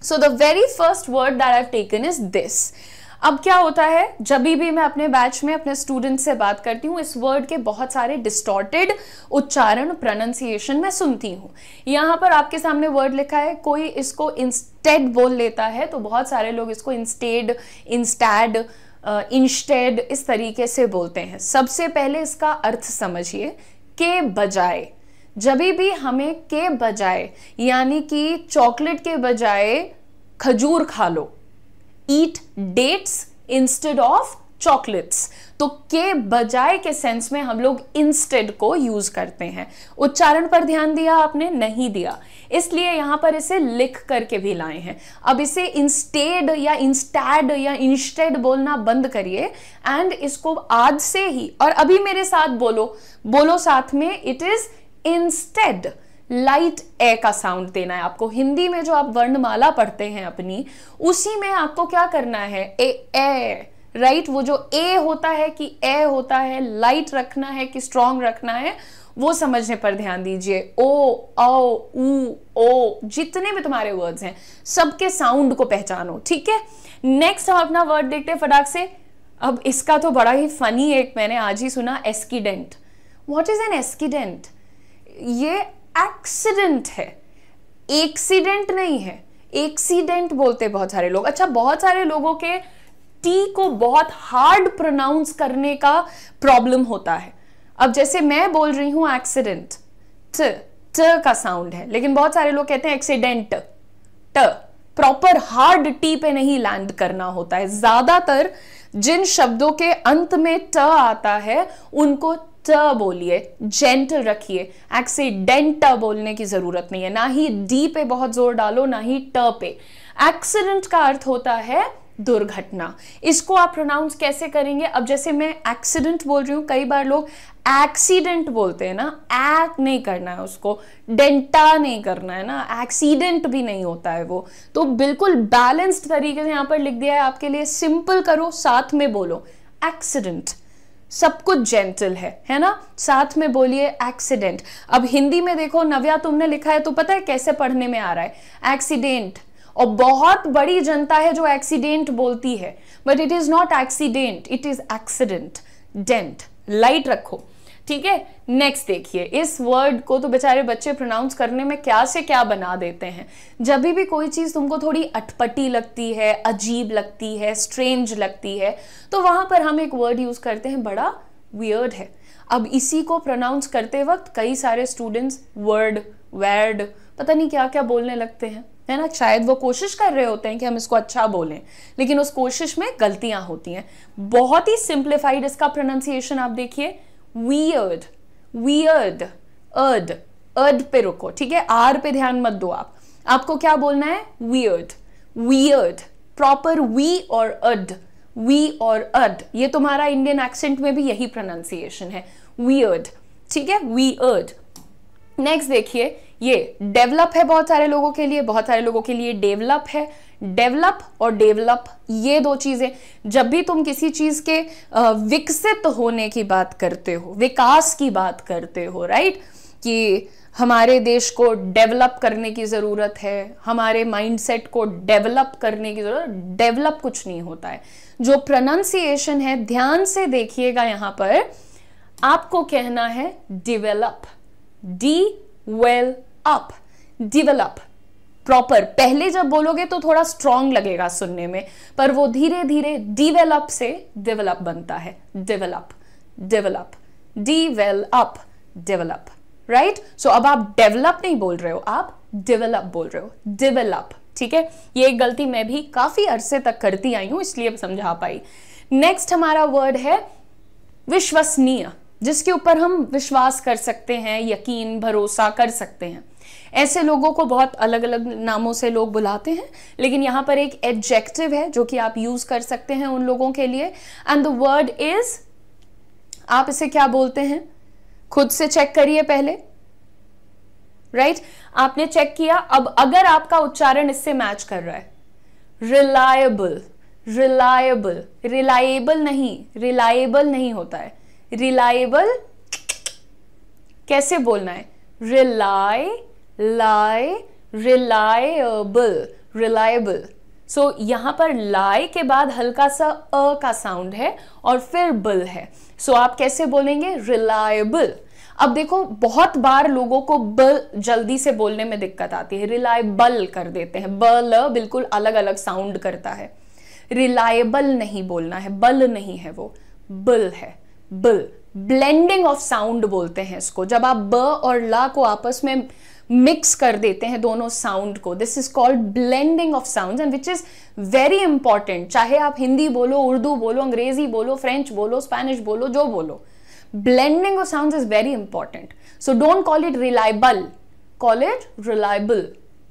So the very first word that I have taken is this. अब क्या होता है, जब भी मैं अपने बैच में अपने स्टूडेंट से बात करती हूँ, इस वर्ड के बहुत सारे डिस्टॉर्टेड उच्चारण, प्रोनाउंसिएशन मैं सुनती हूँ। यहाँ पर आपके सामने वर्ड लिखा है, कोई इसको इंस्टेड बोल लेता है, तो बहुत सारे लोग इसको इंस्टेड, इंस्टैड, इंस्टेड इस तरीके से बोलते हैं। सबसे पहले इसका अर्थ समझिए, के बजाय। जब भी हमें के बजाय, यानी कि चॉकलेट के बजाय खजूर खा लो, ईट डेट्स इंस्टेड ऑफ चॉकलेट्स, तो के बजाय के सेंस में हम लोग इंस्टेड को यूज करते हैं। उच्चारण पर ध्यान दिया आपने? नहीं दिया, इसलिए यहां पर इसे लिख करके भी लाए हैं। अब इसे इंस्टेड या इंस्टैड या इंस्टेड बोलना बंद करिए एंड इसको आज से ही, और अभी मेरे साथ बोलो, बोलो साथ में, इट इज इंस्टेड। लाइट ए का साउंड देना है आपको। हिंदी में जो आप वर्णमाला पढ़ते हैं अपनी, उसी में आपको क्या करना है, ए, राइट। वो जो ए होता है कि ए होता है, लाइट रखना है कि स्ट्रॉन्ग रखना है, वो समझने पर ध्यान दीजिए। ओ, औ, ऊ, ओ, जितने भी तुम्हारे वर्ड्स हैं सबके साउंड को पहचानो, ठीक है। नेक्स्ट हम अपना वर्ड देखते हैं फटाक से। अब इसका तो बड़ा ही फनी एक मैंने आज ही सुना, एस्कीडेंट। व्हाट इज एन एस्कीडेंट? ये एक्सीडेंट है, एक्सीडेंट नहीं है। एक्सीडेंट बोलते बहुत सारे लोग। अच्छा, बहुत सारे लोगों के टी को बहुत हार्ड प्रोनाउंस करने का प्रॉब्लम होता है। अब जैसे मैं बोल रही हूं एक्सीडेंट, ट का साउंड है, लेकिन बहुत सारे लोग कहते हैं एक्सीडेंट, ट। प्रॉपर हार्ड टी पे नहीं लैंड करना होता है। ज्यादातर जिन शब्दों के अंत में ट आता है उनको ट बोलिए, जेंटल रखिए। एक्सीडेंट बोलने की जरूरत नहीं है, ना ही डी पे बहुत जोर डालो, ना ही ट पे। एक्सीडेंट का अर्थ होता है दुर्घटना। इसको आप प्रोनाउंस कैसे करेंगे? अब जैसे मैं एक्सीडेंट बोल रही हूं, कई बार लोग एक्सीडेंट बोलते हैं ना, एक्ट नहीं करना है उसको, डेंटा नहीं करना है ना, एक्सीडेंट भी नहीं होता है वो। तो बिल्कुल बैलेंस्ड तरीके से यहां पर लिख दिया है आपके लिए। सिंपल करो, साथ में बोलो एक्सीडेंट। सब कुछ जेंटल है ना, साथ में बोलिए एक्सीडेंट। अब हिंदी में देखो, नव्या तुमने लिखा है तो पता है कैसे पढ़ने में आ रहा है, एक्सीडेंट। और बहुत बड़ी जनता है जो एक्सीडेंट बोलती है, but it is not accident, it is accident. Dent, light रखो, ठीक है। नेक्स्ट देखिए, इस वर्ड को तो बेचारे बच्चे प्रोनाउंस करने में क्या से क्या बना देते हैं। जब भी कोई चीज तुमको थोड़ी अटपटी लगती है, अजीब लगती है, स्ट्रेंज लगती है, तो वहां पर हम एक वर्ड यूज करते हैं, बड़ा वियर्ड है। अब इसी को प्रोनाउंस करते वक्त कई सारे स्टूडेंट्स वर्ड, वर्ड, पता नहीं क्या क्या बोलने लगते हैं, है ना। शायद वो कोशिश कर रहे होते हैं कि हम इसको अच्छा बोलें, लेकिन उस कोशिश में गलतियां होती हैं। बहुत ही सिंप्लीफाइड इसका प्रोनाउंसिएशन आप देखिए, वियर्ड, वियर्ड, अर्ड, अर्ड पे रुको, ठीक है, आर पे ध्यान मत दो आप। आपको क्या बोलना है, वियर्ड, वियर्ड, प्रॉपर वी और अड, वी और अड। ये तुम्हारा इंडियन एक्सेंट में भी यही प्रोनाउंसिएशन है, वियर्ड, ठीक है, वियर्ड। नेक्स्ट देखिए, ये डेवलप है बहुत सारे लोगों के लिए, बहुत सारे लोगों के लिए डेवलप है। डेवलप और डेवलप, ये दो चीजें, जब भी तुम किसी चीज के विकसित होने की बात करते हो, विकास की बात करते हो, राइट, कि हमारे देश को डेवलप करने की जरूरत है, हमारे माइंडसेट को डेवलप करने की जरूरत, डेवलप कुछ नहीं होता है। जो प्रोनाउंसिएशन है, ध्यान से देखिएगा, यहां पर आपको कहना है develop, D well up, develop. Proper पहले जब बोलोगे तो थोड़ा स्ट्रॉन्ग लगेगा सुनने में, पर वो धीरे धीरे डिवेलप से डेवलप बनता है, develop, develop, develop, develop, right. So अब आप डेवलप नहीं बोल रहे हो, आप डेवलप बोल रहे हो, डेवलप, ठीक है। ये एक गलती मैं भी काफी अरसे तक करती आई हूं, इसलिए समझा पाई। नेक्स्ट हमारा वर्ड है विश्वसनीय, जिसके ऊपर हम विश्वास कर सकते हैं, यकीन, भरोसा कर सकते हैं। ऐसे लोगों को बहुत अलग अलग नामों से लोग बुलाते हैं, लेकिन यहां पर एक एडजेक्टिव है जो कि आप यूज कर सकते हैं उन लोगों के लिए, एंड द वर्ड इज, आप इसे क्या बोलते हैं, खुद से चेक करिए पहले, राइट। आपने चेक किया, अब अगर आपका उच्चारण इससे मैच कर रहा है, रिलायबल, रिलायबल, रिलायबल नहीं, रिलायबल नहीं होता है, रिलायबल कैसे बोलना है, रिलाय, लाई, रिलायबल, रिलायबल। सो यहां पर लाई के बाद हल्का सा अ का साउंड है और फिर बल है। सो आप कैसे बोलेंगे? रिलायबल। अब देखो बहुत बार लोगों को ब जल्दी से बोलने में दिक्कत आती है, रिलायबल कर देते हैं, ब ल बिल्कुल अलग अलग साउंड करता है। रिलायबल नहीं बोलना है, बल नहीं है वो, बल है, बल। ब्लेंडिंग ऑफ साउंड बोलते हैं इसको, जब आप ब और ला को आपस में मिक्स कर देते हैं दोनों साउंड को, this is called blending of sounds and which is very important. चाहे आप हिंदी बोलो, उर्दू बोलो, अंग्रेजी बोलो, फ्रेंच बोलो, स्पेनिश बोलो, जो बोलो, blending of sounds is very important. So don't call it reliable, call it reliable.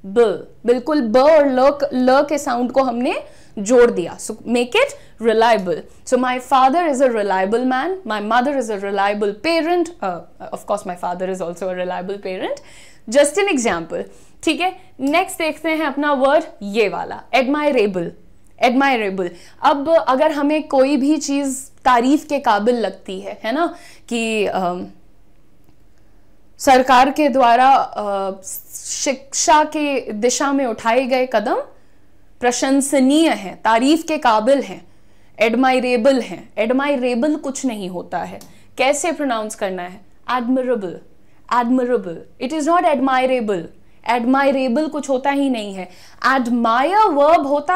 ब, बिल्कुल ब और ल के साउंड को हमने जोड़ दिया. So make it reliable. So my father is a reliable man. My mother is a reliable parent. Of course my father is also a reliable parent. Just an example. ठीक है. नेक्स्ट देखते हैं अपना word ये वाला, admirable. Admirable. अब अगर हमें कोई भी चीज तारीफ के काबिल लगती है ना, कि सरकार के द्वारा शिक्षा के दिशा में उठाए गए कदम प्रशंसनीय हैं, तारीफ के काबिल हैं, एडमायरेबल हैं. एडमायरेबल कुछ नहीं होता है. कैसे प्रोनाउंस करना है? Admirable. Admirable. It is not admirable. Admirable कुछ होता ही नहीं है. एडमायर वर्ब होता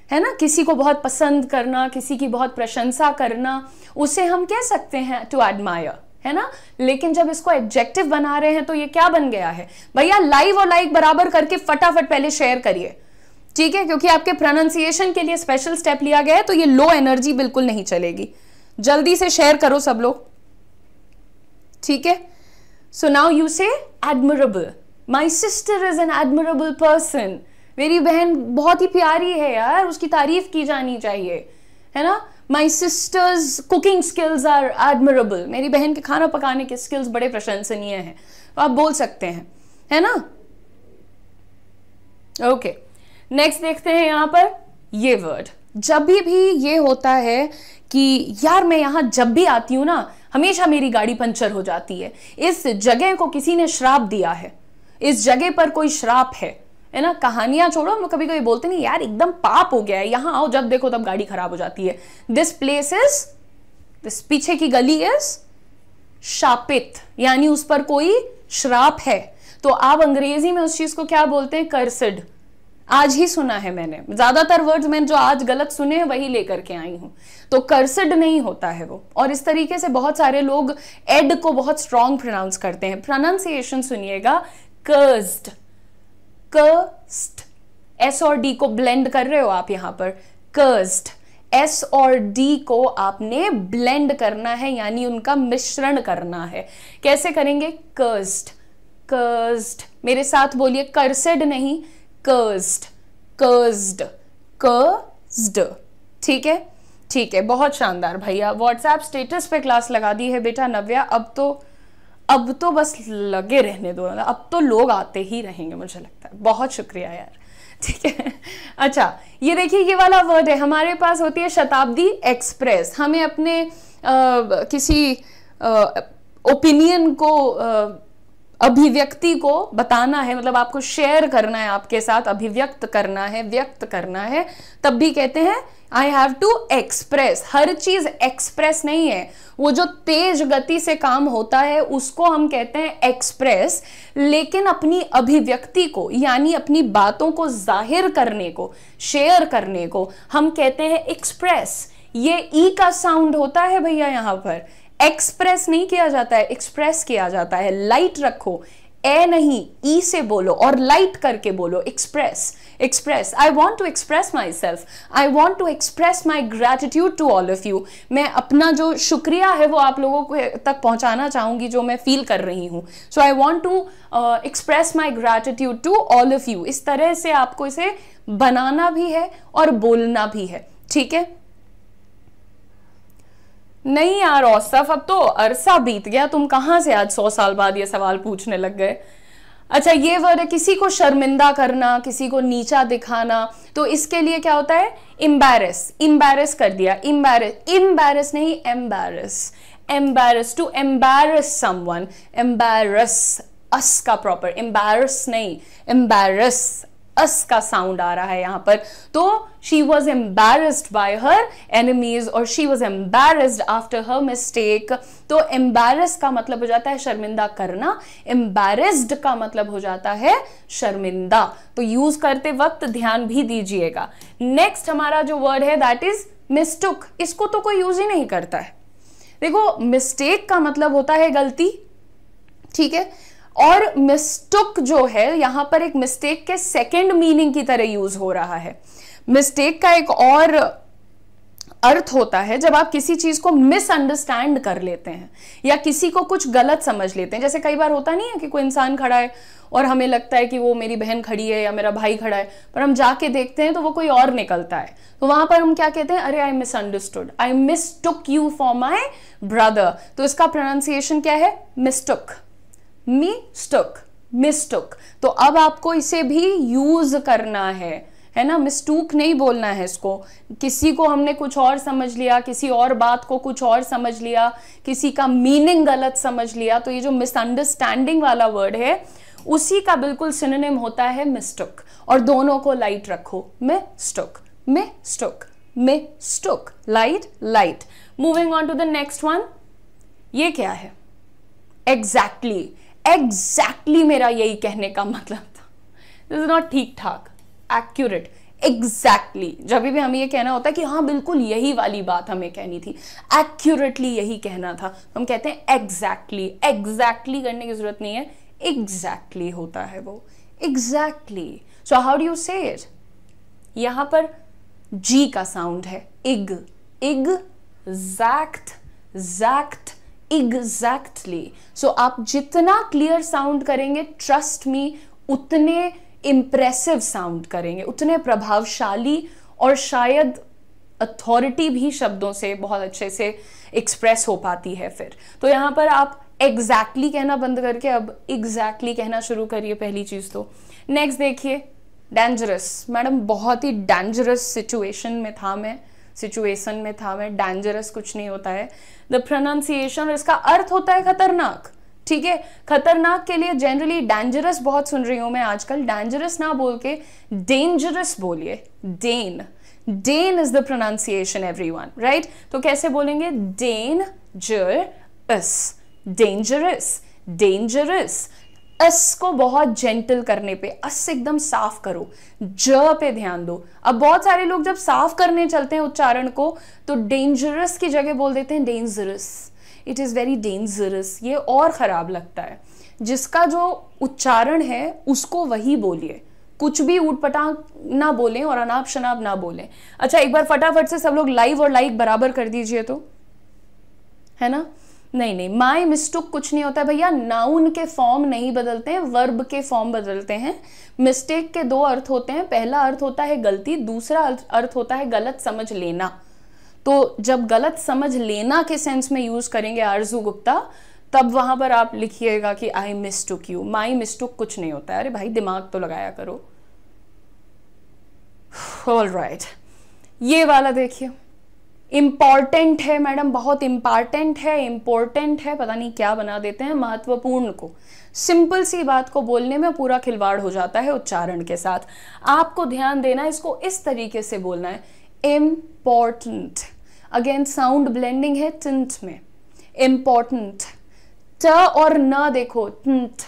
है ना, किसी को बहुत पसंद करना, किसी की बहुत प्रशंसा करना, उसे हम कह सकते हैं टू एडमायर, है ना. लेकिन जब इसको एडजेक्टिव बना रहे हैं तो ये क्या बन गया है भैया? लाइव और लाइक बराबर करके फटाफट पहले शेयर करिए, ठीक है, क्योंकि आपके प्रोनाउंसिएशन के लिए स्पेशल स्टेप लिया गया है, तो ये लो एनर्जी बिल्कुल नहीं चलेगी. जल्दी से शेयर करो सब लोग, ठीक है. सो नाउ यू से admirable. My sister is an admirable person. मेरी बहन बहुत ही प्यारी है यार, उसकी तारीफ की जानी चाहिए, है ना. My sister's cooking skills are admirable. मेरी बहन के खाना पकाने के स्किल्स बड़े प्रशंसनीय हैं, तो आप बोल सकते हैं, है ना. ओके, नेक्स्ट देखते हैं यहां पर ये वर्ड. जब भी ये होता है कि यार मैं यहां जब भी आती हूं ना, हमेशा मेरी गाड़ी पंचर हो जाती है, इस जगह को किसी ने श्राप दिया है, इस जगह पर कोई श्राप है ना. कहानियां छोड़ो, हम लोग कभी कभी बोलते नहीं यार एकदम पाप हो गया है, यहां आओ जब देखो तब गाड़ी खराब हो जाती है. दिस प्लेस इज, दिस पीछे की गली इज शापित, यानी उस पर कोई श्राप है. तो आप अंग्रेजी में उस चीज को क्या बोलते हैं? कर्सिड. आज ही सुना है मैंने, ज्यादातर वर्ड्स मैंने जो आज गलत सुने हैं वही लेकर के आई हूं. तो कर्सिड नहीं होता है वो. और इस तरीके से बहुत सारे लोग एड को बहुत स्ट्रॉन्ग प्रोनाउंस करते हैं. प्रोनाउंसिएशन सुनिएगा, कर्स्ड. कर्स्ड. एस और डी को ब्लेंड कर रहे हो आप यहां पर. कर्स्ड. एस और डी को आपने ब्लेंड करना है, यानी उनका मिश्रण करना है. कैसे करेंगे? कर्स्ड. कर्स्ड. मेरे साथ बोलिए, कर्सेड नहीं, कर्स्ड. कर्स्ड. कर्स्ड. ठीक है, ठीक है, बहुत शानदार भैया. व्हाट्सएप स्टेटस पे क्लास लगा दी है बेटा नव्या. अब तो बस लगे रहने दो, अब तो लोग आते ही रहेंगे मुझे लगता है. बहुत शुक्रिया यार, ठीक है. अच्छा, ये देखिए ये वाला वर्ड है, हमारे पास होती है शताब्दी एक्सप्रेस. हमें अपने किसी ओपिनियन को, अभिव्यक्ति को बताना है, मतलब आपको शेयर करना है, आपके साथ अभिव्यक्त करना है, व्यक्त करना है, तब भी कहते हैं आई हैव टू एक्सप्रेस. हर चीज एक्सप्रेस नहीं है, वो जो तेज गति से काम होता है उसको हम कहते हैं एक्सप्रेस. लेकिन अपनी अभिव्यक्ति को, यानी अपनी बातों को जाहिर करने को, शेयर करने को हम कहते हैं एक्सप्रेस. ये ई का साउंड होता है भैया, यहां पर एक्सप्रेस नहीं किया जाता है, एक्सप्रेस किया जाता है. लाइट रखो, ए नहीं, ई से बोलो और लाइट करके बोलो. Express. Express. I want to express myself. I want to express my gratitude to all of you. मैं अपना जो शुक्रिया है वो आप लोगों को तक पहुंचाना चाहूंगी, जो मैं फील कर रही हूं. So I want to express my gratitude to all of you. इस तरह से आपको इसे बनाना भी है और बोलना भी है, ठीक है. नहीं यार औसफ, अब तो अरसा बीत गया, तुम कहां से आज 100 साल बाद ये सवाल पूछने लग गए. अच्छा, ये वर्ड है किसी को शर्मिंदा करना, किसी को नीचा दिखाना. तो इसके लिए क्या होता है? एम्बैरेस. एम्बैरेस कर दिया, एम्बैरेस. एम्बैरेस नहीं, embarrass. Embarrass. To embarrass someone. Embarrass. अस का प्रॉपर. एम्बैरेस नहीं, एम्बैरेस. अस का साउंड आ रहा है यहां पर। तो she was embarrassed by her enemies और she was embarrassed after her mistake. तो एम्बैरेस का मतलब हो जाता है शर्मिंदा करना, एम्बैरेस्ड का मतलब हो जाता है शर्मिंदा। तो यूज करते वक्त ध्यान भी दीजिएगा। नेक्स्ट हमारा जो वर्ड है दैट इज मिस्टुक। इसको तो कोई यूज ही नहीं करता है। देखो मिस्टेक का मतलब होता है गलती, ठीक है, और मिस्टुक जो है यहां पर एक मिस्टेक के सेकंड मीनिंग की तरह यूज हो रहा है। मिस्टेक का एक और अर्थ होता है जब आप किसी चीज को मिसअंडरस्टैंड कर लेते हैं या किसी को कुछ गलत समझ लेते हैं। जैसे कई बार होता नहीं है कि कोई इंसान खड़ा है और हमें लगता है कि वो मेरी बहन खड़ी है या मेरा भाई खड़ा है, पर हम जाके देखते हैं तो वो कोई और निकलता है। तो वहां पर हम क्या कहते हैं, अरे I misunderstood, I mistook you for my brother. तो इसका प्रोनाउंसिएशन क्या है, मिस्टुक, मिस्टुक, मिस्टुक। तो अब आपको इसे भी यूज करना है ना, मिस्टूक नहीं बोलना है इसको। किसी को हमने कुछ और समझ लिया, किसी और बात को कुछ और समझ लिया, किसी का मीनिंग गलत समझ लिया, तो ये जो मिसअंडरस्टैंडिंग वाला वर्ड है उसी का बिल्कुल सिनोनिम होता है मिस्टुक। और दोनों को लाइट रखो, mistook, mistook, mistook, light, light. Moving on to the next one, ये क्या है, एग्जैक्टली। एग्जैक्टली मेरा यही कहने का मतलब था, दिस इज नॉट ठीक ठाक, एक्यूरेट, एग्जैक्टली। जब भी हमें ये कहना होता है कि हाँ बिल्कुल यही वाली बात हमें कहनी थी, एक्यूरेटली यही कहना था, तो हम कहते हैं एग्जैक्टली। एग्जैक्टली करने की जरूरत नहीं है, एग्जैक्टली होता है वो, exactly. So how do you say it, यहां पर जी का साउंड है, इग, इग, जैक्ट, जैक्ट, एग्जैक्टली। सो आप जितना क्लियर साउंड करेंगे, ट्रस्ट मी, उतने इंप्रेसिव साउंड करेंगे, उतने प्रभावशाली और शायद अथॉरिटी भी शब्दों से बहुत अच्छे से एक्सप्रेस हो पाती है फिर। तो यहां पर आप एग्जैक्टली कहना बंद करके अब एग्जैक्टली कहना शुरू करिए, पहली चीज तो। नेक्स्ट देखिए, डेंजरस। मैडम बहुत ही डेंजरस सिचुएशन में था मैं, डेंजरस कुछ नहीं होता है। द प्रोनाउंसिएशन, इसका अर्थ होता है खतरनाक, ठीक है। खतरनाक के लिए जनरली डेंजरस बहुत सुन रही हूं मैं आजकल, डेंजरस ना बोल के डेंजरस बोलिए, den. Den is the pronunciation everyone, right. तो कैसे बोलेंगे, डेंजरस, डेंजरस, डेंजरस। अस को बहुत जेंटल करने पे, अस एकदम साफ करो, ज पे ध्यान दो। अब बहुत सारे लोग जब साफ करने चलते हैं उच्चारण को तो डेंजरस की जगह बोल देते हैं dangerous, it is very dangerous. ये और खराब लगता है। जिसका जो उच्चारण है उसको वही बोलिए, कुछ भी ऊटपटांग ना बोलें और अनाप शनाप ना बोलें। अच्छा, एक बार फटाफट से सब लोग लाइव और लाइक बराबर कर दीजिए तो, है ना। नहीं, माई मिस्टुक कुछ नहीं होता है भैया, नाउन के फॉर्म नहीं बदलते हैं, वर्ब के फॉर्म बदलते हैं। मिस्टेक के दो अर्थ होते हैं, पहला अर्थ होता है गलती, दूसरा अर्थ होता है गलत समझ लेना। तो जब गलत समझ लेना के सेंस में यूज करेंगे आरजू गुप्ता, तब वहां पर आप लिखिएगा कि आई मिस्टुक यू। माई मिस्टुक कुछ नहीं होता है। अरे भाई दिमाग तो लगाया करो। ऑल राइट, ये वाला देखिए, इंपॉर्टेंट है मैडम, बहुत इंपॉर्टेंट है, इंपॉर्टेंट है, पता नहीं क्या बना देते हैं महत्वपूर्ण को। सिंपल सी बात को बोलने में पूरा खिलवाड़ हो जाता है उच्चारण के साथ। आपको ध्यान देना, इसको इस तरीके से बोलना है, इम्पॉर्टेंट। अगेन साउंड ब्लेंडिंग है टिंट में, इम्पॉर्टेंट। ट और न देखो, टिंट,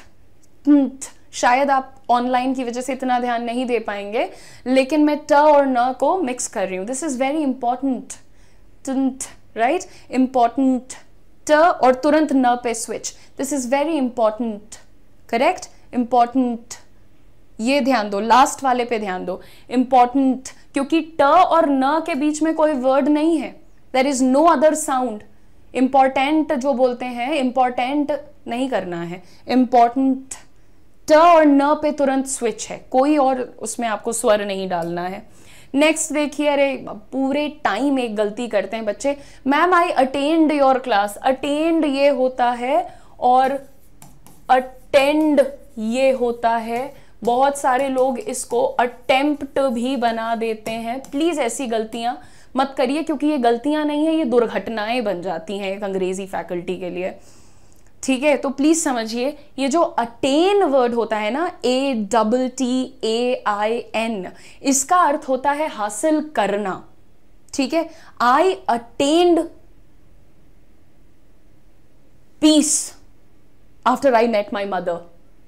टिंट। शायद आप ऑनलाइन की वजह से इतना ध्यान नहीं दे पाएंगे, लेकिन मैं ट और न को मिक्स कर रही हूं। This is very important, right, important. ट और तुरंत न पे switch, this is very important, correct, important. ये ध्यान दो, लास्ट वाले पे ध्यान दो, इंपॉर्टेंट, क्योंकि ट और न के बीच में कोई वर्ड नहीं है, there is no other sound. Important जो बोलते हैं, इंपॉर्टेंट नहीं करना है, इंपॉर्टेंट। ट और न पे तुरंत स्विच है, कोई और उसमें आपको स्वर नहीं डालना है। नेक्स्ट देखिए, अरे पूरे टाइम एक गलती करते हैं बच्चे, ma'am I attend your class. Attend ये होता है और अटेंड ये होता है। बहुत सारे लोग इसको अटेम्प्ट भी बना देते हैं। प्लीज ऐसी गलतियां मत करिए, क्योंकि ये गलतियां नहीं है, ये दुर्घटनाएं बन जाती हैं एक अंग्रेजी फैकल्टी के लिए, ठीक है, तो प्लीज समझिए ये जो अटेन वर्ड होता है ना, ATTAIN, इसका अर्थ होता है हासिल करना। ठीक है, I attained peace after I met my mother,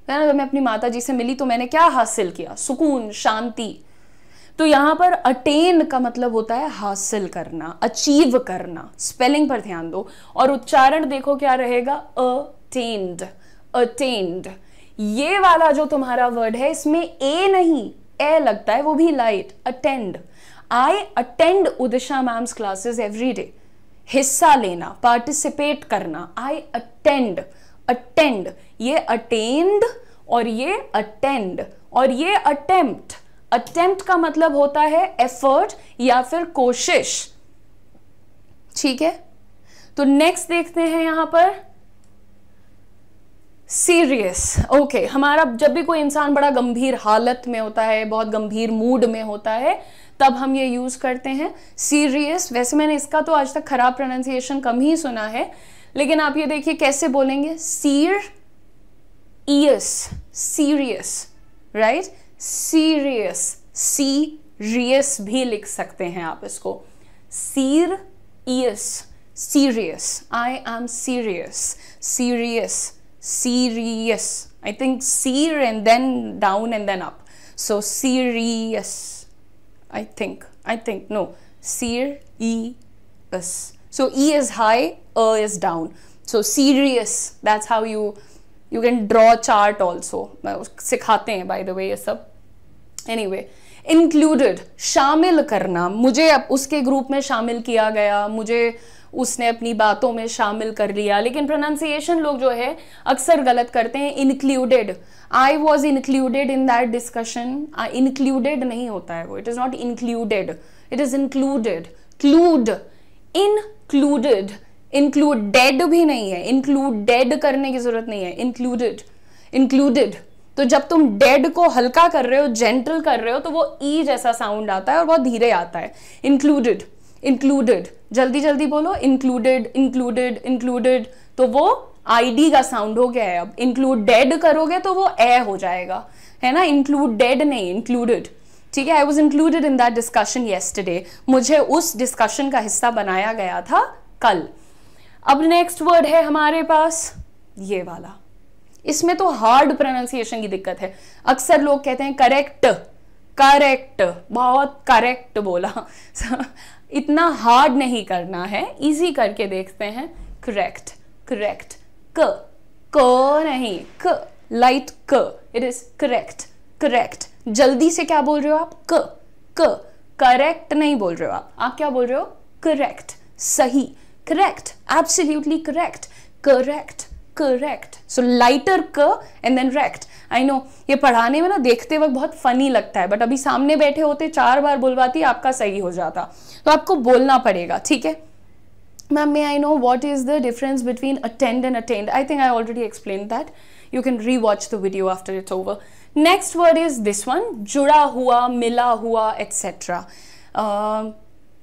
है ना, जब मैं अपनी माता जी से मिली तो मैंने क्या हासिल किया? सुकून, शांति। तो यहां पर अटेन का मतलब होता है हासिल करना, अचीव करना। स्पेलिंग पर ध्यान दो और उच्चारण देखो क्या रहेगा, अटेन्ड, अटेन्ड। ये वाला जो तुम्हारा वर्ड है इसमें ए नहीं ए लगता है, वो भी light, attend. I attend Udisha ma'am's classes every day, हिस्सा लेना, पार्टिसिपेट करना। आई अटेंड, अटेंड, ये अटेंड और ये अटेंड और ये अटेम्प्ट। अटेम्प्ट का मतलब होता है एफर्ट या फिर कोशिश। ठीक है, तो नेक्स्ट देखते हैं यहां पर सीरियस। ओके, हमारा जब भी कोई इंसान बड़ा गंभीर हालत में होता है, बहुत गंभीर मूड में होता है, तब हम ये यूज करते हैं सीरियस। वैसे मैंने इसका तो आज तक खराब प्रोनाउंसिएशन कम ही सुना है, लेकिन आप ये देखिए कैसे बोलेंगे, सीरियस, राइट, सीरियस, सीरियस भी लिख सकते हैं आप इसको, serious, I am serious, I think seer and then down and then up, so serious, I think no, serious, so E is high, A is down, so serious, that's how you can draw chart also, सिखाते हैं by the way ये सब। anyway, included, शामिल करना, मुझे अब उसके group में शामिल किया गया, मुझे उसने अपनी बातों में शामिल कर लिया। लेकिन प्रोनाउंसिएशन लोग जो है अक्सर गलत करते हैं, included, I was included in that discussion, included नहीं होता है वो, it is not included, it is included, clued, included, included भी नहीं है, इंक्लूडेड करने की जरूरत नहीं है, इंक्लूडेड, इंक्लूडेड। तो जब तुम डेड को हल्का कर रहे हो, जेंटल कर रहे हो, तो वो ई जैसा साउंड आता है और बहुत धीरे आता है। इंक्लूडेड, इंक्लूडेड, जल्दी जल्दी बोलो, इंक्लूडेड, इंक्लूडेड, इंक्लूडेड, तो वो आईडी का साउंड हो गया है। अब इंक्लूडेड करोगे तो वो ए हो जाएगा, है ना, इंक्लूडेड नहीं, इंक्लूडेड। ठीक है, I was included in that discussion yesterday, मुझे उस डिस्कशन का हिस्सा बनाया गया था कल। अब नेक्स्ट वर्ड है हमारे पास ये वाला, इसमें तो हार्ड प्रोनाउंसिएशन की दिक्कत है। अक्सर लोग कहते हैं करेक्ट, करेक्ट, बहुत करेक्ट बोला इतना हार्ड नहीं करना है, इजी करके देखते हैं। करेक्ट, करेक्ट, क नहीं, क, लाइट क, इट इज करेक्ट, करेक्ट। जल्दी से क्या बोल रहे हो आप, क, करेक्ट नहीं बोल रहे हो आप क्या बोल रहे हो, करेक्ट, सही, correct, absolutely correct, correct, correct. So letter k and then rect. I know ये पढ़ाने में ना देखते वक्त बहुत फनी लगता है, बट अभी सामने बैठे होते 4 बार बुलवाती आपका सही हो जाता, तो आपको बोलना पड़ेगा। ठीक है ma'am, may I know what is the difference between attend and attend? I think I already explain that, you can री watch the video after it's over. Next word is this one, जुड़ा हुआ, मिला हुआ, etcetera.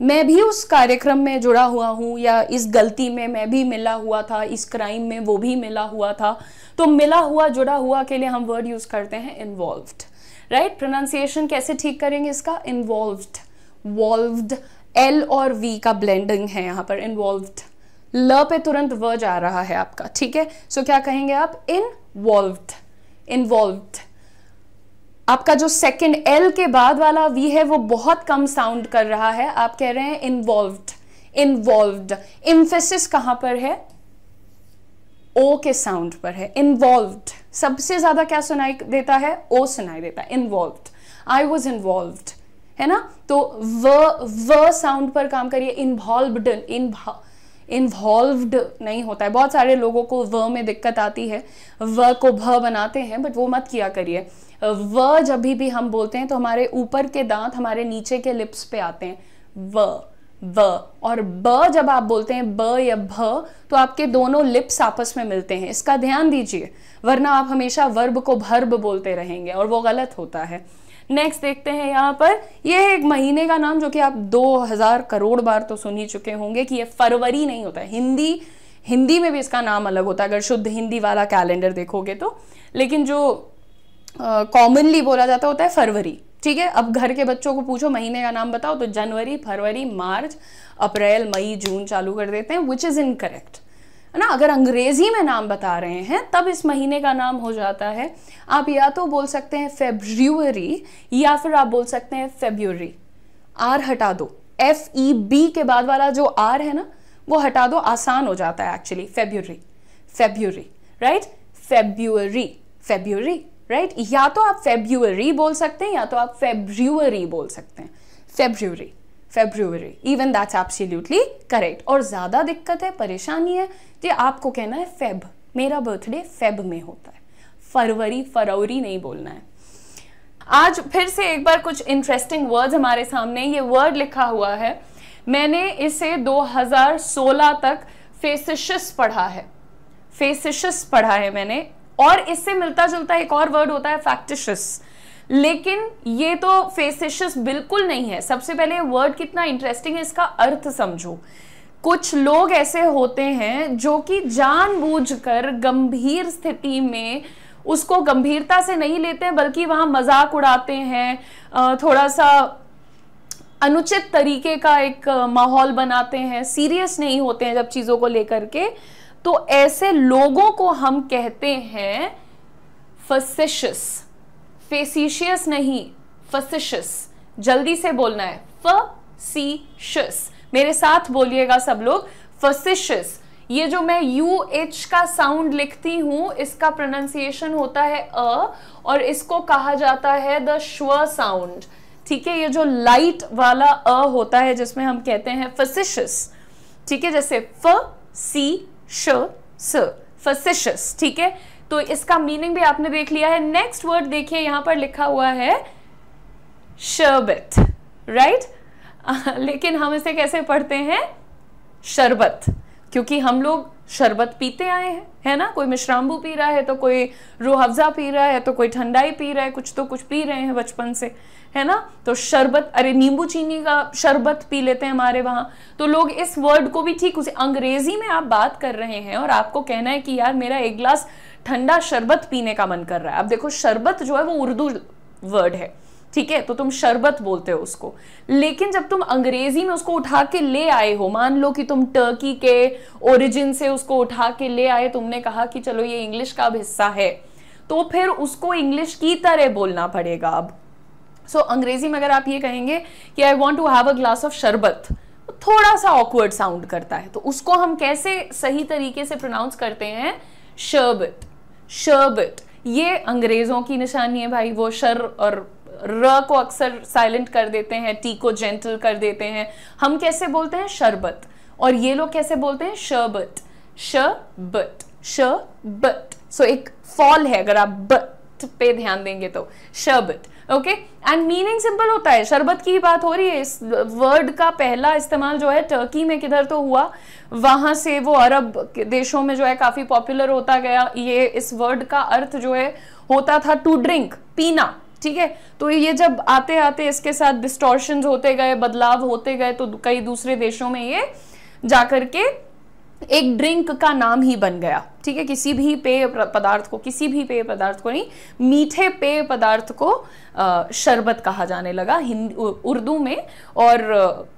मैं भी उस कार्यक्रम में जुड़ा हुआ हूँ, या इस गलती में मैं भी मिला हुआ था, इस क्राइम में वो भी मिला हुआ था। तो मिला हुआ, जुड़ा हुआ के लिए हम वर्ड यूज करते हैं इन्वॉल्व्ड, राइट। प्रोनाउंसिएशन कैसे ठीक करेंगे इसका, इन्वॉल्व्ड, वॉल्व्ड, एल और वी का ब्लेंडिंग है यहाँ पर, इन्वॉल्व्ड। ल पे तुरंत व जा रहा है आपका, ठीक है। सो क्या कहेंगे आप, इनवॉल्व्ड, इन्वॉल्व्ड। आपका जो सेकंड एल के बाद वाला वी है वो बहुत कम साउंड कर रहा है, आप कह रहे हैं इन्वॉल्व्ड, इन्वॉल्व्ड। एम्फेसिस कहां पर है, ओ के साउंड पर है। इन्वॉल्व्ड सबसे ज्यादा क्या सुनाई देता है, ओ सुनाई देता है, इन्वॉल्व्ड। आई वॉज इन्वॉल्व्ड, है ना, तो व साउंड पर काम करिए। इन्वॉल्व्ड, इन्वॉल्व्ड नहीं होता है, बहुत सारे लोगों को व में दिक्कत आती है, व को भ बनाते हैं, बट वो मत किया करिए। व जब भी हम बोलते हैं तो हमारे ऊपर के दांत हमारे नीचे के लिप्स पे आते हैं, व। और ब जब आप बोलते हैं ब या भ, तो आपके दोनों लिप्स आपस में मिलते हैं, इसका ध्यान दीजिए, वरना आप हमेशा वर्ब को भर्ब बोलते रहेंगे और वो गलत होता है। नेक्स्ट देखते हैं यहाँ पर, यह है एक महीने का नाम जो कि आप 2000 करोड़ बार तो सुन ही चुके होंगे कि ये फरवरी नहीं होता है। हिंदी में भी इसका नाम अलग होता है अगर शुद्ध हिंदी वाला कैलेंडर देखोगे तो, लेकिन जो कॉमनली बोला जाता होता है फरवरी। ठीक है, अब घर के बच्चों को पूछो महीने का नाम बताओ तो जनवरी, फरवरी, मार्च, अप्रैल, मई, जून चालू कर देते हैं, विच इज इनकरेक्ट है ना। अगर अंग्रेजी में नाम बता रहे हैं तब इस महीने का नाम हो जाता है, आप या तो बोल सकते हैं फेब्रुअरी या फिर आप बोल सकते हैं फेब्रुअरी। आर हटा दो, FEB के बाद वाला जो आर है ना वो हटा दो, आसान हो जाता है actually. February, February, right, February, February, right. या तो आप फेब्रुअरी बोल सकते हैं या तो आप फेब्रुअरी बोल सकते हैं, February, February, even that's absolutely correct. और ज्यादा दिक्कत है, परेशानी है कि आपको कहना है फेब, मेरा बर्थडे फेब में होता है, फरवरी, फरवरी नहीं बोलना है। आज फिर से एक बार कुछ इंटरेस्टिंग वर्ड्स हमारे सामने, ये वर्ड लिखा हुआ है, मैंने इसे 2016 तक फेसिशियस पढ़ा है, फेसिशियस पढ़ा है मैंने, और इससे मिलता जुलता एक और वर्ड होता है फैक्टिशियस, लेकिन ये तो फेसिशियस बिल्कुल नहीं है। सबसे पहले वर्ड कितना इंटरेस्टिंग है, इसका अर्थ समझो। कुछ लोग ऐसे होते हैं जो कि जानबूझकर गंभीर स्थिति में उसको गंभीरता से नहीं लेते हैं, बल्कि वहां मजाक उड़ाते हैं, थोड़ा सा अनुचित तरीके का एक माहौल बनाते हैं, सीरियस नहीं होते हैं जब चीजों को लेकर के, तो ऐसे लोगों को हम कहते हैं फैसिशियस। फेसिशियस नहीं, फैसिशियस, जल्दी से बोलना है, फैसिशियस, मेरे साथ बोलिएगा सब लोग, फैसिशियस। ये जो मैं UH का साउंड लिखती हूं इसका प्रोनाउंसिएशन होता है अ, और इसको कहा जाता है द श्व साउंड। ठीक है, ये जो लाइट वाला अ होता है जिसमें हम कहते हैं फैसिशियस। ठीक है, जैसे फ सी श स, फैसिशियस। ठीक है, तो इसका मीनिंग भी आपने देख लिया है। नेक्स्ट वर्ड देखिए, यहां पर लिखा हुआ है शरबत, राइट। लेकिन हम इसे कैसे पढ़ते हैं, शरबत, क्योंकि हम लोग शरबत पीते आए हैं, है ना। कोई मिश्राम्बू पी रहा है तो कोई रूह अफ़ज़ा पी रहा है तो कोई ठंडाई पी रहा है, कुछ तो कुछ पी रहे हैं बचपन से, है ना। तो शरबत, अरे नींबू चीनी का शरबत पी लेते हैं हमारे वहाँ। तो लोग इस वर्ड को भी ठीक उसे, अंग्रेजी में आप बात कर रहे हैं और आपको कहना है कि यार मेरा एक गिलास ठंडा शरबत पीने का मन कर रहा है। अब देखो शरबत जो है वो उर्दू वर्ड है, ठीक है, तो तुम शरबत बोलते हो उसको, लेकिन जब तुम अंग्रेजी में उसको उठा के ले आए हो, मान लो कि तुम टर्की के ओरिजिन से उसको उठा के ले आए, तुमने कहा कि चलो ये इंग्लिश का अब हिस्सा है, तो फिर उसको इंग्लिश की तरह बोलना पड़ेगा अब। सो अंग्रेजी में अगर आप ये कहेंगे कि I want to have a glass of sharbat, थोड़ा सा ऑकवर्ड साउंड करता है, तो उसको हम कैसे सही तरीके से प्रोनाउंस करते हैं, शरबत, शरबत। ये अंग्रेजों की निशानी है भाई, वो शर और र को अक्सर साइलेंट कर देते हैं, टी को जेंटल कर देते हैं। हम कैसे बोलते हैं, शरबत, और ये लोग कैसे बोलते हैं, शरबत, शरबत, शरबत। सो एक फॉल है अगर आप बट पे ध्यान देंगे तो, शरबत, ओके। एंड मीनिंग सिंपल होता है, शरबत की बात हो रही है। इस वर्ड का पहला इस्तेमाल जो है टर्की में किधर तो हुआ, वहां से वो अरब देशों में जो है काफी पॉपुलर होता गया। ये इस वर्ड का अर्थ जो है होता था टू ड्रिंक, पीना, ठीक है। तो ये जब आते आते इसके साथ डिस्टॉर्शंस होते गए, बदलाव होते गए, तो कई दूसरे देशों में ये जाकर के एक ड्रिंक का नाम ही बन गया, ठीक है। किसी भी पेय पदार्थ को, किसी भी पेय पदार्थ को नहीं, मीठे पेय पदार्थ को शरबत कहा जाने लगा हिंदी, उर्दू में, और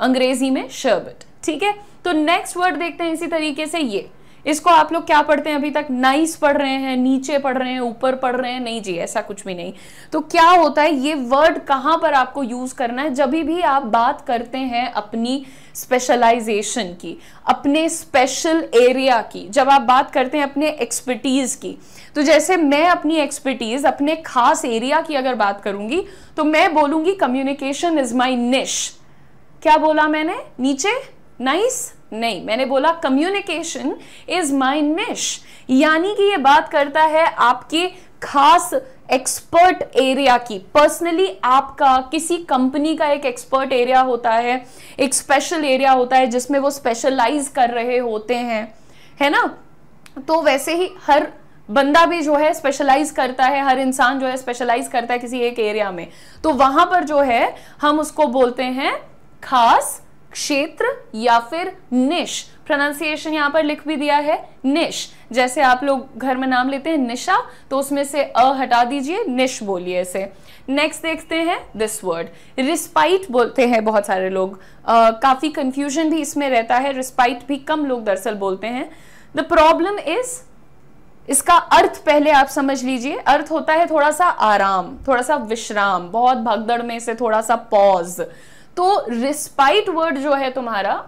अंग्रेजी में शरबत, ठीक है। तो नेक्स्ट वर्ड देखते हैं इसी तरीके से, ये इसको आप लोग क्या पढ़ते हैं अभी तक, नाइस पढ़ रहे हैं, नीचे पढ़ रहे हैं, ऊपर पढ़ रहे हैं, नहीं जी ऐसा कुछ भी नहीं। तो क्या होता है, ये वर्ड कहां पर आपको यूज करना है, जब भी आप बात करते हैं अपनी स्पेशलाइजेशन की, अपने स्पेशल एरिया की, जब आप बात करते हैं अपने एक्सपर्टीज की। तो जैसे मैं अपनी एक्सपर्टीज, अपने खास एरिया की अगर बात करूंगी तो मैं बोलूंगी कम्युनिकेशन इज माई निश। क्या बोला मैंने नीचे, नाइस नहीं, मैंने बोला कम्युनिकेशन इज माई निश, यानी कि ये बात करता है आपकी खास एक्सपर्ट एरिया की। पर्सनली आपका किसी कंपनी का एक एक्सपर्ट एरिया होता है, एक स्पेशल एरिया होता है जिसमें वो स्पेशलाइज कर रहे होते हैं, है ना। तो वैसे ही हर बंदा भी जो है स्पेशलाइज करता है, हर इंसान जो है स्पेशलाइज करता है किसी एक एरिया में। तो वहां पर जो है हम उसको बोलते हैं खास क्षेत्र या फिर निश। प्रोनाउंसिएशन यहाँ पर लिख भी दिया है निश, जैसे आप लोग घर में नाम लेते हैं निशा, तो उसमें से अ हटा दीजिए, निश बोलिए इसे। नेक्स्ट देखते हैं दिस वर्ड, रिस्पाइट बोलते हैं बहुत सारे लोग, काफी कंफ्यूजन भी इसमें रहता है, रिस्पाइट भी कम लोग दरअसल बोलते हैं। द प्रॉब्लम इज, इसका अर्थ पहले आप समझ लीजिए। अर्थ होता है थोड़ा सा आराम, थोड़ा सा विश्राम, बहुत भगदड़ में से थोड़ा सा पॉज। तो रिस्पाइट वर्ड जो है तुम्हारा,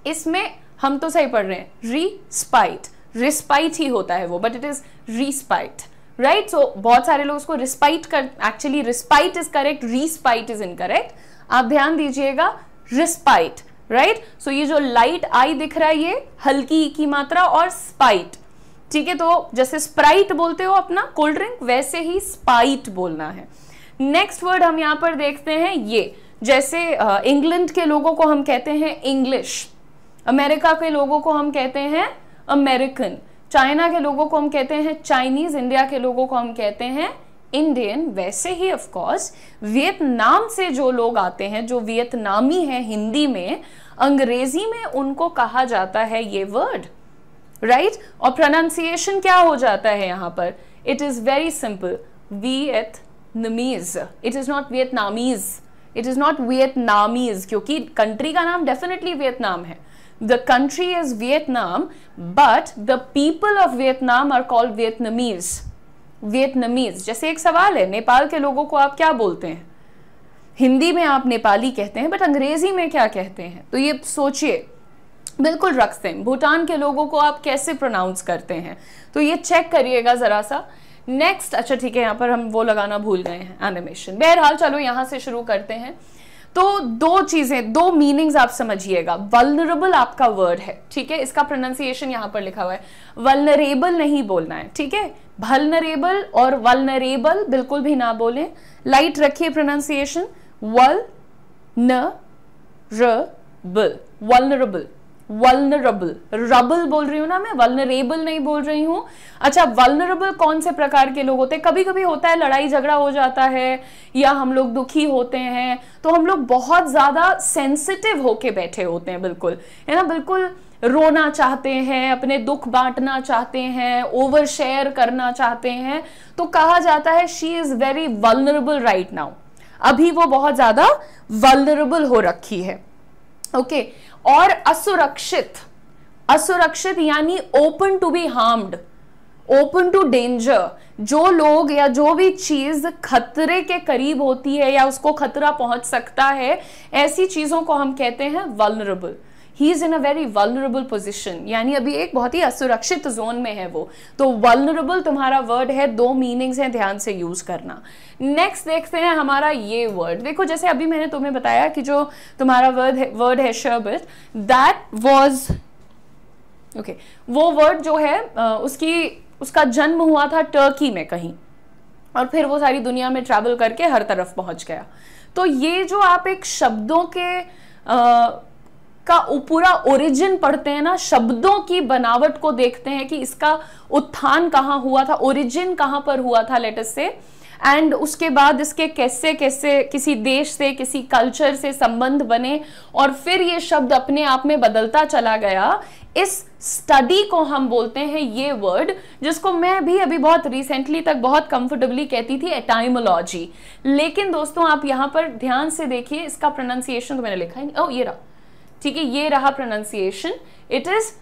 इसमें हम तो सही पढ़ रहे हैं रिस्पाइट, रिस्पाइट ही होता है वो, but it is respite, right. So बहुत सारे लोग उसको रिस्पाइट कर, actually respite is correct, respite is incorrect. आप ध्यान दीजिएगा, रिस्पाइट, राइट। सो ये जो लाइट आई दिख रहा है ये हल्की की मात्रा, और स्पाइट, ठीक है। तो जैसे स्प्राइट बोलते हो अपना कोल्ड ड्रिंक, वैसे ही स्पाइट बोलना है। नेक्स्ट वर्ड हम यहां पर देखते हैं ये, जैसे इंग्लैंड के लोगों को हम कहते हैं इंग्लिश, अमेरिका के लोगों को हम कहते हैं अमेरिकन, चाइना के लोगों को हम कहते हैं चाइनीज, इंडिया के लोगों को हम कहते हैं इंडियन। वैसे ही ऑफ कोर्स वियतनाम से जो लोग आते हैं, जो वियतनामी हैं हिंदी में, अंग्रेजी में उनको कहा जाता है ये वर्ड, राइट। और प्रोनाउंसिएशन क्या हो जाता है यहां पर, it is very simple, Vietnamese, it is not Vietnamese, it is not Vietnamese, क्योंकि कंट्री का नाम डेफिनेटली वियतनाम है। The country is Vietnam, but the people of Vietnam are called Vietnamese. Vietnamese. जैसे एक सवाल है, नेपाल के लोगों को आप क्या बोलते हैं? हिंदी में आप नेपाली कहते हैं, बट अंग्रेजी में क्या कहते हैं? तो ये सोचिए, बिल्कुल रखते हैं। भूटान के लोगों को आप कैसे प्रोनाउंस करते हैं? तो ये चेक करिएगा जरा सा। नेक्स्ट, अच्छा ठीक है, यहाँ पर हम वो लगाना भूल गए हैं, एनिमेशन। बहरहाल चलो यहाँ से शुरू करते हैं। तो दो चीजें, दो मीनिंग्स आप समझिएगा। वल्नरेबल आपका वर्ड है, ठीक है, इसका प्रोनाउंसिएशन यहां पर लिखा हुआ है, वल्नरेबल नहीं बोलना है, ठीक है। वल्नरेबल और वल्नरेबल बिल्कुल भी ना बोलें, लाइट रखिए प्रोनाउंसिएशन, वल न रबल, वल्नरेबल, वल्नरेबल, रबल बोल रही हूं ना मैं, वल्नरेबल नहीं बोल रही हूं। अच्छा, वल्नरेबल कौन से प्रकार के लोग होते हैं? कभी कभी होता है लड़ाई झगड़ा हो जाता है, या हम लोग दुखी होते हैं, तो हम लोग बहुत ज्यादा सेंसिटिव होके बैठे होते हैं, बिल्कुल, है ना, बिल्कुल रोना चाहते हैं, अपने दुख बांटना चाहते हैं, ओवर शेयर करना चाहते हैं, तो कहा जाता है she is very vulnerable right now, अभी वो बहुत ज्यादा वल्नरेबल हो रखी है, ओके। और असुरक्षित, असुरक्षित यानी open to be harmed, open to danger, जो लोग या जो भी चीज खतरे के करीब होती है या उसको खतरा पहुंच सकता है, ऐसी चीजों को हम कहते हैं vulnerable. He is in a very vulnerable position, यानी अभी एक बहुत ही असुरक्षित जोन में है वो। तो वल्नरेबल तुम्हारा वर्ड है, दो मीनिंग्स हैं, ध्यान से यूज करना। नेक्स्ट देखते हैं हमारा ये वर्ड। देखो जैसे अभी मैंने तुम्हें बताया कि जो तुम्हारा वर्ड है शरबत, दैट वाज ओके, वो वर्ड जो है उसका जन्म हुआ था टर्की में कहीं, और फिर वो सारी दुनिया में ट्रैवल करके हर तरफ पहुंच गया। तो ये जो आप एक शब्दों के का पूरा ओरिजिन पढ़ते हैं ना, शब्दों की बनावट को देखते हैं कि इसका उत्थान कहाँ हुआ था, ओरिजिन कहाँ पर हुआ था, लेट अस से, एंड उसके बाद इसके कैसे कैसे किसी देश से, किसी कल्चर से संबंध बने, और फिर ये शब्द अपने आप में बदलता चला गया। इस स्टडी को हम बोलते हैं ये वर्ड, जिसको मैं भी अभी बहुत रिसेंटली तक बहुत कंफर्टेबली कहती थी एटाइमोलॉजी। लेकिन दोस्तों आप यहां पर ध्यान से देखिए, इसका प्रोनाउंसिएशन तो मैंने लिखा ही, ओह ये रहा, ठीक है, ये रहा pronunciation, it is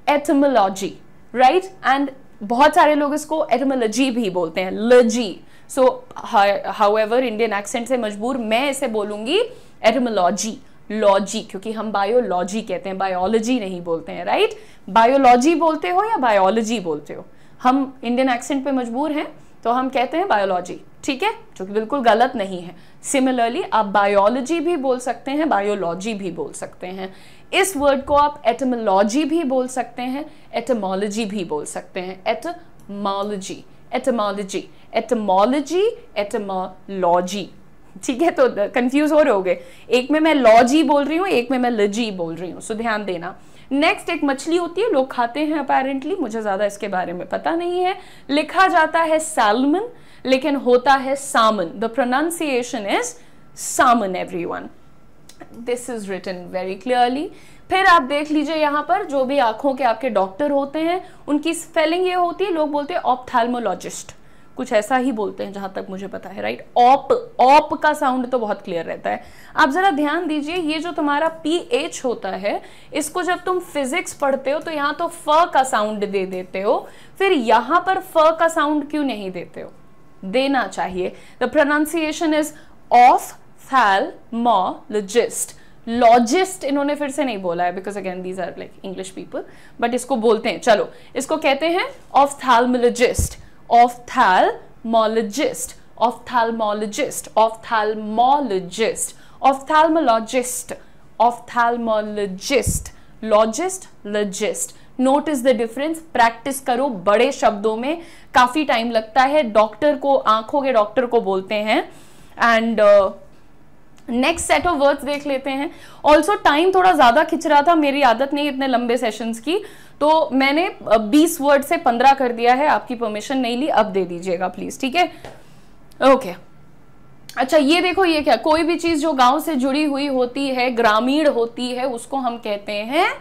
etymology, right. And बहुत सारे लोग इसको एटमोलॉजी भी बोलते हैं, लजी। सो हाउएवर इंडियन एक्सेंट से मजबूर मैं इसे बोलूंगी एटमोलॉजी, लॉजी, क्योंकि हम बायोलॉजी कहते हैं, बायोलॉजी नहीं बोलते हैं, राइट। बायोलॉजी बोलते हो या बायोलॉजी बोलते हो, हम इंडियन एक्सेंट पे मजबूर हैं तो हम कहते हैं बायोलॉजी, ठीक है, जो कि बिल्कुल गलत नहीं है। सिमिलरली आप बायोलॉजी भी बोल सकते हैं, बायोलॉजी भी बोल सकते हैं। इस वर्ड को आप एटमोलॉजी भी बोल सकते हैं, एटमोलॉजी भी बोल सकते हैं, एटमोलॉजी, एटमोलॉजी, एटमोलॉजी, एटमोलॉजी, ठीक है। तो कंफ्यूज हो रहे होगे, एक में मैं लॉजी बोल रही हूँ, एक में मैं लजी बोल रही हूँ, सो ध्यान देना। नेक्स्ट एक मछली होती है, लोग खाते हैं अपेरेंटली, मुझे ज्यादा इसके बारे में पता नहीं है, लिखा जाता है सैल्मन लेकिन होता है salmon. The pronunciation is salmon everyone, this is written very clearly. फिर आप देख लीजिए यहाँ पर जो भी आंखों के आपके डॉक्टर होते हैं उनकी स्पेलिंग ये होती है, लोग बोलते हैं ऑप्थेल्मोलॉजिस्ट, कुछ ऐसा ही बोलते हैं जहां तक मुझे पता है, राइट। ऑप का साउंड तो बहुत क्लियर रहता है। आप जरा ध्यान दीजिए, ये जो तुम्हारा PH होता है, इसको जब तुम फिजिक्स पढ़ते हो तो यहाँ तो फ का साउंड दे देते हो, फिर यहां पर फ का साउंड क्यों नहीं देते हो? देना चाहिए। The pronunciation is ophthalmologist. Logist इन्होंने फिर से नहीं बोला है, because again these are like English people, but इसको बोलते हैं, चलो इसको कहते हैं ophthalmologist, ophthalmologist, ophthalmologist, ophthalmologist, ophthalmologist, ophthalmologist, logist, logist. Notice the difference. Practice करो बड़े शब्दों में, काफी टाइम लगता है। डॉक्टर को, आंखों के डॉक्टर को बोलते हैं। And next set of words देख लेते हैं। ऑल्सो टाइम थोड़ा ज्यादा खिंच रहा था, मेरी आदत नहीं इतने लंबे सेशंस की, तो मैंने 20 वर्ड से 15 कर दिया है, आपकी परमिशन नहीं ली, अब दे दीजिएगा प्लीज, ठीक है? ओके। अच्छा ये देखो, ये क्या, कोई भी चीज जो गांव से जुड़ी हुई होती है, ग्रामीण होती है, उसको हम कहते हैं,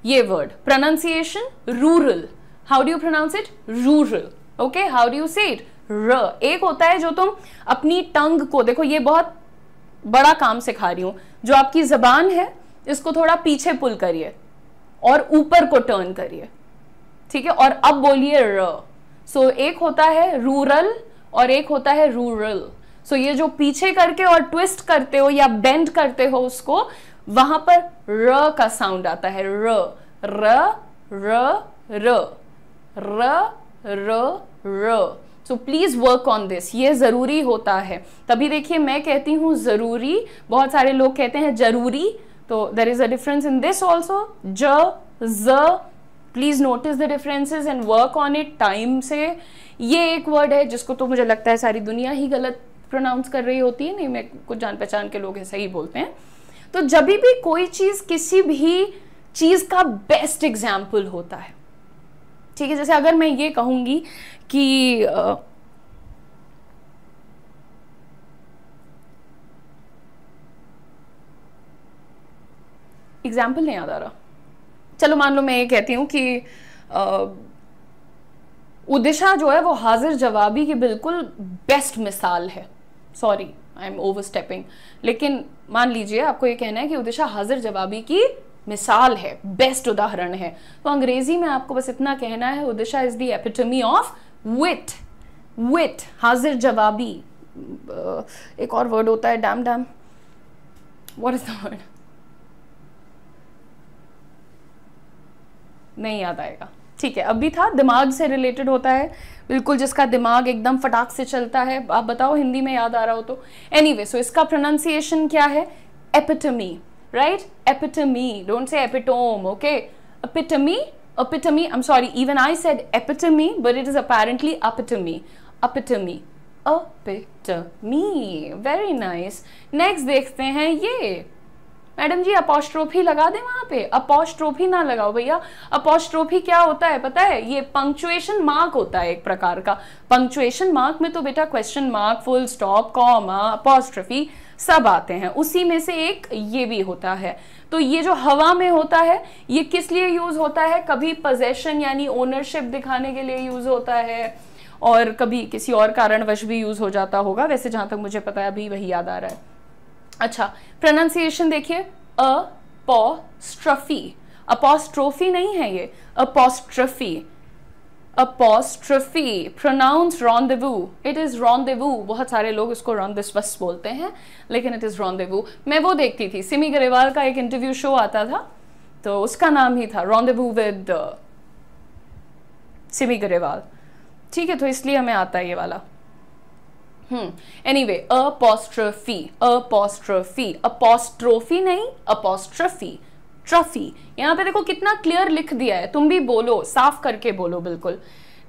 ये word pronunciation rural. How do you pronounce it? Rural. Okay, how do you say it? र। एक होता है जो तुम अपनी टंग को, देखो ये बहुत बड़ा काम सिखा रही हूं, जो आपकी जबान है इसको थोड़ा पीछे पुल करिए और ऊपर को टर्न करिए, ठीक है? और अब बोलिए र। सो एक होता है रूरल और एक होता है रूरल। सो ये जो पीछे करके और ट्विस्ट करते हो या बेंड करते हो उसको, वहां पर र का साउंड आता है। र र र र र र र। So please work on this, ये जरूरी होता है। तभी देखिए मैं कहती हूं जरूरी, बहुत सारे लोग कहते हैं जरूरी, तो there is a difference in this also. ज ज, please notice the differences and work on it time से। ये एक वर्ड है जिसको तो मुझे लगता है सारी दुनिया ही गलत प्रोनाउंस कर रही होती है, नहीं, मैं कुछ जान पहचान के लोग ऐसा ही बोलते हैं। तो जब भी कोई चीज किसी भी चीज का बेस्ट एग्जाम्पल होता है, ठीक है? जैसे अगर मैं ये कहूंगी कि एग्जाम्पल नहीं याद आ रहा, चलो मान लो मैं ये कहती हूं कि उदिशा जो है वो हाजिर जवाबी की बिल्कुल बेस्ट मिसाल है। सॉरी, आई एम ओवरस्टेपिंग, लेकिन मान लीजिए आपको ये कहना है कि उदिशा हाजिर जवाबी की मिसाल है, बेस्ट उदाहरण है, तो अंग्रेजी में आपको बस इतना कहना है, उदिशा इज द एपिटमी ऑफ विट। विट, हाजिर जवाबी। एक और वर्ड होता है, dam dam, what is the word? नहीं याद आएगा, ठीक है? अभी था, दिमाग से रिलेटेड होता है, बिल्कुल जिसका दिमाग एकदम फटाक से चलता है। आप बताओ हिंदी में याद आ रहा हो तो। एनीवे, सो इसका प्रोनाउंसिएशन क्या है? Epitome, right? Epitome, don't say epitome, okay? Epitome, epitome, I'm sorry, even I said epitome, but it is apparently epitome. Epitome, epitome, very nice. Next देखते हैं ये, मैडम जी अपोस्ट्रोफी लगा दें वहां पे। अपोस्ट्रोफी ना लगाओ भैया। अपोस्ट्रोफी क्या होता है पता है? ये पंक्चुएशन मार्क होता है एक प्रकार का। पंक्चुएशन मार्क में तो बेटा question mark, full stop, comma, apostrophe सब आते हैं, उसी में से एक ये भी होता है। तो ये जो हवा में होता है, ये किस लिए यूज होता है? कभी पोजेशन यानी ओनरशिप दिखाने के लिए यूज होता है, और कभी किसी और कारणवश भी यूज हो जाता होगा। वैसे जहां तक मुझे पता है अभी वही याद आ रहा है। अच्छा, प्रोनाउंसिएशन देखिए, अपोस्ट्रोफी, अपोस्ट्रोफी नहीं है ये, apostrophe, apostrophe, pronounce rendezvous, it is rendezvous. बहुत सारे लोग इसको रॉन्डेवस बोलते हैं, लेकिन इट इज रॉन्डेवू। मैं वो देखती थी, सिमी ग्रेवाल का एक इंटरव्यू शो आता था, तो उसका नाम ही था रॉन्डेवू विद सिमी ग्रेवाल, ठीक है? तो इसलिए हमें आता है ये वाला। एनीवे, अपोस्ट्रोफी, अपोस्ट्रोफी, अपोस्ट्रोफी नहीं, अपोस्ट्रोफी, ट्रॉफी। यहाँ पे देखो कितना क्लियर लिख दिया है, तुम भी बोलो, साफ करके बोलो बिल्कुल।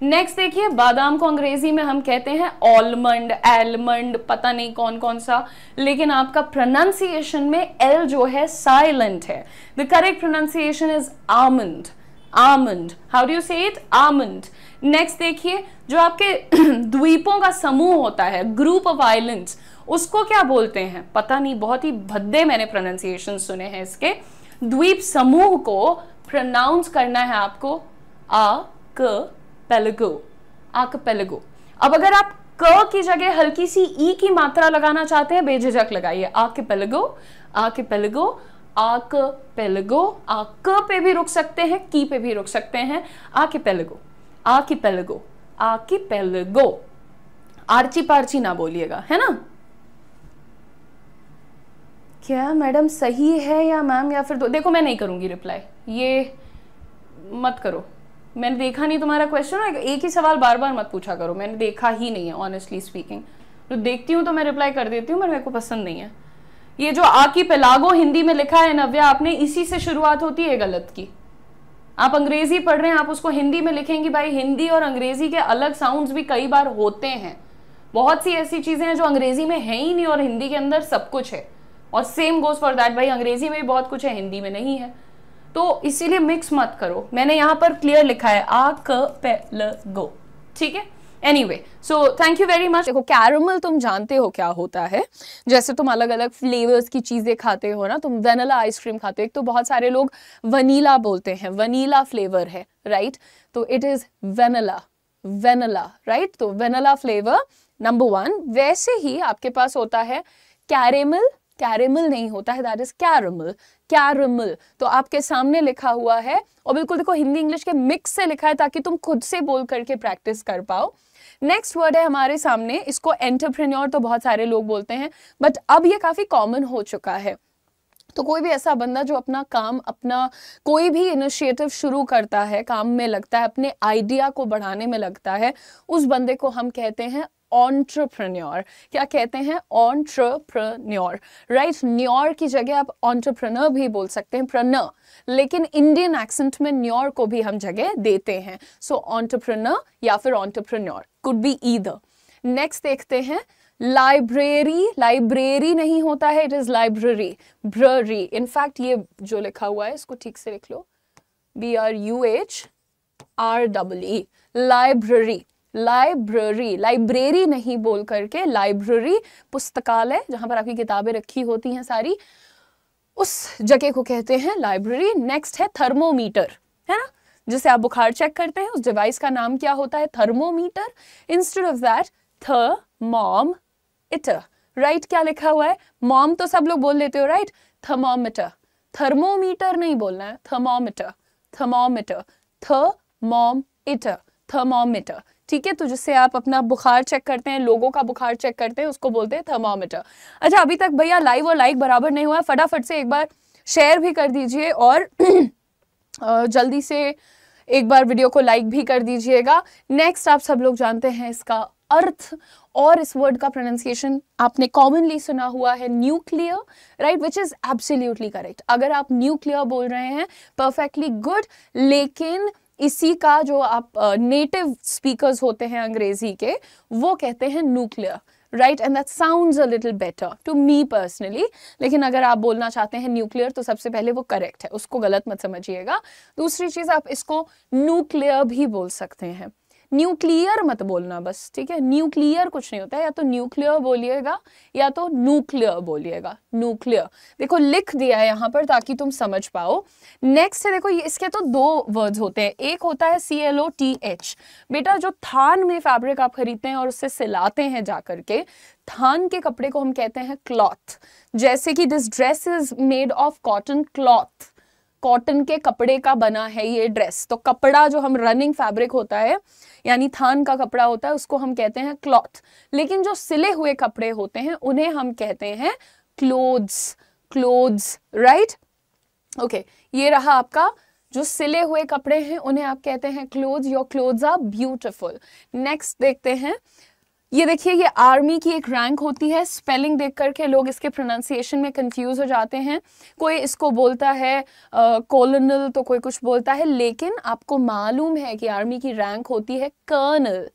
नेक्स्ट देखिए, बादाम को अंग्रेजी में हम कहते हैं ऑलमंड, एलमंड, पता नहीं कौन कौन सा, लेकिन आपका प्रोनाउंसिएशन में एल जो है साइलेंट है। The correct pronunciation is almond, almond. How do you say it? Almond. Next देखिए, जो आपके द्वीपों का समूह होता है, ग्रुप ऑफ आइलैंड्स, उसको क्या बोलते हैं पता नहीं, बहुत ही भद्दे मैंने प्रोनाउंसिएशन सुने हैं इसके। द्वीप समूह को प्रोनाउंस करना है आपको आर्किपेलागो, आर्किपेलागो। अब अगर आप क की जगह हल्की सी ई की मात्रा लगाना चाहते हैं, बेझिझक लगाइए, आर्किपेलागो, आर्किपेलागो, आर्किपेलागो। क पे भी रुक सकते हैं, की पे भी रुक सकते हैं, आर्किपेलागो, आर्किपेलागो, आर्किपेलागो। आर्ची पार्ची ना बोलिएगा, है ना। क्या मैडम सही है या मैम, या फिर देखो मैं नहीं करूंगी रिप्लाई, ये मत करो, मैंने देखा नहीं तुम्हारा क्वेश्चन, एक ही सवाल बार बार मत पूछा करो, मैंने देखा ही नहीं है ऑनेस्टली स्पीकिंग। तो देखती हूँ तो मैं रिप्लाई कर देती हूँ, पर मेरे को पसंद नहीं है। ये जो आर्किपेलागो हिंदी में लिखा है नव्या आपने, इसी से शुरुआत होती है गलत की। आप अंग्रेजी पढ़ रहे हैं, आप उसको हिंदी में लिखेंगी, भाई हिंदी और अंग्रेजी के अलग साउंड्स भी कई बार होते हैं। बहुत सी ऐसी चीजें हैं जो अंग्रेजी में है ही नहीं और हिंदी के अंदर सब कुछ है, और सेम गोज फॉर दैट, भाई अंग्रेजी में भी बहुत कुछ है, हिंदी में नहीं है, तो इसीलिए मिक्स मत करो। मैंने यहां पर क्लियर लिखा है आर्किपेलागो, ठीक है। Anyway, so thank you very much. देखो कैरमल तुम जानते हो क्या होता है, जैसे तुम अलग अलग फ्लेवर्स की चीजें खाते हो ना, तुम वेनिला आइसक्रीम खाते हो, एक तो बहुत सारे लोग वनीला बोलते हैं, वनीला फ्लेवर है, राइट, तो it is vanilla, vanilla, right, तो वेनिला फ्लेवर नंबर 1। वैसे ही आपके पास होता है कैरेमल, कैरेमल नहीं होता है, दैट इज कैरमल, कैरमल। तो आपके सामने लिखा हुआ है, और बिल्कुल देखो हिंदी इंग्लिश के मिक्स से लिखा है ताकि तुम खुद से बोल करके प्रैक्टिस कर पाओ। नेक्स्ट वर्ड है हमारे सामने, इसको एंटरप्रेन्योर तो बहुत सारे लोग बोलते हैं, बट अब ये काफी कॉमन हो चुका है। तो कोई भी ऐसा बंदा जो अपना काम, अपना कोई भी इनिशिएटिव शुरू करता है, काम में लगता है, अपने आइडिया को बढ़ाने में लगता है, उस बंदे को हम कहते हैं एंटरप्रेन्योर। क्या कहते हैं? Entrepreneur, right. न्योर की जगह आप एंटरप्रेन्योर भी बोल सकते हैं, प्रनर, लेकिन इंडियन एक्सेंट में न्योर को भी हम जगह देते हैं। सो एंटरप्रेन्योर या फिर entrepreneur, could be either. Next देखते हैं लाइब्रेरी, लाइब्रेरी नहीं होता है, इट इज लाइब्रेरी, ब्ररी। इनफैक्ट ये जो लिखा हुआ है इसको ठीक से लिख लो, BRUHREE, लाइब्रेरी, लाइब्रेरी, लाइब्रेरी नहीं बोल करके लाइब्रेरी, पुस्तकालय जहां पर आपकी किताबें रखी होती हैं सारी, उस जगह को कहते हैं लाइब्रेरी। नेक्स्ट है थर्मोमीटर, है ना, जिसे आप बुखार चेक करते हैं, उस डिवाइस का नाम क्या होता है? Thermometer. Instead of that thermometer, right. क्या लिखा हुआ है? मॉम तो सब लोग बोल लेते हो, राइट, थर्मोमीटर। थर्मोमीटर नहीं बोलना है, थर्मोमीटर, थर्मोमीटर, थर्मोमीटर, थर्मोमीटर, ठीक है। तो जिससे आप अपना बुखार चेक करते हैं, लोगों का बुखार चेक करते हैं, उसको बोलते हैं थर्मोमीटर। अच्छा, अभी तक भैया लाइव और लाइक बराबर नहीं हुआ है, फटाफट से एक बार शेयर भी कर दीजिए और जल्दी से एक बार वीडियो को लाइक भी कर दीजिएगा। नेक्स्ट, आप सब लोग जानते हैं इसका अर्थ, और इस वर्ड का प्रोनाउंसिएशन आपने कॉमनली सुना हुआ है nuclear, right, which is absolutely correct. अगर आप न्यूक्लियर बोल रहे हैं, परफेक्टली गुड, लेकिन इसी का जो आप नेटिव स्पीकर्स होते हैं अंग्रेजी के, वो कहते हैं nuclear, right, and that sounds a little better to me personally. लेकिन अगर आप बोलना चाहते हैं न्यूक्लियर, तो सबसे पहले वो करेक्ट है, उसको गलत मत समझिएगा। दूसरी चीज, आप इसको न्यूक्लियर भी बोल सकते हैं, न्यूक्लियर मत बोलना बस, ठीक है। न्यूक्लियर कुछ नहीं होता है, या तो न्यूक्लियर बोलिएगा या तो न्यूक्लियर बोलिएगा, न्यूक्लियर। देखो लिख दिया है यहाँ पर ताकि तुम समझ पाओ। नेक्स्ट है, देखो ये इसके तो दो वर्ड्स होते हैं, एक होता है CLOTH। बेटा, जो थान में फैब्रिक आप खरीदते हैं और उससे सिलाते हैं जा करके, थान के कपड़े को हम कहते हैं क्लॉथ। जैसे कि this dress is made of cotton cloth, cotton के कपड़े का बना है ये ड्रेस। तो कपड़ा जो हम रनिंग फैब्रिक होता है, यानी थान का कपड़ा होता है, उसको हम कहते हैं क्लॉथ। लेकिन जो सिले हुए कपड़े होते हैं उन्हें हम कहते हैं क्लोथ्स, क्लोथ्स, राइट, ओके। ये रहा आपका, जो सिले हुए कपड़े हैं उन्हें आप कहते हैं clothes. Your clothes are beautiful. Next देखते हैं, ये देखिए, ये आर्मी की एक रैंक होती है। स्पेलिंग देख करके लोग इसके प्रोनाउंसिएशन में कंफ्यूज हो जाते हैं, कोई इसको बोलता है कॉलोनल, तो कोई कुछ बोलता है, लेकिन आपको मालूम है कि आर्मी की रैंक होती है कर्नल,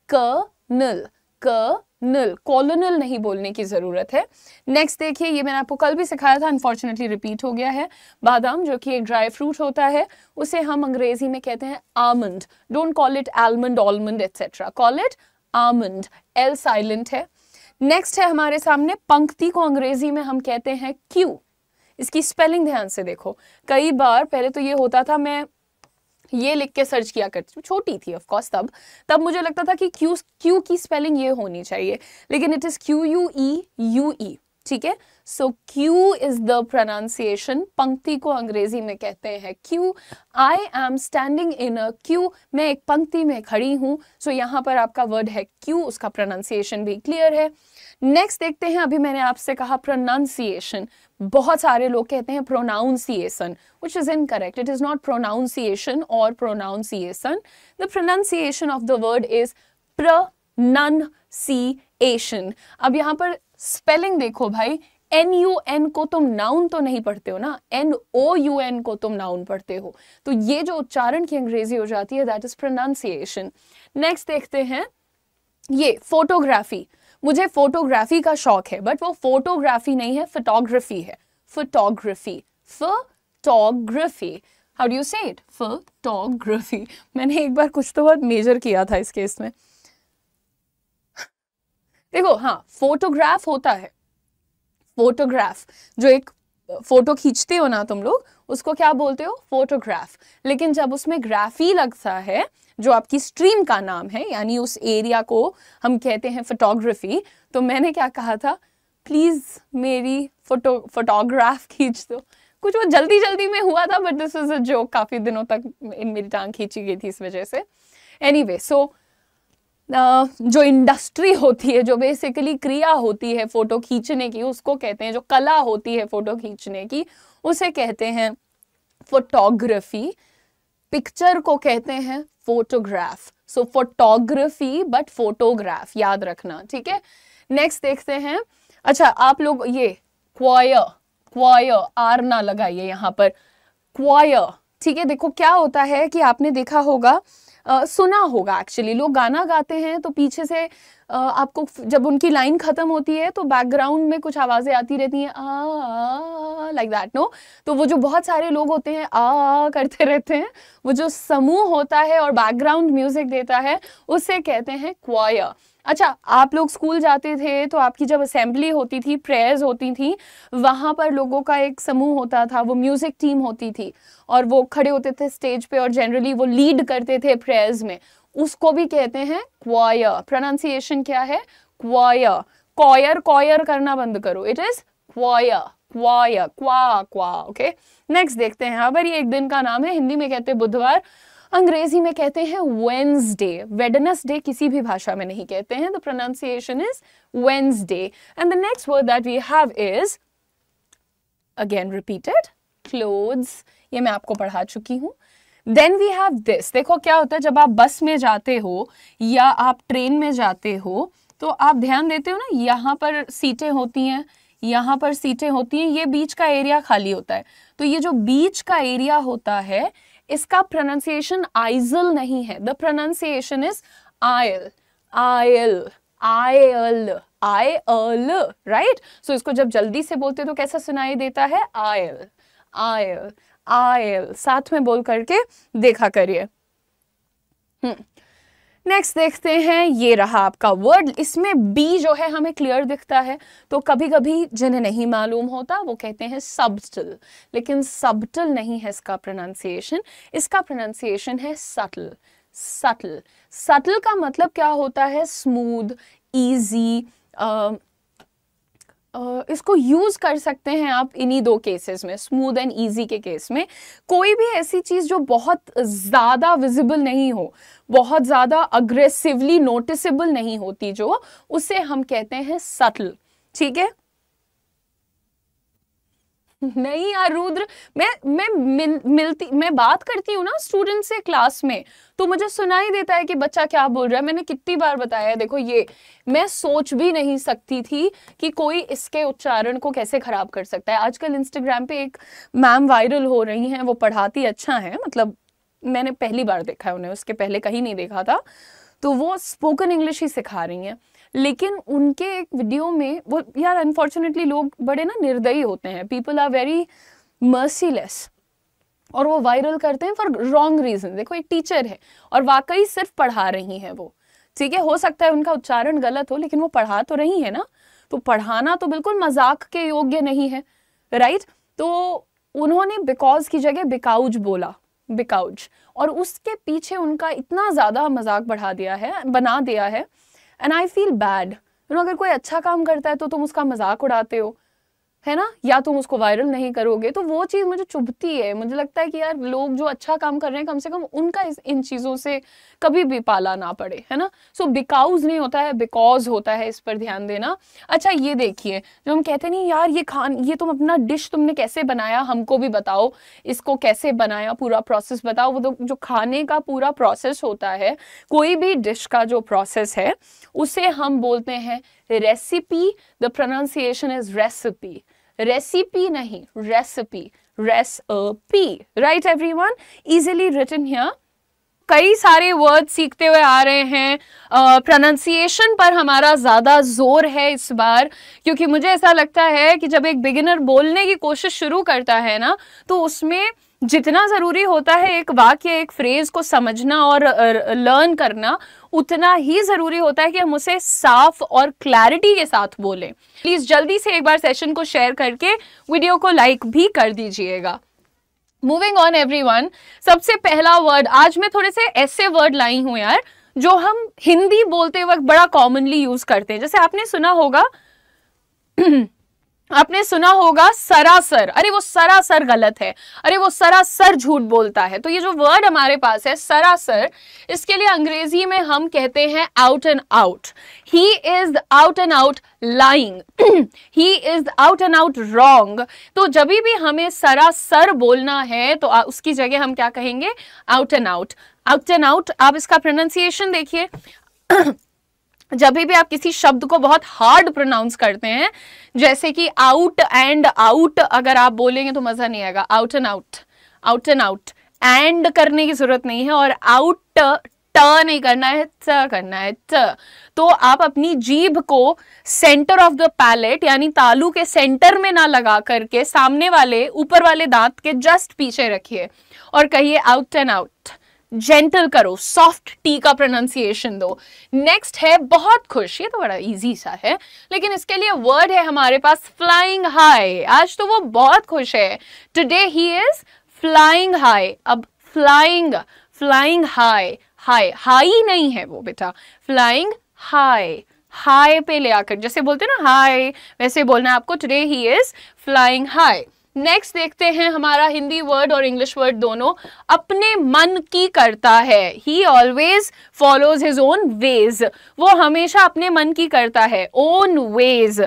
कर्नल, कर्नल, कॉलोनल नहीं बोलने की जरूरत है। नेक्स्ट देखिए, ये मैंने आपको कल भी सिखाया था, अनफॉर्चुनेटली रिपीट हो गया है। बादाम, जो कि एक ड्राई फ्रूट होता है, उसे हम अंग्रेजी में कहते हैं almond. Don't call it almond, almond etcetera, call it almond, L silent है। नेक्स्ट है हमारे सामने पंक्ति को अंग्रेजी में हम कहते हैं क्यू। इसकी स्पेलिंग ध्यान से देखो। कई बार पहले तो ये होता था, मैं ये लिख के सर्च किया करती हूँ, छोटी थी ऑफ कोर्स, तब मुझे लगता था कि क्यू की स्पेलिंग ये होनी चाहिए, लेकिन इट इज QUEUE, ठीक है। सो क्यू इज द प्रोनाउंसिएशन। पंक्ति को अंग्रेजी में कहते हैं Q. I am standing in a Q, मैं एक पंक्ति में खड़ी हूं। सो यहाँ पर आपका वर्ड है क्यू, उसका प्रोनाउंसिएशन भी क्लियर है। नेक्स्ट देखते हैं, अभी मैंने आपसे कहा प्रोनाउंसिएशन, बहुत सारे लोग कहते हैं pronunciation, which is incorrect. It is not pronunciation or pronunciation. The pronunciation of the word is pronunciation. अब यहाँ पर स्पेलिंग देखो भाई, NUN को तुम नाउन तो नहीं पढ़ते हो ना, NOUN को तुम नाउन पढ़ते हो, तो ये जो उच्चारण की अंग्रेजी हो जाती है, दैट इज प्रोनाउंसिएशन। नेक्स्ट देखते हैं, ये फोटोग्राफी। मुझे फोटोग्राफी का शौक है, बट वो फोटोग्राफी नहीं है, फोटोग्राफी है। Photography, photography, how do you say it? Photography. मैंने एक बार कुछ तो बहुत मेजर किया था इस केस में। देखो, हाँ, फोटोग्राफ होता है, फोटोग्राफ, जो एक फोटो खींचते हो ना तुम लोग, उसको क्या बोलते हो? फोटोग्राफ। लेकिन जब उसमें ग्राफी लगता है, जो आपकी स्ट्रीम का नाम है, यानी उस एरिया को हम कहते हैं फोटोग्राफी, तो मैंने क्या कहा था, प्लीज मेरी फोटोग्राफ खींच दो। कुछ वो जल्दी जल्दी में हुआ था, but this is a joke, काफी दिनों तक मेरी टांग खींची गई थी इस वजह से। एनीवे, सो जो इंडस्ट्री होती है, जो बेसिकली क्रिया होती है फोटो खींचने की, उसको कहते हैं, जो कला होती है फोटो खींचने की, उसे कहते हैं फोटोग्राफी। पिक्चर को कहते हैं photograph. So photography but photograph, याद रखना, ठीक है। नेक्स्ट देखते हैं, अच्छा आप लोग ये क्वायर, क्वायर, आर ना लगाइए यहाँ पर, क्वायर, ठीक है। देखो क्या होता है कि आपने देखा होगा, सुना होगा एक्चुअली, लोग गाना गाते हैं तो पीछे से आपको जब उनकी लाइन खत्म होती है तो बैकग्राउंड में कुछ आवाजें आती रहती हैं, आ लाइक दैट, नो। तो वो जो बहुत सारे लोग होते हैं आ करते रहते हैं, वो जो समूह होता है और बैकग्राउंड म्यूजिक देता है, उसे कहते हैं क्वायर। अच्छा, आप लोग स्कूल जाते थे तो आपकी जब असेंबली होती थी, प्रेयर्स होती थी, वहां पर लोगों का एक समूह होता था, वो म्यूजिक टीम होती थी, और वो खड़े होते थे स्टेज पे और जनरली वो लीड करते थे प्रेयर्स में, उसको भी कहते हैं क्वायर। प्रोनाउंसिएशन क्या है? क्वायर। कॉयर, कॉयर करना बंद करो, इट इज क्वायर, क्वायर, क्वा क्वा, ओके। नेक्स्ट देखते हैं, अगर ये एक दिन का नाम है, हिंदी में कहते हैं बुधवार, अंग्रेजी में कहते हैं वेडनेसडे। वेडनेसडे किसी भी भाषा में नहीं कहते हैं, the pronunciation is Wednesday. And the next word that we have is, again repeated, clothes. ये मैं आपको पढ़ा चुकी हूं। Then we have this. देखो क्या होता है, जब आप बस में जाते हो या आप ट्रेन में जाते हो, तो आप ध्यान देते हो ना, यहाँ पर सीटें होती हैं, यहाँ पर सीटें होती हैं, ये बीच का एरिया खाली होता है। तो ये जो बीच का एरिया होता है, इसका प्रोनाउंसिएशन आइजल नहीं है, the pronunciation is aisle, aisle, aisle, aisle, right. So इसको जब जल्दी से बोलते तो कैसा सुनाई देता है? Oil, aisle, oil. साथ में बोल करके देखा करिए। नेक्स्ट देखते हैं, ये रहा आपका वर्ड। इसमें बी जो है हमें क्लियर दिखता है, तो कभी कभी जिन्हें नहीं मालूम होता वो कहते हैं सबटल, लेकिन सबटल नहीं है इसका प्रोनाउंसिएशन, इसका प्रोनाउंसिएशन है सटल, सटल। सटल का मतलब क्या होता है? Smooth, easy. इसको यूज कर सकते हैं आप इन्हीं दो केसेस में, स्मूथ एंड इजी के केस में। कोई भी ऐसी चीज जो बहुत ज्यादा विजिबल नहीं हो, बहुत ज्यादा अग्रेसिवली नोटिसेबल नहीं होती, जो उसे हम कहते हैं सटल, ठीक है। नहीं यार रुद्र, मैं बात करती हूँ ना स्टूडेंट से क्लास में, तो मुझे सुनाई देता है कि बच्चा क्या बोल रहा है। मैंने कितनी बार बताया, देखो ये मैं सोच भी नहीं सकती थी कि कोई इसके उच्चारण को कैसे खराब कर सकता है। आजकल इंस्टाग्राम पे एक मैम वायरल हो रही हैं, वो पढ़ाती अच्छा है, मतलब मैंने पहली बार देखा है उन्हें, उसके पहले कहीं नहीं देखा था। तो वो स्पोकन इंग्लिश ही सिखा रही हैं, लेकिन उनके एक वीडियो में वो, यार अनफॉर्चुनेटली लोग बड़े ना निर्दयी होते हैं, पीपल आर वेरी मर्सीलेस, और वो वायरल करते हैं फॉर रॉन्ग रीजन। देखो एक टीचर है और वाकई सिर्फ पढ़ा रही हैं वो, ठीक है, हो सकता है उनका उच्चारण गलत हो, लेकिन वो पढ़ा तो रही है ना, तो पढ़ाना तो बिल्कुल मजाक के योग्य नहीं है, राइट। तो उन्होंने बिकॉज की जगह बिकाउज बोला, बिकाउज, और उसके पीछे उनका इतना ज्यादा मजाक बना दिया है, एंड आई फील बैड। अगर कोई अच्छा काम करता है तो तुम उसका मजाक उड़ाते हो, है ना, या तुम उसको वायरल नहीं करोगे, तो वो चीज मुझे चुभती है। मुझे लगता है कि यार लोग जो अच्छा काम कर रहे हैं, कम से कम उनका इन चीजों से कभी भी पाला ना पड़े, है ना। सो बिकॉज नहीं होता है, बिकॉज होता है, इस पर ध्यान देना। अच्छा ये देखिए, जो हम कहते नहीं यार ये तुम अपना डिश तुमने कैसे बनाया, हमको भी बताओ, इसको कैसे बनाया, पूरा प्रोसेस बताओ। वो तो जो खाने का पूरा प्रोसेस होता है, कोई भी डिश का जो प्रोसेस है, उसे हम बोलते हैं recipe. The pronunciation is recipe, recipe नहीं, recipe, recipe, right everyone, easily written here. कई सारे वर्ड सीखते हुए आ रहे हैं, प्रोनाउंसिएशन पर हमारा ज्यादा जोर है इस बार, क्योंकि मुझे ऐसा लगता है कि जब एक बिगिनर बोलने की कोशिश शुरू करता है ना, तो उसमें जितना जरूरी होता है एक वाक्य, एक फ्रेज को समझना और लर्न करना, उतना ही जरूरी होता है कि हम उसे साफ और क्लैरिटी के साथ बोलें। प्लीज जल्दी से एक बार सेशन को शेयर करके वीडियो को लाइक भी कर दीजिएगा। मूविंग ऑन एवरीवन, सबसे पहला वर्ड, आज मैं थोड़े से ऐसे वर्ड लाई हूं यार जो हम हिंदी बोलते वक्त बड़ा कॉमनली यूज करते हैं। जैसे आपने सुना होगा सरासर। अरे वो सरासर गलत है, अरे वो सरासर झूठ बोलता है। तो ये जो वर्ड हमारे पास है सरासर, इसके लिए अंग्रेजी में हम कहते हैं out and out. He is out and out lying, he is out and out wrong. तो जब भी हमें सरासर बोलना है तो उसकी जगह हम क्या कहेंगे, out and out. Out and out, आप इसका प्रोनाउंसिएशन देखिए। जब भी आप किसी शब्द को बहुत हार्ड प्रोनाउंस करते हैं, जैसे कि आउट एंड आउट, अगर आप बोलेंगे तो मजा नहीं आएगा। Out and out, out and out, and करने की जरूरत नहीं है, और आउट ट नहीं करना है, च करना है, ट। तो आप अपनी जीभ को सेंटर ऑफ द पैलेट यानी तालू के सेंटर में ना लगा करके सामने वाले ऊपर वाले दांत के जस्ट पीछे रखिए और कहिए आउट एंड आउट। जेंटल करो, सॉफ्ट टी का प्रोनाउंसिएशन दो। नेक्स्ट है बहुत खुश, ये तो बड़ा इजी सा है, लेकिन इसके लिए वर्ड है हमारे पास फ्लाइंग हाई। आज तो वो बहुत खुश है, today he is flying high. अब flying, flying high, high high नहीं है वो बेटा, फ्लाइंग हाई, हाई पे ले आकर, जैसे बोलते हैं ना हाई, वैसे बोलना है आपको, today he is flying high. Next देखते हैं हमारा हिंदी वर्ड और इंग्लिश वर्ड दोनों, अपने मन की करता है। ही always follows his own ways, वो हमेशा अपने मन की करता है, ओन वेज।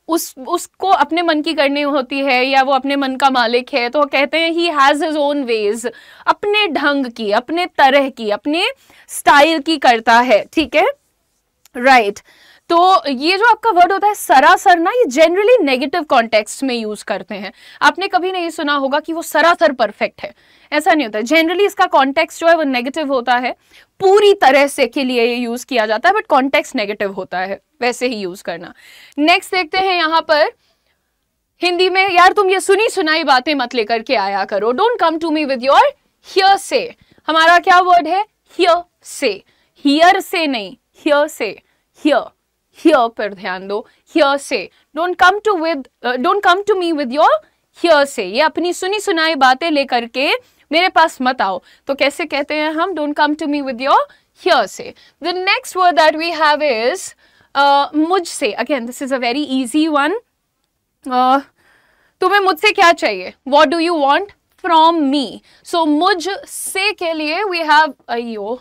उसको अपने मन की करनी होती है या वो अपने मन का मालिक है, तो कहते हैं he has his own ways, अपने ढंग की, अपने तरह की, अपने स्टाइल की करता है, ठीक है, राइट। तो ये जो आपका वर्ड होता है सरासर ना, ये जनरली नेगेटिव कॉन्टेक्स्ट में यूज करते हैं। आपने कभी नहीं सुना होगा कि वो सरासर परफेक्ट है, ऐसा नहीं होता। जनरली इसका कॉन्टेक्स्ट जो है वो नेगेटिव होता है, पूरी तरह से के लिए ये यूज किया जाता है, बट कॉन्टेक्स्ट नेगेटिव होता है, वैसे ही यूज करना। नेक्स्ट देखते हैं यहाँ पर हिंदी में, यार तुम ये सुनी सुनाई बातें मत लेकर के आया करो, don't come to me with your here से। हमारा क्या वर्ड है, हियर से, हियर से नहीं, हियर से, हियर, हियर पर ध्यान दो, hearsay. Don't come to me with your here से, ये अपनी सुनी सुनाई बातें लेकर के मेरे पास मत आओ। तो कैसे कहते हैं हम, don't come to me with your here से। The next word that we have is मुझसे। Again this is a very easy one. तुम्हें मुझसे क्या चाहिए, what do you want from me. So मुझ से के लिए वी हैव, अयो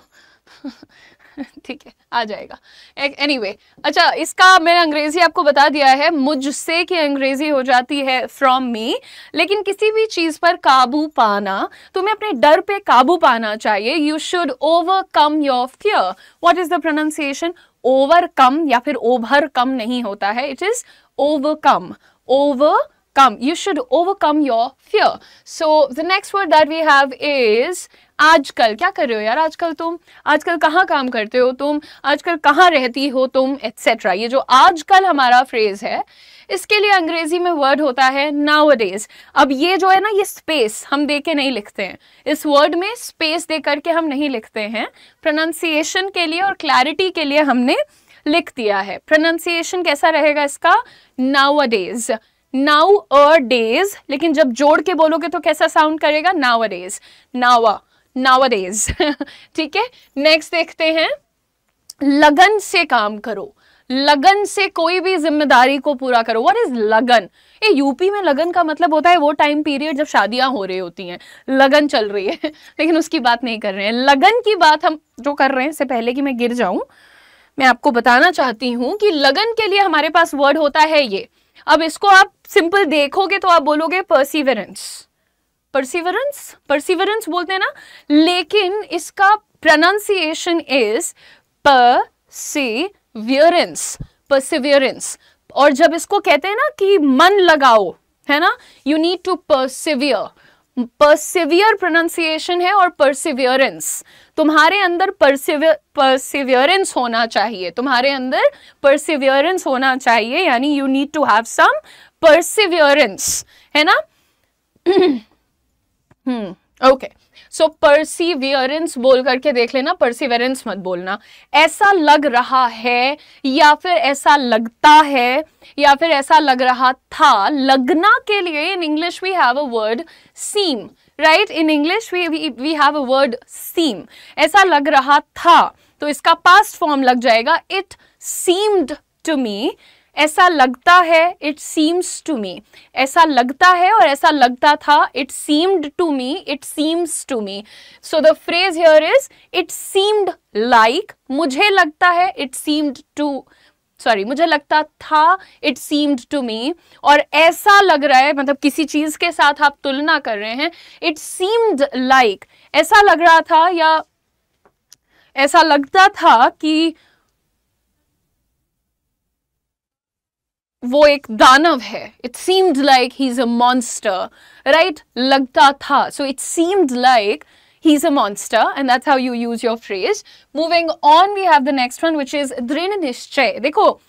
ठीक है आ जाएगा, एनीवे अच्छा, इसका मैंने अंग्रेजी आपको बता दिया है, मुझसे की अंग्रेजी हो जाती है फ्रॉम मी। लेकिन किसी भी चीज पर काबू पाना, तुम्हें अपने डर पे काबू पाना चाहिए, you should overcome your fear. What is the pronunciation, overcome या फिर ओवरकम नहीं होता है, it is overcome, over overcome. You should overcome your fear. So the next word that we have is आजकल. क्या कर रहे हो यार आजकल तुम? आजकल कहाँ काम करते हो तुम? आजकल कहाँ रहती हो तुम, एटसेट्रा. ये जो आजकल हमारा फ्रेज है, इसके लिए अंग्रेजी में वर्ड होता है nowadays. अब ये जो है ना, ये स्पेस हम दे के नहीं लिखते हैं. इस वर्ड में स्पेस दे करके हम नहीं लिखते हैं. प्रोनाउंसिएशन के लिए और क्लैरिटी के लिए हमने लिख दिया है. प्रोनाउंसिएशन कैसा रहेगा इसका? nowadays. nowadays, लेकिन जब जोड़ के बोलोगे तो कैसा साउंड करेगा? nowadays. nowadays. ठीक है. नेक्स्ट देखते हैं, लगन से काम करो. लगन से कोई भी जिम्मेदारी को पूरा करो. व्हाट इज लगन? ये यूपी में लगन का मतलब होता है वो टाइम पीरियड जब शादियां हो रही होती हैं. लगन चल रही है लेकिन उसकी बात नहीं कर रहे हैं. लगन की बात हम जो कर रहे हैं, इससे पहले कि मैं गिर जाऊं, मैं आपको बताना चाहती हूं कि लगन के लिए हमारे पास वर्ड होता है ये. अब इसको आप सिंपल देखोगे तो आप बोलोगे परसिवरेंस. परसिवरेंस, परसिवरेंस बोलते हैं ना, लेकिन इसका प्रोनाउंसिएशन इज परसिवियरेंस. परसिवियरेंस. और जब इसको कहते हैं ना कि मन लगाओ, है ना, you need to persevere. Persevere pronunciation है और परसिवियरेंस. तुम्हारे अंदर परसिवियरेंस होना चाहिए. तुम्हारे अंदर परसिवियरेंस होना चाहिए, यानी you need to have some perseverance, है ना. ओके. सो परसिवियरेंस बोल करके देख लेना, परसिवियरेंस मत बोलना. ऐसा लग रहा है, या फिर ऐसा लगता है, या फिर ऐसा लग रहा था. लगना के लिए in English we have a word seem. Right, in English we have a word seem. ऐसा लग रहा था तो इसका पास्ट फॉर्म लग जाएगा इट सीम्ड टू मी. ऐसा लगता है, इट सीम्स टू मी. ऐसा लगता है और ऐसा लगता था, it seemed to me, it seems to me. So the phrase here is it seemed like. मुझे लगता है, इट सीम्ड टू, सॉरी, मुझे लगता था, इट सीम्ड टू मी. और ऐसा लग रहा है, मतलब किसी चीज के साथ आप तुलना कर रहे हैं, इट सीम्ड लाइक. ऐसा लग रहा था या ऐसा लगता था कि वो एक दानव है. It seemed like he is a monster. Right, लगता था. So it seemed like he is a monster, and that's how you use your phrase. Moving on, we have the next one, which is दृढ़ निश्चय. देखो,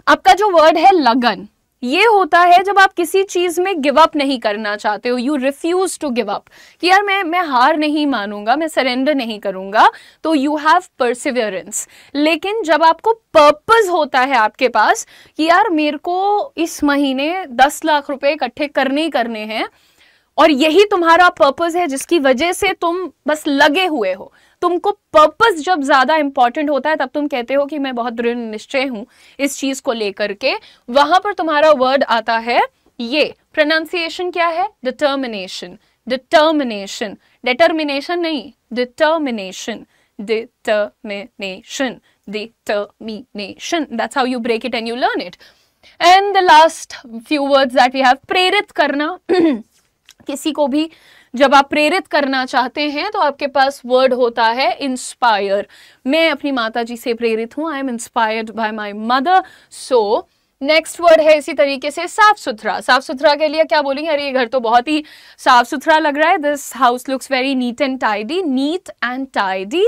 आपका जो word है लगन, ये होता है जब आप किसी चीज में गिव अप नहीं करना चाहते हो. You refuse to give up, कि यार मैं हार नहीं मानूंगा, मैं सरेंडर नहीं करूंगा. तो यू हैव परसिवियरेंस. लेकिन जब आपको पर्पस होता है आपके पास कि यार मेरे को इस महीने 10 लाख रुपए इकट्ठे करने ही करने हैं, और यही तुम्हारा पर्पस है जिसकी वजह से तुम बस लगे हुए हो. तुमको पर्पस जब ज्यादा इंपॉर्टेंट होता है तब तुम कहते हो कि मैं बहुत दृढ़ निश्चय हूं इस चीज को लेकर के. वहां पर तुम्हारा वर्ड आता है ये. प्रोनाउंसिएशन क्या है? डिटर्मिनेशन. डिटर्मिनेशन. डिटर्मिनेशन नहीं, determination. Determination. Determination. That's how you break it and you learn it. And the last few words that we have, प्रेरित करना. किसी को भी जब आप प्रेरित करना चाहते हैं तो आपके पास वर्ड होता है इंस्पायर. मैं अपनी माता जी से प्रेरित हूं. I am inspired by my mother. So next word है इसी तरीके से साफ सुथरा. साफ सुथरा के लिए क्या बोलेंगे? अरे ये घर तो बहुत ही साफ सुथरा लग रहा है. This house looks very neat and tidy. Neat and tidy.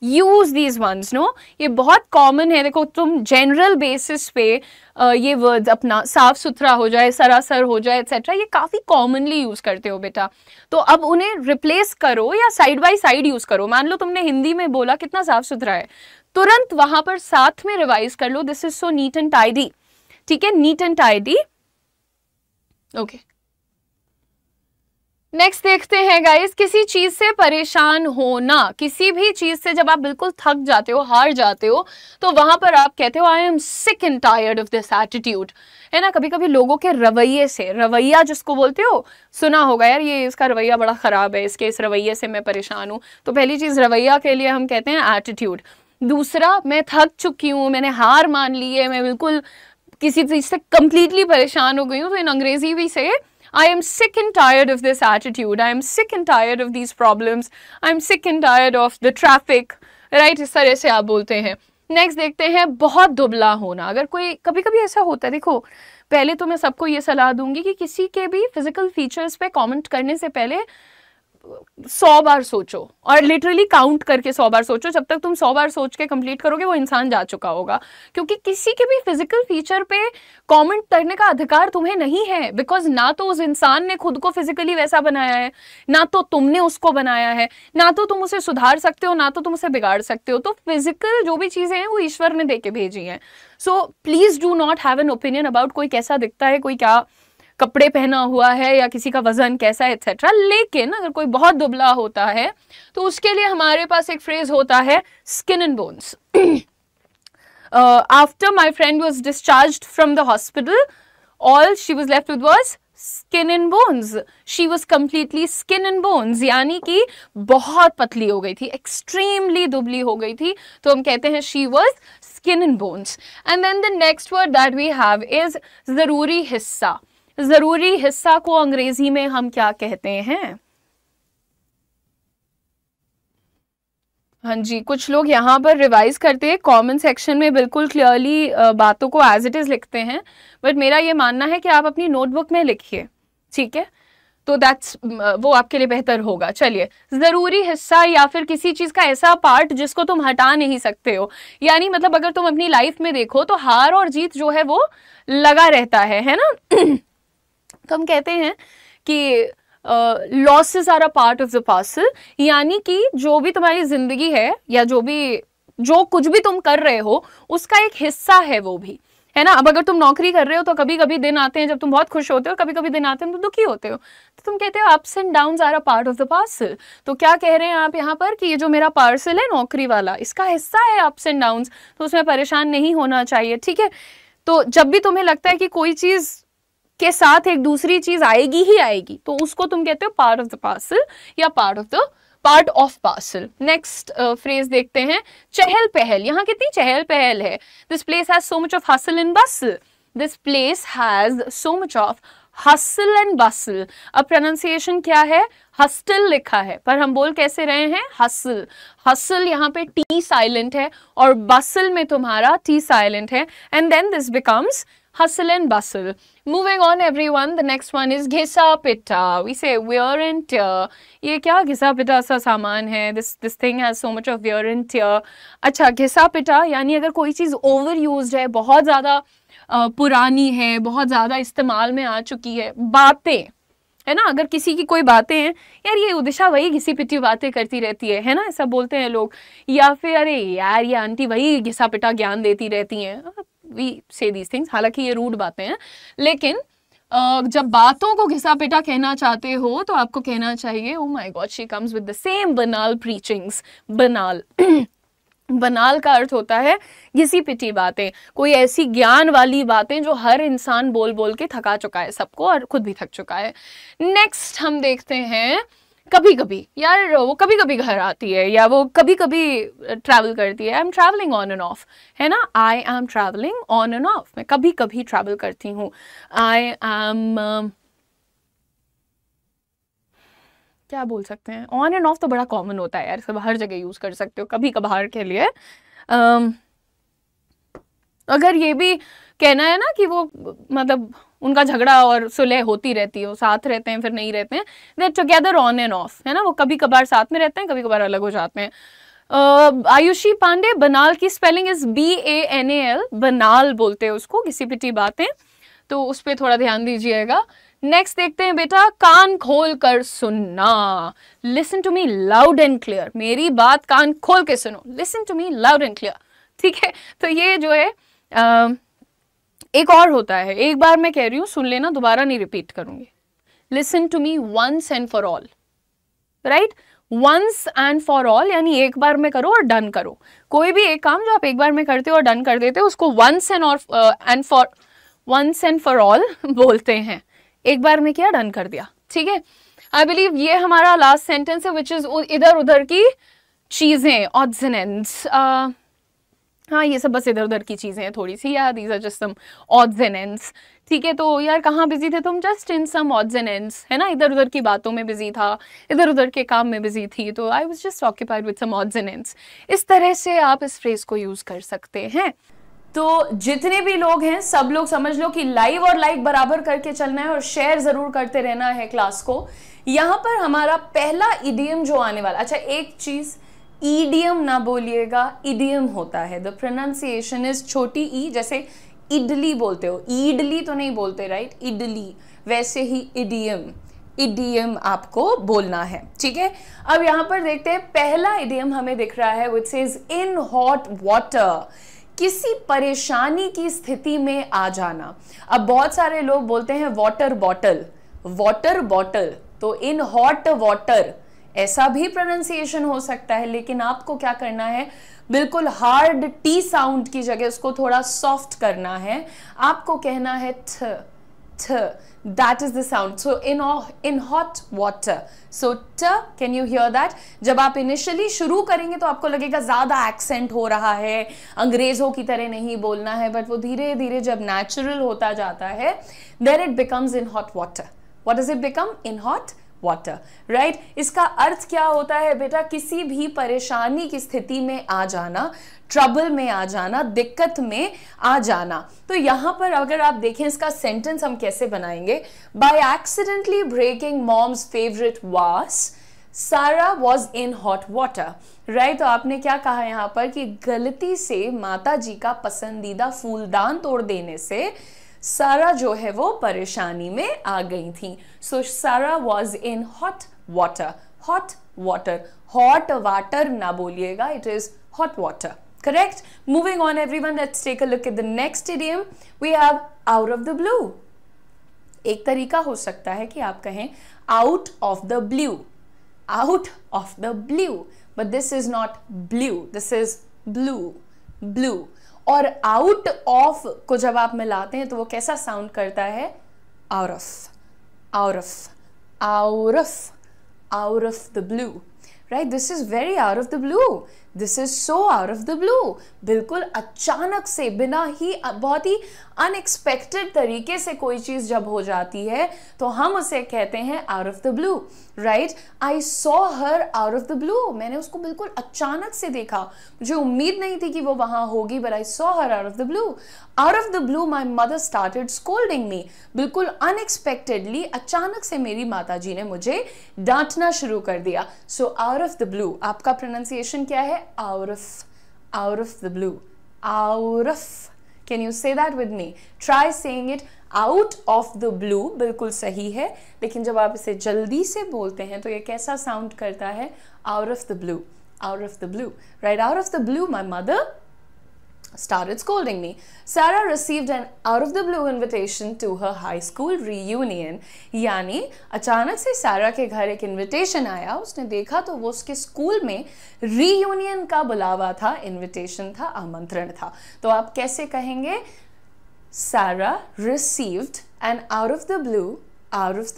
Use these ones. No, ये बहुत कॉमन है. देखो, तुम जनरल बेसिस पे ये वर्ड्स अपना साफ सुथरा हो जाए, सरासर हो जाए, एटसेट्रा, ये काफी कॉमनली यूज करते हो बेटा. तो अब उन्हें रिप्लेस करो या साइड बाय साइड यूज करो. मान लो तुमने हिंदी में बोला कितना साफ सुथरा है, तुरंत वहां पर साथ में रिवाइज कर लो, this is so neat and tidy. ठीक है, neat and tidy. Okay, next देखते हैं गाइस, किसी चीज से परेशान होना. किसी भी चीज से जब आप बिल्कुल थक जाते हो, हार जाते हो, तो वहां पर आप कहते हो I am sick and tired of this attitude. है ना, कभी कभी लोगों के रवैये से, रवैया जिसको बोलते हो, सुना होगा यार ये इसका रवैया बड़ा खराब है, इसके इस रवैये से मैं परेशान हूं. तो पहली चीज रवैया के लिए हम कहते हैं एटीट्यूड. दूसरा, मैं थक चुकी हूं, मैंने हार मान ली है, मैं बिल्कुल किसी चीज से कंप्लीटली परेशान हो गई हूं. तो इन अंग्रेजी भी से I am sick and tired of this attitude. I am sick and tired of these problems. I am sick and tired of the traffic. Right? इस तरह से आप बोलते हैं. नेक्स्ट देखते हैं बहुत दुबला होना. अगर कोई, कभी कभी ऐसा होता है, देखो पहले तो मैं सबको ये सलाह दूंगी कि किसी के भी फिजिकल फीचर्स पे कमेंट करने से पहले 100 बार सोचो, और लिटरली काउंट करके 100 बार सोचो। जब तक तुम 100 बार सोच के कंप्लीट करोगे वो इंसान जा चुका होगा, क्योंकि किसी के भी फिजिकल फीचर पे कमेंट करने का अधिकार तुम्हें नहीं है, बिकॉज ना तो उस इंसान ने खुद को फिजिकली वैसा बनाया है, ना तो तुमने उसको बनाया है, ना तो तुम उसे सुधार सकते हो, ना तो तुम उसे बिगाड़ सकते हो। तो फिजिकल जो भी चीजें हैं वो ईश्वर ने देके भेजी हैं। So please do not have an opinion about कोई कैसा दिखता है, कोई क्या कपड़े पहना हुआ है, या किसी का वजन कैसा है एक्सेट्रा। लेकिन अगर कोई बहुत दुबला होता है तो उसके लिए हमारे पास एक फ्रेज होता है, skin and bones. After my friend was discharged from the hospital, all she was left with was skin and bones. She was completely skin and bones, यानी कि बहुत पतली हो गई थी, एक्सट्रीमली दुबली हो गई थी, तो हम कहते हैं she was skin and bones. And then the next word that we have is जरूरी हिस्सा। जरूरी हिस्सा को अंग्रेजी में हम क्या कहते हैं? हाँ जी, कुछ लोग यहाँ पर रिवाइज करते हैं, कमेंट सेक्शन में बिल्कुल क्लियरली बातों को एज इट इज लिखते हैं, बट मेरा ये मानना है कि आप अपनी नोटबुक में लिखिए, ठीक है? तो दैट्स वो आपके लिए बेहतर होगा। चलिए, जरूरी हिस्सा या फिर किसी चीज का ऐसा पार्ट जिसको तुम हटा नहीं सकते हो, यानी मतलब अगर तुम अपनी लाइफ में देखो तो हार और जीत जो है वो लगा रहता है ना। तो हम कहते हैं कि losses are a part of the parcel, यानी कि जो भी तुम्हारी जिंदगी है या जो कुछ भी तुम कर रहे हो उसका एक हिस्सा है वो भी, है ना। अब अगर तुम नौकरी कर रहे हो तो कभी कभी दिन आते हैं जब तुम बहुत खुश होते हो, कभी कभी दिन आते हैं तुम दुखी होते हो, तो तुम कहते हो ups and downs are a part of the parcel. तो क्या कह रहे हैं आप यहाँ पर कि ये जो मेरा पार्सल है नौकरी वाला, इसका हिस्सा है अप्स एंड डाउन्स, तो उसमें परेशान नहीं होना चाहिए, ठीक है। तो जब भी तुम्हें लगता है कि कोई चीज के साथ एक दूसरी चीज आएगी ही आएगी, तो उसको तुम कहते हो पार्ट ऑफ द पार्सल या part of parcel. Next phrase देखते हैं, चहल पहल। यहाँ कितनी चहल पहल है। This place has so much of hustle and Bansal. This place has so much of hustle and बसल। अब प्रोनाउंसिएशन क्या है? हस्टल लिखा है, पर हम बोल कैसे रहे हैं? हसल। हसल यहाँ पे टी साइलेंट है और बसल में तुम्हारा टी साइलेंट है, and then this becomes hustle and bustle. Moving on everyone, the next one is घिसा पिटा. We say wear and tear. ये क्या घिसा पिटा सा सामान है? This thing has so much of wear and tear. अच्छा, घिसा पिटा यानी अगर कोई चीज ओवर यूज्ड है, बहुत ज्यादा पुरानी है, बहुत ज्यादा इस्तेमाल में आ चुकी है, बातें है ना। अगर किसी की कोई बातें हैं, यार ये उदिशा वही घिसी पिटी बातें करती रहती है ना, ऐसा बोलते हैं लोग। या फिर अरे यार ये आंटी वही घिसा पिटा ज्ञान देती रहती हैं, वी से दीज थिंग्स। हालांकि ये रूड बातें हैं, लेकिन जब बातों को घिसा पिटा कहना चाहते हो तो आपको कहना चाहिए, oh my God she comes with the same बनाल प्रीचिंग्स। बनाल बनाल का अर्थ होता है घिसी पिटी बातें, कोई ऐसी ज्ञान वाली बातें जो हर इंसान बोल बोल के थका चुका है सबको, और खुद भी थक चुका है। नेक्स्ट हम देखते हैं, कभी कभी। यार वो कभी कभी घर आती है या वो कभी कभी ट्रैवल करती है। I am travelling on end of, है ना। I am travelling on end of, मैं कभी कभी ट्रैवल करती हूँ। आई एम क्या बोल सकते हैं, ऑन एंड ऑफ तो बड़ा कॉमन होता है यार, सब हर जगह यूज कर सकते हो कभी कभार के लिए। अगर ये भी कहना है ना कि वो मतलब उनका झगड़ा और सुलह होती रहती है, वो साथ रहते हैं फिर नहीं रहते हैं, दे टुगेदर ऑन एंड ऑफ, है ना। वो कभी कभार साथ में रहते हैं, कभी कभार अलग हो जाते हैं। आयुषी पांडे, बनाल की स्पेलिंग इज BANAL, बनाल बोलते हैं उसको, घिसी पिटी बातें, तो उस पर थोड़ा ध्यान दीजिएगा। नेक्स्ट देखते हैं बेटा, कान खोल कर सुनना। Listen to me loud and clear, मेरी बात कान खोल के सुनो, listen to me loud and clear, ठीक है। तो ये जो है एक और होता है, एक बार मैं कह रही हूँ सुन लेना, दोबारा नहीं रिपीट करूंगी। Listen to me once and for all, right. Once and for all यानी एक बार में करो और डन करो। कोई भी एक काम जो आप एक बार में करते हो और डन कर देते हो उसको वंस एंड फॉर ऑल बोलते हैं। एक बार में किया, डन कर दिया, ठीक है। आई बिलीव ये हमारा लास्ट सेंटेंस है, विच इज इधर उधर की चीजें, ऑड्स एंड एंड्स। हाँ, ये सब बस इधर उधर की चीजें हैं थोड़ी सी, या these are just some odds and ends, ठीक है। तो यार कहाँ बिजी थे तुम? Just in some odds and ends, है ना। इधर उधर की बातों में बिजी था, इधर उधर के काम में बिजी थी, तो I was just occupied with some odds and ends. इस तरह से आप इस फ्रेज को यूज कर सकते हैं। तो जितने भी लोग हैं सब लोग समझ लो कि लाइव और लाइक बराबर करके चलना है और शेयर जरूर करते रहना है क्लास को। यहां पर हमारा पहला इडियम जो आने वाला, अच्छा एक चीज, ईडियम ना बोलिएगा, इडियम होता है। द प्रोनाउंसिएशन इज छोटी ई, जैसे इडली बोलते हो, ईडली तो नहीं बोलते, राइट, इडली, वैसे ही इडियम, इडियम आपको बोलना है, ठीक है। अब यहां पर देखते हैं पहला इडियम हमें दिख रहा है, which says in hot water, किसी परेशानी की स्थिति में आ जाना। अब बहुत सारे लोग बोलते हैं वाटर बॉटल, वाटर बॉटल, तो इन हॉट वाटर ऐसा भी प्रोनाउंसिएशन हो सकता है, लेकिन आपको क्या करना है, बिल्कुल हार्ड टी साउंड की जगह उसको थोड़ा सॉफ्ट करना है। आपको कहना है थ, थ, that is the sound. So in hot water, so t, can you hear that? जब आप इनिशियली शुरू करेंगे तो आपको लगेगा ज्यादा एक्सेंट हो रहा है, अंग्रेजों की तरह नहीं बोलना है, बट वो धीरे धीरे जब नेचुरल होता जाता है, then it becomes in hot water. What does it become? In hot water, right? इसका अर्थ क्या होता है बेटा, किसी भी परेशानी की स्थिति में आ जाना, ट्रबल में आ जाना, दिक्कत में आ जाना। तो यहां पर अगर आप देखें इसका सेंटेंस हम कैसे बनाएंगे, by accidentally breaking mom's favourite vase, Sara was in hot water, right. तो आपने क्या कहा यहां पर कि गलती से माता जी का पसंदीदा फूलदान तोड़ देने से सारा जो है वो परेशानी में आ गई थी। सो सारा was in hot water, hot water, hot water ना बोलिएगा, it is hot water, correct? Moving on everyone, let's take a look at the next idiom. We have out of the blue. एक तरीका हो सकता है कि आप कहें out of the blue, out of the blue, but this is not blue, this is blue, blue. और out of को जब आप मिलाते हैं तो वो कैसा साउंड करता है, out of, out of, out of, out of the blue, right? This is very out of the blue. This is so out of the blue. बिल्कुल अचानक से, बिना ही, बहुत ही अनएक्सपेक्टेड तरीके से कोई चीज जब हो जाती है तो हम उसे कहते हैं out of the blue, right? I saw her out of the blue. मैंने उसको बिल्कुल अचानक से देखा, मुझे उम्मीद नहीं थी कि वो वहां होगी, but I saw her out of the blue. Out of the blue, my mother started scolding me. बिल्कुल अनएक्सपेक्टेडली, अचानक से मेरी माताजी ने मुझे डांटना शुरू कर दिया। So out of the blue, आपका प्रोनाउंसिएशन क्या है, out of, out of the blue, out of. Can you say that with me? Try saying it, out of the blue, बिल्कुल सही है, लेकिन जब आप इसे जल्दी से बोलते हैं तो ये कैसा साउंड करता है, out of the blue, out of the blue, right? Out of the blue, my mother started scolding me. Sarah received an out of the blue invitation to her high school reunion. यानी अचानक से सारा के घर एक invitation आया, उसने देखा तो वो उसके स्कूल में reunion का बुलावा था, इनविटेशन था, आमंत्रण था। तो आप कैसे कहेंगे, Sarah received an out of the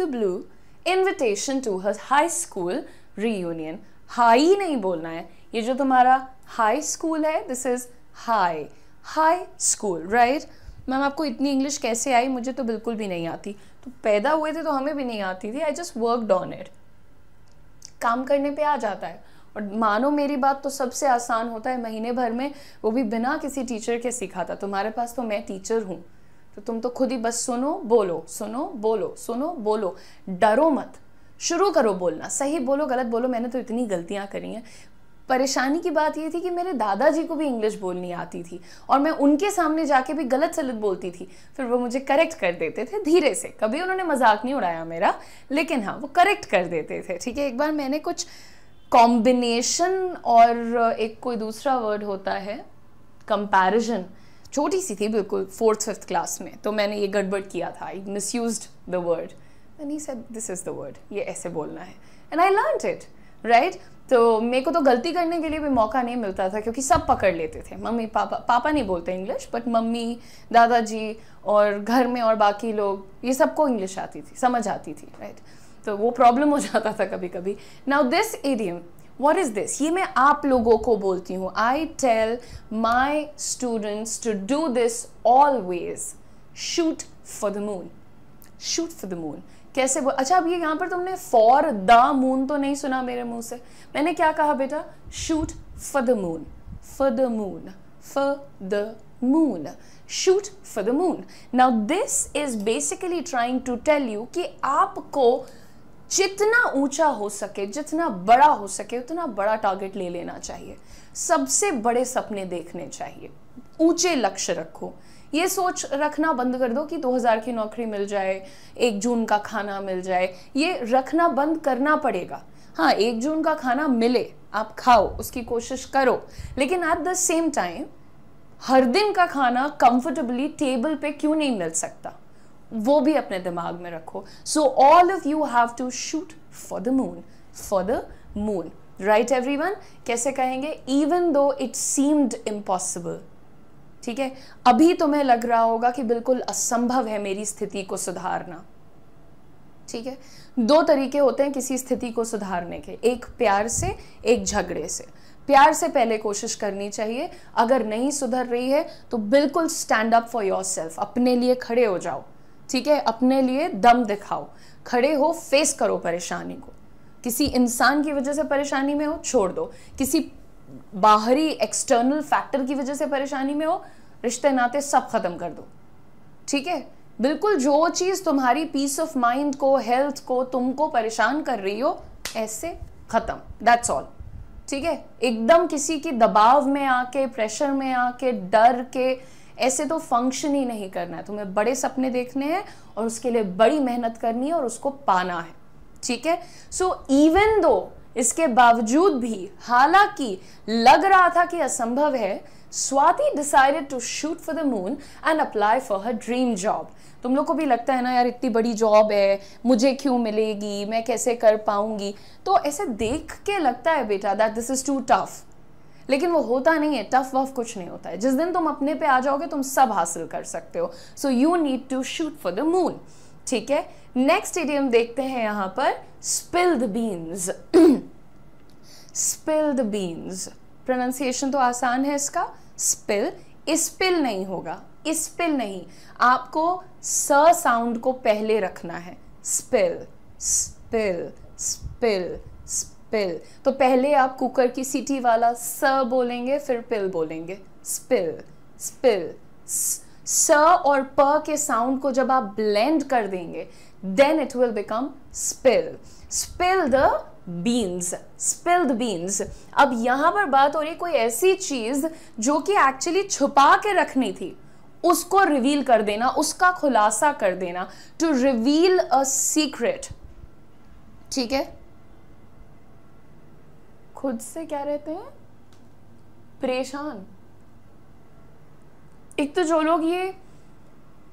blue invitation to her high school reunion. High नहीं बोलना है, ये जो तुम्हारा हाई स्कूल है, this is high, high school, right. Ma'am आपको इतनी इंग्लिश कैसे आई, मुझे तो बिल्कुल भी नहीं आती। तो पैदा हुए थे तो हमें भी नहीं आती थी, I just worked on it. काम करने पे आ जाता है, और मानो मेरी बात, तो सबसे आसान होता है महीने भर में, वो भी बिना किसी टीचर के सिखाता। तुम्हारे पास तो मैं टीचर हूँ, तो तुम तो खुद ही बस सुनो बोलो, सुनो बोलो, सुनो बोलो, डरो मत, शुरू करो बोलना, सही बोलो गलत बोलो। मैंने तो इतनी गलतियाँ करी हैं। परेशानी की बात ये थी कि मेरे दादाजी को भी इंग्लिश बोलनी आती थी और मैं उनके सामने जाके भी गलत सलत बोलती थी, फिर वो मुझे करेक्ट कर देते थे धीरे से। कभी उन्होंने मजाक नहीं उड़ाया मेरा, लेकिन हाँ वो करेक्ट कर देते थे, ठीक है। एक बार मैंने कुछ कॉम्बिनेशन और एक कोई दूसरा वर्ड होता है कंपैरिजन, छोटी सी थी बिल्कुल, 4th-5th क्लास में, तो मैंने ये गड़बड़ किया था, I misused the word and he said this is the word, ये ऐसे बोलना है, and I learned it, right. तो मेरे को तो गलती करने के लिए भी मौका नहीं मिलता था, क्योंकि सब पकड़ लेते थे। मम्मी पापा नहीं बोलते इंग्लिश, बट मम्मी, दादाजी और घर में और बाकी लोग, ये सबको इंग्लिश आती थी, समझ आती थी, राइट। तो वो प्रॉब्लम हो जाता था कभी कभी। Now this idiom, what is this, ये मैं आप लोगों को बोलती हूँ। I tell my students to do this always, shoot for the moon, shoot for the moon. कैसे बोल, अच्छा अब ये यहाँ पर तुमने फॉर द मून तो नहीं सुना मेरे मुंह से, मैंने क्या कहा बेटा, shoot for the moon, for the moon, for the moon. Shoot for the moon. Now this is basically trying to tell you कि आपको जितना ऊंचा हो सके, जितना बड़ा हो सके, उतना बड़ा टारगेट ले लेना चाहिए। सबसे बड़े सपने देखने चाहिए, ऊंचे लक्ष्य रखो। ये सोच रखना बंद कर दो कि 2000 की नौकरी मिल जाए, 1 जून का खाना मिल जाए। ये रखना बंद करना पड़ेगा। हाँ, 1 जून का खाना मिले, आप खाओ, उसकी कोशिश करो, लेकिन एट द सेम टाइम हर दिन का खाना कंफर्टेबली टेबल पे क्यों नहीं मिल सकता, वो भी अपने दिमाग में रखो। So all of you have to shoot for the moon, for the moon, right everyone? कैसे कहेंगे? Even though it seemed impossible. ठीक है, अभी तुम्हें लग रहा होगा कि बिल्कुल असंभव है मेरी स्थिति को सुधारना। ठीक है, 2 तरीके होते हैं किसी स्थिति को सुधारने के, एक प्यार से, एक झगड़े से। प्यार से पहले कोशिश करनी चाहिए, अगर नहीं सुधर रही है तो बिल्कुल स्टैंड अप फॉर योरसेल्फ, अपने लिए खड़े हो जाओ। ठीक है, अपने लिए दम दिखाओ, खड़े हो, फेस करो परेशानी को। किसी इंसान की वजह से परेशानी में हो, छोड़ दो। किसी बाहरी एक्सटर्नल फैक्टर की वजह से परेशानी में हो, रिश्ते नाते सब खत्म कर दो। ठीक है, बिल्कुल जो चीज तुम्हारी पीस ऑफ माइंड को, हेल्थ को, तुमको परेशान कर रही हो, ऐसे खत्म, दैट्स ऑल। ठीक है, एकदम किसी की दबाव में आके, प्रेशर में आके, डर के ऐसे तो फंक्शन ही नहीं करना है। तुम्हें बड़े सपने देखने हैं और उसके लिए बड़ी मेहनत करनी है और उसको पाना है। ठीक है, सो इवन दो इसके बावजूद भी, हालांकि लग रहा था कि असंभव है, Swati decided to shoot for the moon and apply for her dream job. तुम लोग को भी लगता है ना, यार इतनी बड़ी जॉब है, मुझे क्यों मिलेगी, मैं कैसे कर पाऊंगी? तो ऐसे देख के लगता है बेटा that this is too tough, लेकिन वो होता नहीं है। टफ वफ कुछ नहीं होता है। जिस दिन तुम अपने पे आ जाओगे, तुम सब हासिल कर सकते हो। So you need to shoot for the moon. ठीक है, नेक्स्ट इडियम देखते हैं यहां पर, spill the beans. Spill the beans, pronunciation तो आसान है इसका, स्पिल, स्पिल नहीं होगा, स्पिल नहीं, आपको स साउंड को पहले रखना है। Spill, spill, spill, spill. तो पहले आप कुकर की सीटी वाला स बोलेंगे, फिर पिल बोलेंगे, स्पिल, स्पिल। स और प के साउंड को जब आप ब्लेंड कर देंगे, then it will become spill. Spill the beans, spill the beans. अब यहां पर बात हो रही है कोई ऐसी चीज जो कि एक्चुअली छुपा के रखनी थी, उसको रिवील कर देना, उसका खुलासा कर देना, टू रिवील अ सीक्रेट। ठीक है, खुद से क्या रहते हैं? परेशान। एक तो जो लोग ये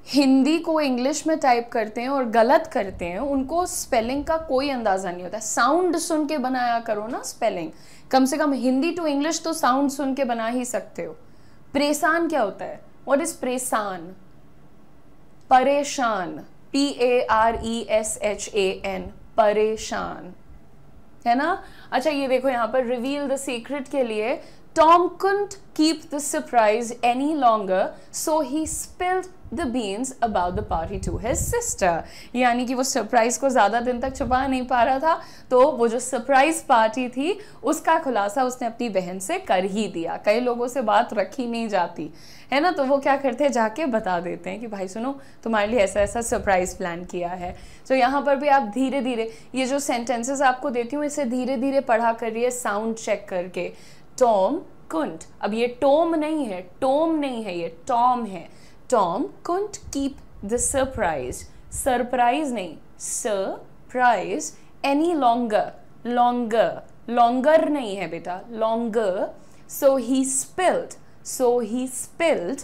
हिंदी को इंग्लिश में टाइप करते हैं और गलत करते हैं, उनको स्पेलिंग का कोई अंदाजा नहीं होता है। साउंड सुन के बनाया करो ना स्पेलिंग, कम से कम हिंदी टू इंग्लिश तो साउंड सुन के बना ही सकते हो। परेशान क्या होता है? व्हाट इज परेशान? परेशान, PARESHAN, परेशान, है ना? अच्छा, ये देखो यहाँ पर रिवील द सीक्रेट के लिए, Tom couldn't keep the surprise any longer, so he spilled the beans about the party to his sister. यानी कि वो सरप्राइज को ज्यादा दिन तक छुपा नहीं पा रहा था, तो वो जो सरप्राइज पार्टी थी उसका खुलासा उसने अपनी बहन से कर ही दिया। कई लोगों से बात रखी नहीं जाती है ना, तो वो क्या करते हैं, जाके बता देते हैं कि भाई सुनो, तुम्हारे लिए ऐसा ऐसा सरप्राइज प्लान किया है। तो यहाँ पर भी आप धीरे धीरे, ये जो सेंटेंसेस आपको देती हूँ, इसे धीरे धीरे पढ़ा करिए साउंड चेक करके। टॉम कुंट, अब ये टॉम नहीं है, टॉम नहीं है, ये टॉम है। Tom couldn't keep the surprise, surprise नहीं, surprise any longer, longer, longer नहीं है बेटा, longer. So he spilled, so he spilled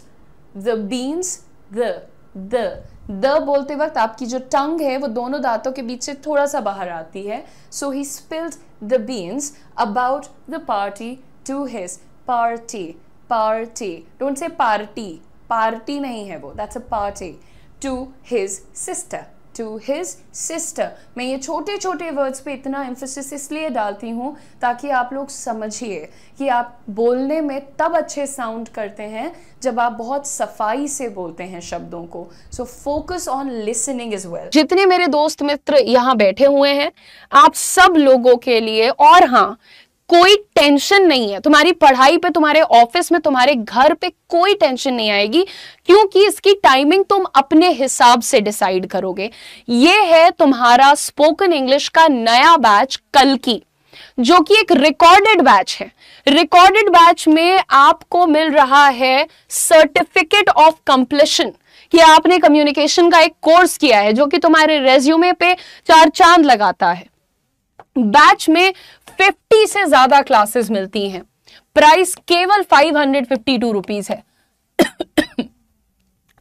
the beans, the बोलते वक्त आपकी जो टंग है वो दोनों दांतों के बीच से थोड़ा सा बाहर आती है। So he spilled the beans about the party to his, party, party, don't say party, party नहीं है वो, that's a party, to his sister, to his sister. मैं ये छोटे छोटे वर्ड्स पे इतना एम्फेसिस इसलिए डालती हूँ ताकि आप लोग समझिए कि आप बोलने में तब अच्छे साउंड करते हैं जब आप बहुत सफाई से बोलते हैं शब्दों को। So focus on listening is well. जितने मेरे दोस्त मित्र यहाँ बैठे हुए हैं, आप सब लोगों के लिए, और हाँ, कोई टेंशन नहीं है, तुम्हारी पढ़ाई पे, तुम्हारे ऑफिस में, तुम्हारे घर पे कोई टेंशन नहीं आएगी, क्योंकि इसकी टाइमिंग तुम अपने हिसाब से डिसाइड करोगे। ये है तुम्हारा स्पोकन इंग्लिश का नया बैच कल की, जो कि एक रिकॉर्डेड बैच है। रिकॉर्डेड बैच में आपको मिल रहा है सर्टिफिकेट ऑफ कंप्लीशन कि आपने कम्युनिकेशन का एक कोर्स किया है, जो कि तुम्हारे रेज्यूमे पे 4 चांद लगाता है। बैच में 50 से ज्यादा क्लासेस मिलती हैं, प्राइस केवल 552 रुपीज है।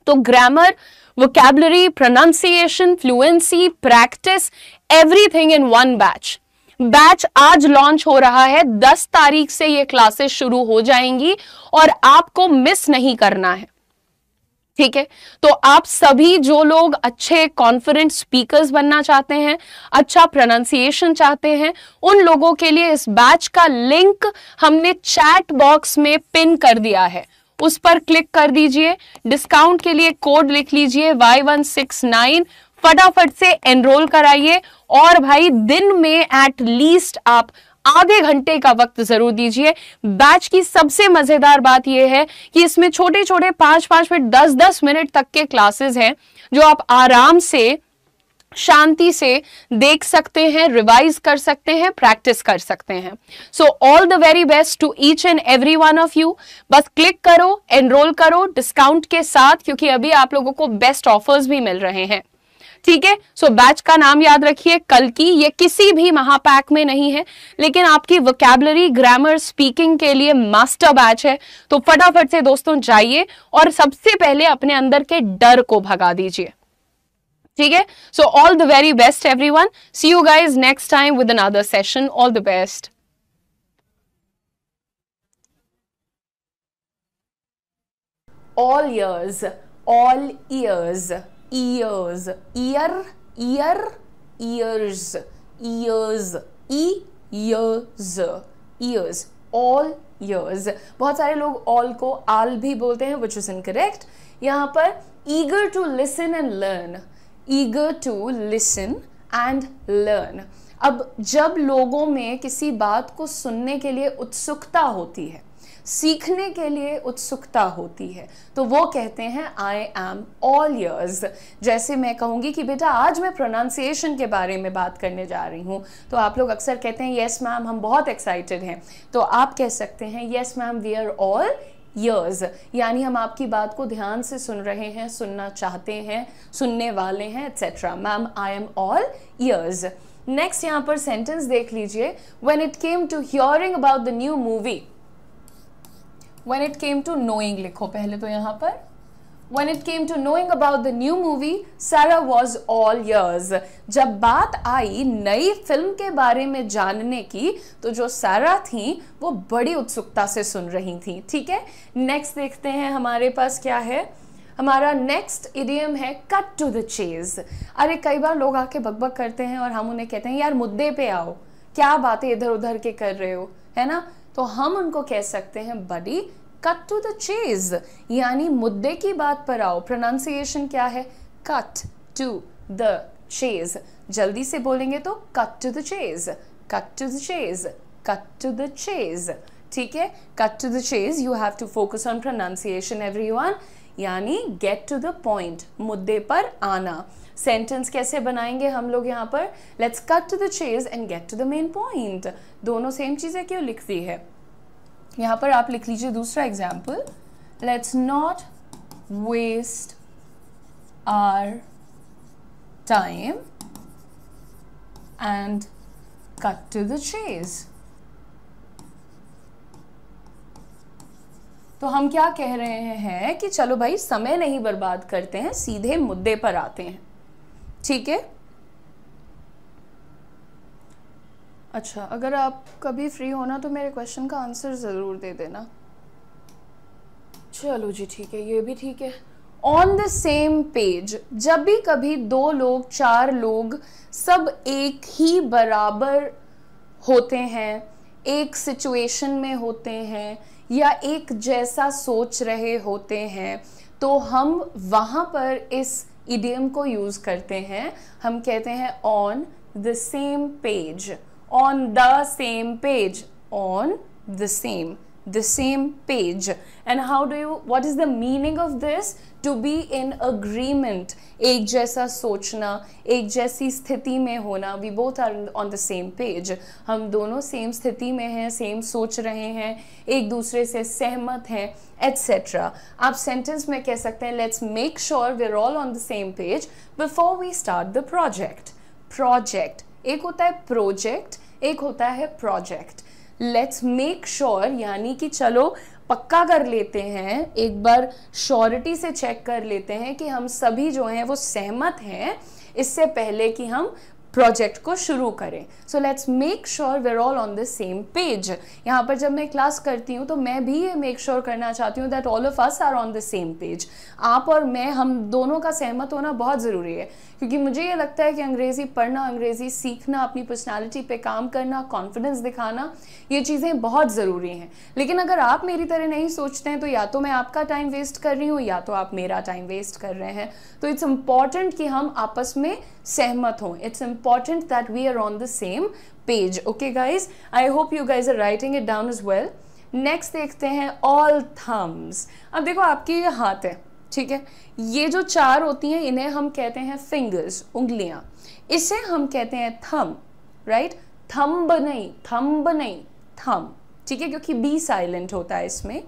तो grammar, vocabulary, pronunciation, fluency, practice, everything in one batch. Batch आज लॉन्च हो रहा है, 10 तारीख से ये क्लासेस शुरू हो जाएंगी और आपको मिस नहीं करना है, ठीक है। तो आप सभी जो लोग अच्छे कॉन्फिडेंट स्पीकर्स बनना चाहते हैं, अच्छा प्रोनाउंसिएशन चाहते हैं, उन लोगों के लिए इस बैच का लिंक हमने चैट बॉक्स में पिन कर दिया है, उस पर क्लिक कर दीजिए। डिस्काउंट के लिए कोड लिख लीजिए Y169, फटाफट से एनरोल कराइए। और भाई दिन में एट लीस्ट आप आधे घंटे का वक्त जरूर दीजिए। बैच की सबसे मजेदार बात यह है कि इसमें छोटे छोटे 5-5 मिनट, 10-10 मिनट तक के क्लासेस हैं, जो आप आराम से, शांति से देख सकते हैं, रिवाइज कर सकते हैं, प्रैक्टिस कर सकते हैं। So all the very best to each and every one of you. बस क्लिक करो, एनरोल करो डिस्काउंट के साथ, क्योंकि अभी आप लोगों को बेस्ट ऑफर्स भी मिल रहे हैं, ठीक है। सो बैच का नाम याद रखिए कल की। ये किसी भी महापैक में नहीं है, लेकिन आपकी वोकैबुलरी, ग्रामर, स्पीकिंग के लिए मास्टर बैच है। तो फटाफट से दोस्तों जाइए और सबसे पहले अपने अंदर के डर को भगा दीजिए, ठीक है। So all the very best everyone, see you guys next time with another session. All the best. All ears, all ears, ears, ear, ear, ears, ears, ears, ears, all ears। बहुत सारे लोग all को आल भी बोलते हैं, which is incorrect। यहाँ पर eager to listen and learn, eager to listen and learn। अब जब लोगों में किसी बात को सुनने के लिए उत्सुकता होती है, सीखने के लिए उत्सुकता होती है, तो वो कहते हैं आई एम ऑल इयर्स। जैसे मैं कहूंगी कि बेटा आज मैं प्रोनाउंसिएशन के बारे में बात करने जा रही हूँ, तो आप लोग अक्सर कहते हैं यस मैम, हम बहुत एक्साइटेड हैं। तो आप कह सकते हैं yes ma'am, we are all ears, यानी हम आपकी बात को ध्यान से सुन रहे हैं, सुनना चाहते हैं, सुनने वाले हैं, etcetera. Ma'am I am all ears. Next यहाँ पर सेंटेंस देख लीजिए। When it came to hearing about the new movie, when it came to knowing लिखो पहले तो यहाँ पर। when it came to knowing about the new movie, Sarah was all ears। जब बात आई नई फिल्म के बारे में जानने की, तो जो सारा थी वो बड़ी उत्सुकता से सुन रही थी, ठीक है। नेक्स्ट देखते हैं हमारे पास क्या है। हमारा नेक्स्ट इडियम है कट टू द चेज। अरे कई बार लोग आके बकबक करते हैं और हम उन्हें कहते हैं यार मुद्दे पे आओ, क्या बातें इधर उधर के कर रहे हो, है ना। तो हम उनको कह सकते हैं buddy cut to the chase, यानी मुद्दे की बात पर आओ। प्रोनाउंसिएशन क्या है? Cut to the chase. जल्दी से बोलेंगे तो cut to the chase, cut to the chase, cut to the chase, ठीक है। Cut to the chase, you have to focus on pronunciation everyone, यानी गेट टू द पॉइंट, मुद्दे पर आना। सेंटेंस कैसे बनाएंगे हम लोग यहाँ पर? Let's cut to the chase and get to the main point. दोनों सेम चीजें क्यों लिखती है? यहाँ पर आप लिख लीजिए दूसरा example, let's not waste our time and cut to the chase. तो हम क्या कह रहे हैं कि चलो भाई समय नहीं बर्बाद करते हैं, सीधे मुद्दे पर आते हैं, ठीक है। अच्छा, अगर आप कभी फ्री होना तो मेरे क्वेश्चन का आंसर ज़रूर दे देना। चलो जी ठीक है, ये भी ठीक है। ऑन द सेम पेज, जब भी कभी 2 लोग 4 लोग सब एक ही बराबर होते हैं, एक सिचुएशन में होते हैं या एक जैसा सोच रहे होते हैं, तो हम वहाँ पर इस इडियम को यूज़ करते हैं। हम कहते हैं on the same page, on the same page, on the same page. And how do you, what is the meaning of this? To be in agreement, एक जैसा सोचना, एक जैसी स्थिति में होना. We both are on the same page. हम दोनों सेम स्थिति में हैं, सेम सोच रहे हैं, एक दूसरे से सहमत हैं, etc. आप सेंटेंस में कह सकते हैं let's make sure we're all on the same page before we start the project. Project एक होता है प्रोजेक्ट, एक होता है प्रोजेक्ट. लेट्स मेक श्योर यानी कि चलो पक्का कर लेते हैं, एक बार श्योरिटी से चेक कर लेते हैं कि हम सभी जो हैं वो सहमत हैं इससे पहले कि हम प्रोजेक्ट को शुरू करें. So let's make sure we are all on the same page. यहाँ पर जब मैं क्लास करती हूँ तो मैं भी ये मेक श्योर करना चाहती हूँ that all of us are on the same page. आप और मैं, हम दोनों का सहमत होना बहुत ज़रूरी है, क्योंकि मुझे ये लगता है कि अंग्रेज़ी पढ़ना, अंग्रेज़ी सीखना, अपनी पर्सनालिटी पे काम करना, कॉन्फिडेंस दिखाना, ये चीज़ें बहुत ज़रूरी हैं. लेकिन अगर आप मेरी तरह नहीं सोचते हैं तो या तो मैं आपका टाइम वेस्ट कर रही हूँ या तो आप मेरा टाइम वेस्ट कर रहे हैं. तो इट्स इम्पॉर्टेंट कि हम आपस में सहमत हों. It's important that we are on the same page. Okay guys, I hope you guys are writing it down as well. Next देखते हैं ऑल थम्स. अब देखो आपके ये हाथ है, ठीक है, ये जो चार होती हैं इन्हें हम कहते हैं फिंगर्स, उंगलियां. इसे हम कहते हैं थम, राइट. थंब नहीं, थंब नहीं, थम, ठीक है, क्योंकि बी साइलेंट होता है इसमें.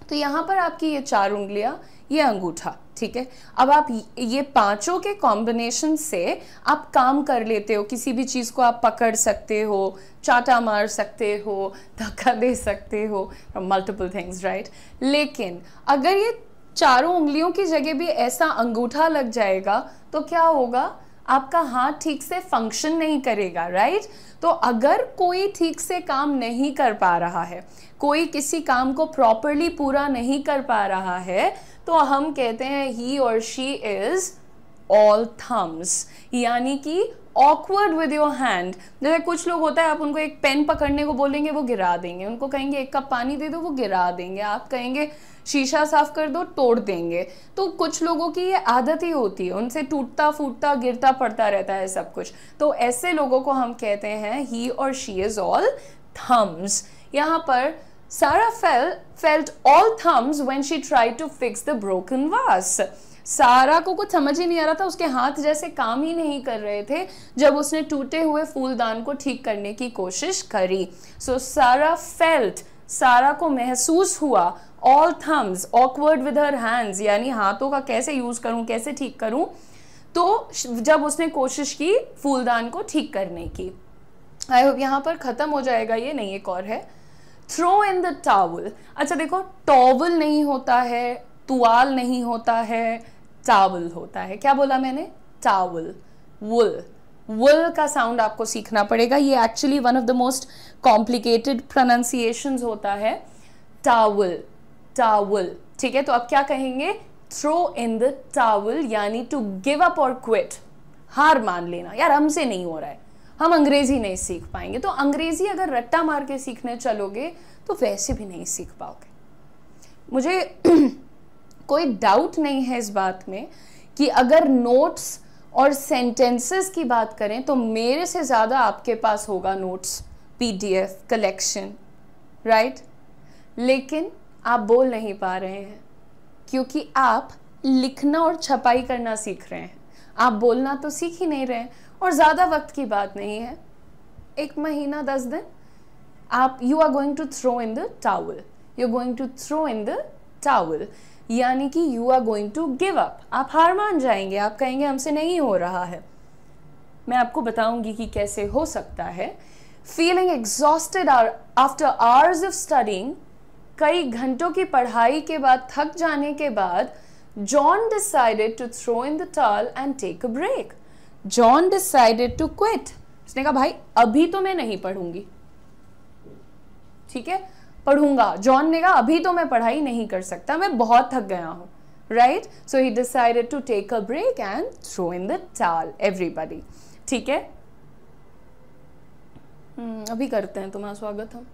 तो यहाँ पर आपकी ये चार उंगलियां, ये अंगूठा, ठीक है. अब आप ये पांचों के कॉम्बिनेशन से आप काम कर लेते हो. किसी भी चीज़ को आप पकड़ सकते हो, चाटा मार सकते हो, धक्का दे सकते हो, मल्टीपल थिंग्स, राइट. लेकिन अगर ये चारों उंगलियों की जगह भी ऐसा अंगूठा लग जाएगा तो क्या होगा? आपका हाथ ठीक से फंक्शन नहीं करेगा, राइट. तो अगर कोई ठीक से काम नहीं कर पा रहा है, कोई किसी काम को प्रॉपरली पूरा नहीं कर पा रहा है, तो हम कहते हैं ही और शी इज ऑल थम्स, यानी कि ऑकवर्ड विद योर हैंड. जैसे कुछ लोग होता है, आप उनको एक पेन पकड़ने को बोलेंगे वो गिरा देंगे, उनको कहेंगे एक कप पानी दे दो वो गिरा देंगे, आप कहेंगे शीशा साफ कर दो तोड़ देंगे. तो कुछ लोगों की ये आदत ही होती है, उनसे टूटता फूटता गिरता पड़ता रहता है सब कुछ. तो ऐसे लोगों को हम कहते हैं ही और शी इज ऑल थम्स. यहाँ पर सारा felt all thumbs when she tried to fix the broken vase. सारा को कुछ समझ ही नहीं आ रहा था, उसके हाथ जैसे काम ही नहीं कर रहे थे जब उसने टूटे हुए फूलदान को ठीक करने की कोशिश करी. सो सारा फेल्ट, सारा को महसूस हुआ, all thumbs, awkward with her hands, यानी हाथों का कैसे यूज करूं, कैसे ठीक करूं, तो जब उसने कोशिश की फूलदान को ठीक करने की. आई होप यहाँ पर खत्म हो जाएगा ये. नहीं, एक और है, थ्रो इन द टावल. अच्छा देखो, टॉवल नहीं होता है, तुआल नहीं होता है, टावल होता है. क्या बोला मैंने? टावल. वुल, वुल का साउंड आपको सीखना पड़ेगा. ये actually one of the most complicated pronunciations होता है. टावल, टावल, ठीक है. तो अब क्या कहेंगे? थ्रो इन द टावल, यानी टू गिव अप और क्विट, हार मान लेना. यार हमसे नहीं हो रहा है, हम अंग्रेजी नहीं सीख पाएंगे. तो अंग्रेजी अगर रट्टा मार के सीखने चलोगे तो वैसे भी नहीं सीख पाओगे. मुझे कोई डाउट नहीं है इस बात में कि अगर नोट्स और सेंटेंसेस की बात करें तो मेरे से ज़्यादा आपके पास होगा नोट्स, पीडीएफ, कलेक्शन, राइट. लेकिन आप बोल नहीं पा रहे हैं क्योंकि आप लिखना और छपाई करना सीख रहे हैं. आप बोलना तो सीख ही नहीं रहे हैं. और ज़्यादा वक्त की बात नहीं है, 1 महीना 10 दिन, आप you are going to throw in the towel, you are going to throw in the towel, यानी कि you are going to give up. आप हार मान जाएंगे, आप कहेंगे हमसे नहीं हो रहा है. मैं आपको बताऊंगी कि कैसे हो सकता है. Feeling exhausted after hours of studying, कई घंटों की पढ़ाई के बाद, थक जाने के बाद, John decided to throw in the towel and take a break. John decided to quit. उसने कहा भाई अभी तो मैं नहीं पढ़ूंगी, ठीक है, पढ़ूंगा. जॉन ने कहा अभी तो मैं पढ़ाई नहीं कर सकता, मैं बहुत थक गया हूं, right. So he decided to take a break and throw in the towel. Everybody, ठीक है. अभी करते हैं तुम्हारा स्वागत हम.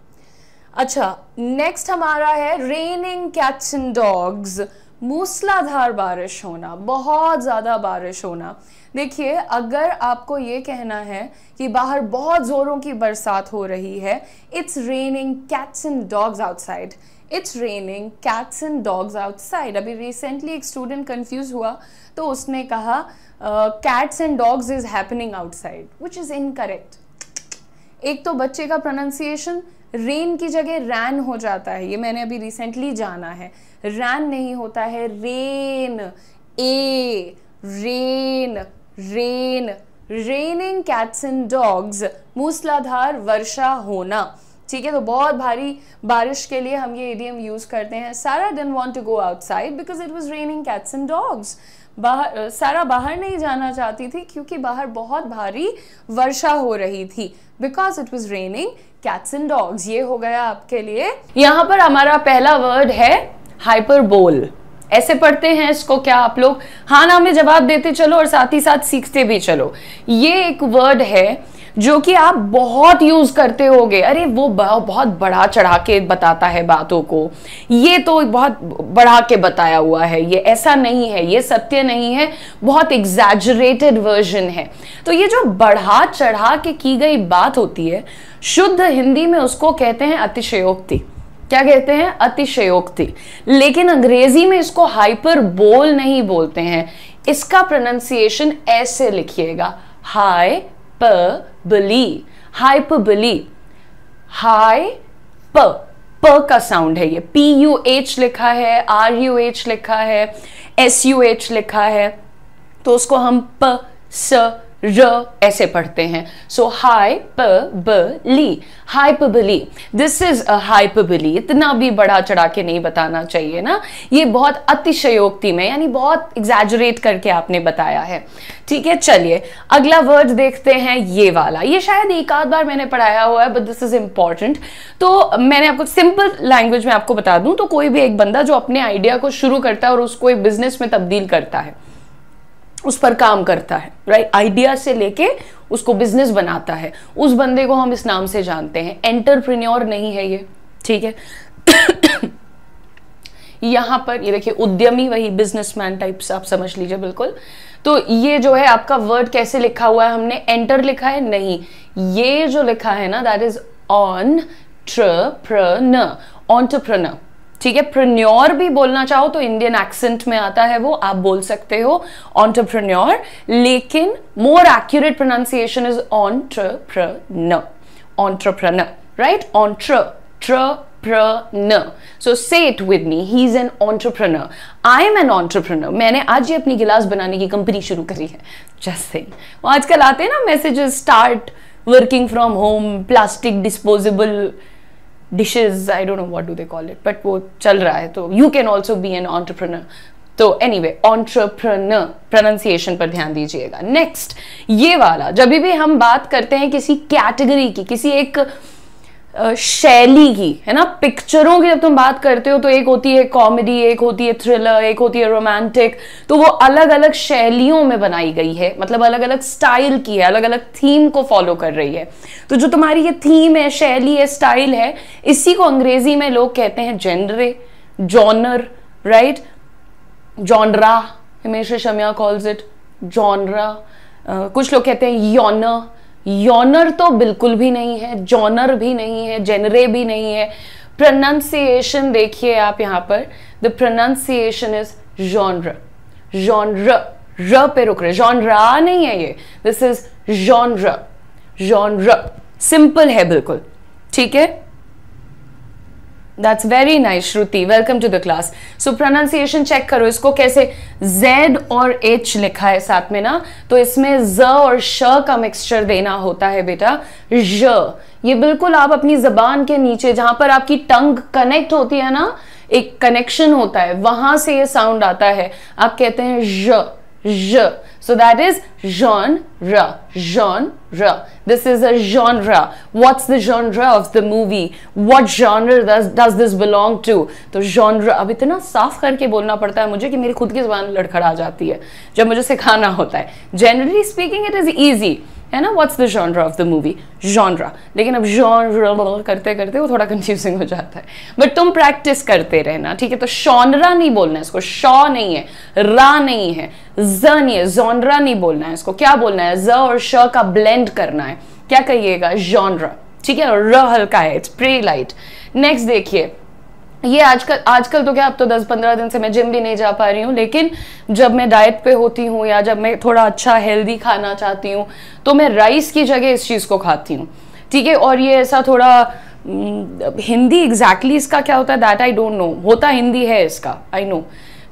अच्छा, नेक्स्ट हमारा है रेनिंग कैट्स एंड डॉग्स. मूसलाधार बारिश होना, बहुत ज़्यादा बारिश होना। देखिए, अगर आपको ये कहना है कि बाहर बहुत ज़ोरों की बरसात हो रही है, it's raining cats and dogs outside, it's raining cats and dogs outside. अभी रिसेंटली एक स्टूडेंट कंफ्यूज हुआ तो उसने कहा cats and dogs is happening outside, which is incorrect. एक तो बच्चे का प्रोनाउंसिएशन रेन की जगह रैन हो जाता है, ये मैंने अभी रिसेंटली जाना है। रैन नहीं होता है, rain, A rain, rain, raining cats and dogs, मूसलाधार वर्षा होना। ठीक है, तो बहुत भारी बारिश के लिए हम ये इडियम यूज करते हैं। Sarah didn't want to go outside because it was raining cats and dogs. Sarah बाहर नहीं जाना चाहती थी क्योंकि बाहर बहुत भारी वर्षा हो रही थी, because it was raining cats and dogs. ये हो गया आपके लिए। यहाँ पर हमारा पहला वर्ड है हाइपरबोल। ऐसे पढ़ते हैं इसको क्या आप लोग? हाँ ना में जवाब देते चलो और साथ ही साथ सीखते भी चलो। ये एक वर्ड है जो कि आप बहुत यूज करते होगे। अरे वो बहुत बढ़ा चढ़ा के बताता है बातों को, ये तो बहुत बढ़ा के बताया हुआ है, ये ऐसा नहीं है, ये सत्य नहीं है, बहुत एग्जैजरेटेड वर्जन है। तो ये जो बढ़ा चढ़ा के की गई बात होती है, शुद्ध हिंदी में उसको कहते हैं अतिशयोक्ति। क्या कहते हैं? अतिशयोक्ति। लेकिन अंग्रेजी में इसको हाइपरबोल नहीं बोलते हैं, इसका प्रोनाउंसिएशन ऐसे लिखिएगा, हाइपरबली, हाइपरबली, हाई प का साउंड है ये, PUH लिखा है, RUH लिखा है, SUH लिखा है, तो उसको हम प स र ऐसे पढ़ते हैं। So hyperbole, hyperbole, this is a hyperbole. इतना भी बढ़ा चढ़ा के नहीं बताना चाहिए ना, ये बहुत अतिशयोक्ति में, यानी बहुत एग्जैजरेट करके आपने बताया है। ठीक है, चलिए अगला वर्ड देखते हैं, ये वाला। ये शायद एक आध बार मैंने पढ़ाया हुआ है, बट दिस इज इंपॉर्टेंट। तो मैंने आपको सिंपल लैंग्वेज में आपको बता दूं तो कोई भी एक बंदा जो अपने आइडिया को शुरू करता है और उसको एक बिजनेस में तब्दील करता है, उस पर काम करता है, राइट, आइडिया से लेके उसको बिजनेस बनाता है, उस बंदे को हम इस नाम से जानते हैं। एंटरप्रेन्योर नहीं है ये, ठीक है। यहां पर ये देखिए उद्यमी, वही बिजनेसमैन टाइप्स आप समझ लीजिए बिल्कुल। तो ये जो है आपका वर्ड कैसे लिखा हुआ है, हमने एंटर लिखा है नहीं, ये जो लिखा है ना दैट इज ऑन्ट्रप्रनर, ऑन्टरप्रनर। ठीक है, प्रेन्योर भी बोलना चाहो तो इंडियन एक्सेंट में आता है वो, आप बोल सकते हो ऑन्टरप्रेन्योर, लेकिन more accurate pronunciation is entrepreneur, entrepreneur, right, entrepreneur. So say it with me, he is an entrepreneur, I am an entrepreneur. मैंने आज ही अपनी गिलास बनाने की कंपनी शुरू करी है, जस्ट सेइंग। वो आजकल आते हैं ना messages, start working from home, plastic disposable dishes, I don't know what do they call it, but वो चल रहा है, तो you can also be an entrepreneur। तो anyway, entrepreneur pronunciation पर ध्यान दीजिएगा। नेक्स्ट ये वाला, जब भी हम बात करते हैं किसी कैटेगरी की, किसी एक शैली की, है ना, पिक्चरों की जब तुम बात करते हो तो एक होती है कॉमेडी, एक होती है थ्रिलर, एक होती है रोमांटिक, तो वो अलग अलग शैलियों में बनाई गई है, मतलब अलग अलग स्टाइल की है, अलग अलग थीम को फॉलो कर रही है। तो जो तुम्हारी ये थीम है, शैली है, स्टाइल है, इसी को अंग्रेजी में लोग कहते हैं genre, genre, right, genre, Himesh Reshammiya calls it genre. कुछ लोग कहते हैं यॉनर, यॉनर तो बिल्कुल भी नहीं है, जॉनर भी नहीं है, जेनरे भी नहीं है। प्रोनाउंसिएशन देखिए आप यहाँ पर, the pronunciation is genre, genre, र पे रुक रहे, जॉनरा नहीं है ये, this is genre, genre, simple है बिल्कुल, ठीक है। That's very nice, Shruti. Welcome to the class. So pronunciation check करो, इसको कैसे Z और H लिखा है साथ में ना, तो इसमें Z और श का मिक्सचर देना होता है बेटा, ज। ये बिल्कुल आप अपनी जबान के नीचे, जहां पर आपकी टंग कनेक्ट होती है ना, एक कनेक्शन होता है, वहां से ये साउंड आता है, आप कहते हैं ज, ज। So that is genre, genre. This is a genre. What's the genre of the movie? What genre does this belong to? तो genre, अब इतना साफ करके बोलना पड़ता है मुझे कि मेरी खुद की ज़बान लड़खड़ा जाती है जब मुझे सिखाना होता है। Generally speaking, it is easy. है ना, what's the genre of the movie, genre. लेकिन अब जॉनरा करते करते वो थोड़ा कंफ्यूजिंग हो जाता है, बट तुम प्रैक्टिस करते रहना, ठीक है। तो शॉनरा नहीं बोलना है इसको, शॉ नहीं है, रा नहीं है, ज नहीं है, जॉनरा नहीं बोलना है इसको। क्या बोलना है, ज और श का ब्लेंड करना है। क्या कहिएगा, जॉनरा, ठीक है। र हल्का है, इट्स प्री लाइट। नेक्स्ट देखिए, ये आजकल तो क्या, अब तो 10-15 दिन से मैं जिम भी नहीं जा पा रही हूँ, लेकिन जब मैं डाइट पे होती हूँ या जब मैं थोड़ा अच्छा हेल्दी खाना चाहती हूँ तो मैं राइस की जगह इस चीज़ को खाती हूँ, ठीक है। और ये ऐसा थोड़ा हिंदी एग्जैक्टली इसका क्या होता है दैट आई डोंट नो, होता हिंदी है इसका, आई नो,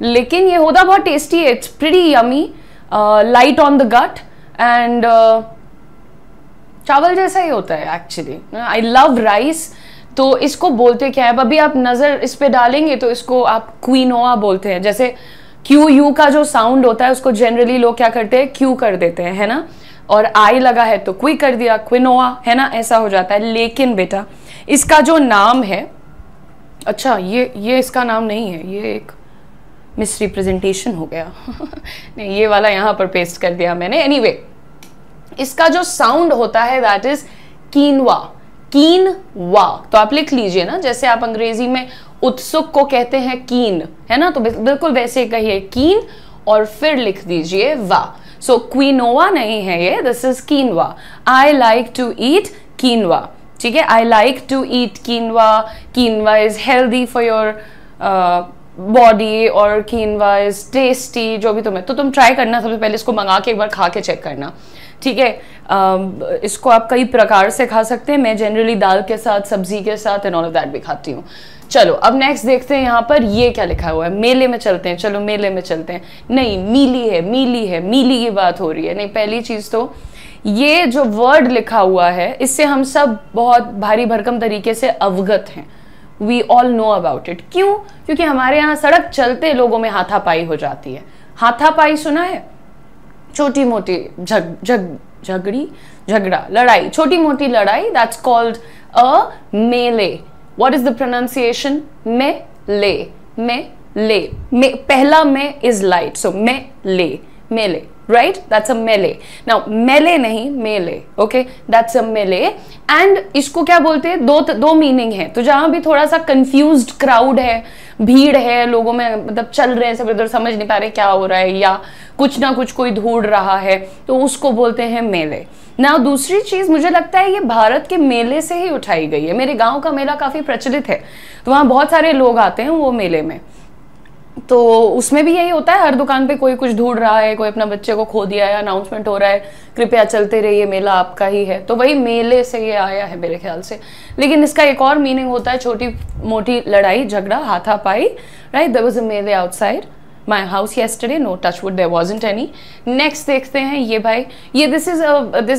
लेकिन ये होता बहुत टेस्टी है। It's pretty yummy, light on the gut and चावल जैसा ही होता है एक्चुअली। I love rice. तो इसको बोलते क्या है, अभी आप नजर इस पे डालेंगे तो इसको आप क्विनोआ बोलते हैं। जैसे क्यू यू का जो साउंड होता है उसको जनरली लोग क्या करते हैं, क्यू कर देते हैं, है ना, और आई लगा है तो क्वी कर दिया, क्विनोआ, है ना, ऐसा हो जाता है। लेकिन बेटा इसका जो नाम है, अच्छा ये इसका नाम नहीं है, ये एक मिस रिप्रेजेंटेशन हो गया नहीं, ये वाला यहाँ पर पेस्ट कर दिया मैंने। एनीवे, इसका जो साउंड होता है दैट इज कीनवा, कीनवा। तो आप लिख लीजिए ना, जैसे आप अंग्रेजी में उत्सुक को कहते हैं कीन, है ना, तो बिल्कुल वैसे कहिए कीन और फिर लिख दीजिए वा। सो क्विनोवा नहीं है ये, this is quinoa. I like to eat quinoa, ठीक है। I like to eat quinoa, quinoa is healthy for your body और कीनवा इज टेस्टी, जो भी तुम्हें, तो तुम ट्राई करना, सबसे पहले इसको मंगा के एक बार खा के चेक करना, ठीक है। इसको आप कई प्रकार से खा सकते हैं, मैं जनरली दाल के साथ, सब्जी के साथ एंड ऑल ऑफ दैट भी खाती हूँ। चलो अब नेक्स्ट देखते हैं यहाँ पर ये क्या लिखा हुआ है, मेले में चलते हैं, चलो मेले में चलते हैं। नहीं, मीली है, मीली है, मीली की बात हो रही है। नहीं, पहली चीज तो ये जो वर्ड लिखा हुआ है इससे हम सब बहुत भारी भरकम तरीके से अवगत हैं, we all know about it. क्यों? क्योंकि हमारे यहाँ सड़क चलते लोगों में हाथापाई हो जाती है। हाथापाई सुना है? छोटी मोटी झगड़ा, लड़ाई, छोटी मोटी लड़ाई, दैट्स कॉल्ड अ मेले। What is the pronunciation? मेले, मेले, पहला में इज लाइट, सो मेले, मेले, right? That's a melee. Now melee नहीं, मेले, okay? That's a melee. And इसको क्या बोलते हैं? दो मीनिंग है। तो जहां भी थोड़ा सा कंफ्यूज्ड क्राउड है, भीड़ है, लोगों में मतलब चल रहे हैं सब इधर, समझ नहीं पा रहे क्या हो रहा है, या कुछ ना कुछ कोई ढूंढ रहा है, तो उसको बोलते हैं मेले। ना दूसरी चीज, मुझे लगता है ये भारत के मेले से ही उठाई गई है। मेरे गांव का मेला काफी प्रचलित है, तो वहां बहुत सारे लोग आते हैं वो मेले में, तो उसमें भी यही होता है, हर दुकान पे कोई कुछ ढूंढ रहा है, कोई अपना बच्चे को खो दिया है, अनाउंसमेंट हो रहा है, कृपया चलते रहिए, मेला आपका ही है। तो वही मेले से ये आया है मेरे ख्याल से। लेकिन इसका एक और मीनिंग होता है, छोटी मोटी लड़ाई झगड़ा, हाथापाई, राइट? देयर वाज अ मेले outside my house yesterday, no touch wood, there wasn't any. Next देखते हैं ये भाई, ये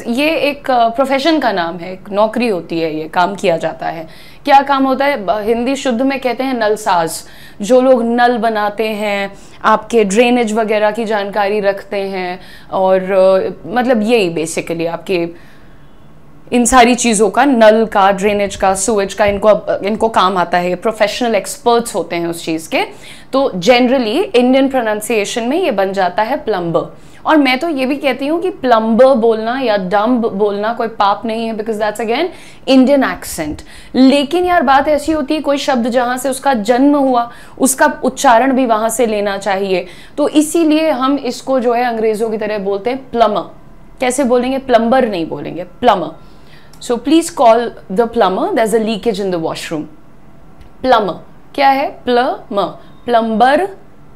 ये एक प्रोफेशन का नाम है, एक नौकरी होती है, ये काम किया जाता है। क्या काम होता है? हिंदी शुद्ध में कहते हैं नलसाज। जो लोग नल बनाते हैं, आपके ड्रेनेज वगैरह की जानकारी रखते हैं, और मतलब यही बेसिकली आपके इन सारी चीज़ों का, नल का, ड्रेनेज का, सुएज का, इनको काम आता है। प्रोफेशनल एक्सपर्ट्स होते हैं उस चीज़ के। तो जनरली इंडियन प्रोनाउंसिएशन में ये बन जाता है प्लम्बर। और मैं तो ये भी कहती हूँ कि प्लम्बर बोलना या डम्ब बोलना कोई पाप नहीं है, because that's again Indian accent. लेकिन यार बात ऐसी होती है, कोई शब्द जहाँ से उसका जन्म हुआ उसका उच्चारण भी वहाँ से लेना चाहिए। तो इसीलिए हम इसको जो है अंग्रेजों की तरह बोलते हैं प्लम्बर। कैसे बोलेंगे? प्लम्बर नहीं बोलेंगे, plumber. So please call the plumber. There's a leakage in the washroom. Plumber क्या है? Plumber, plumber,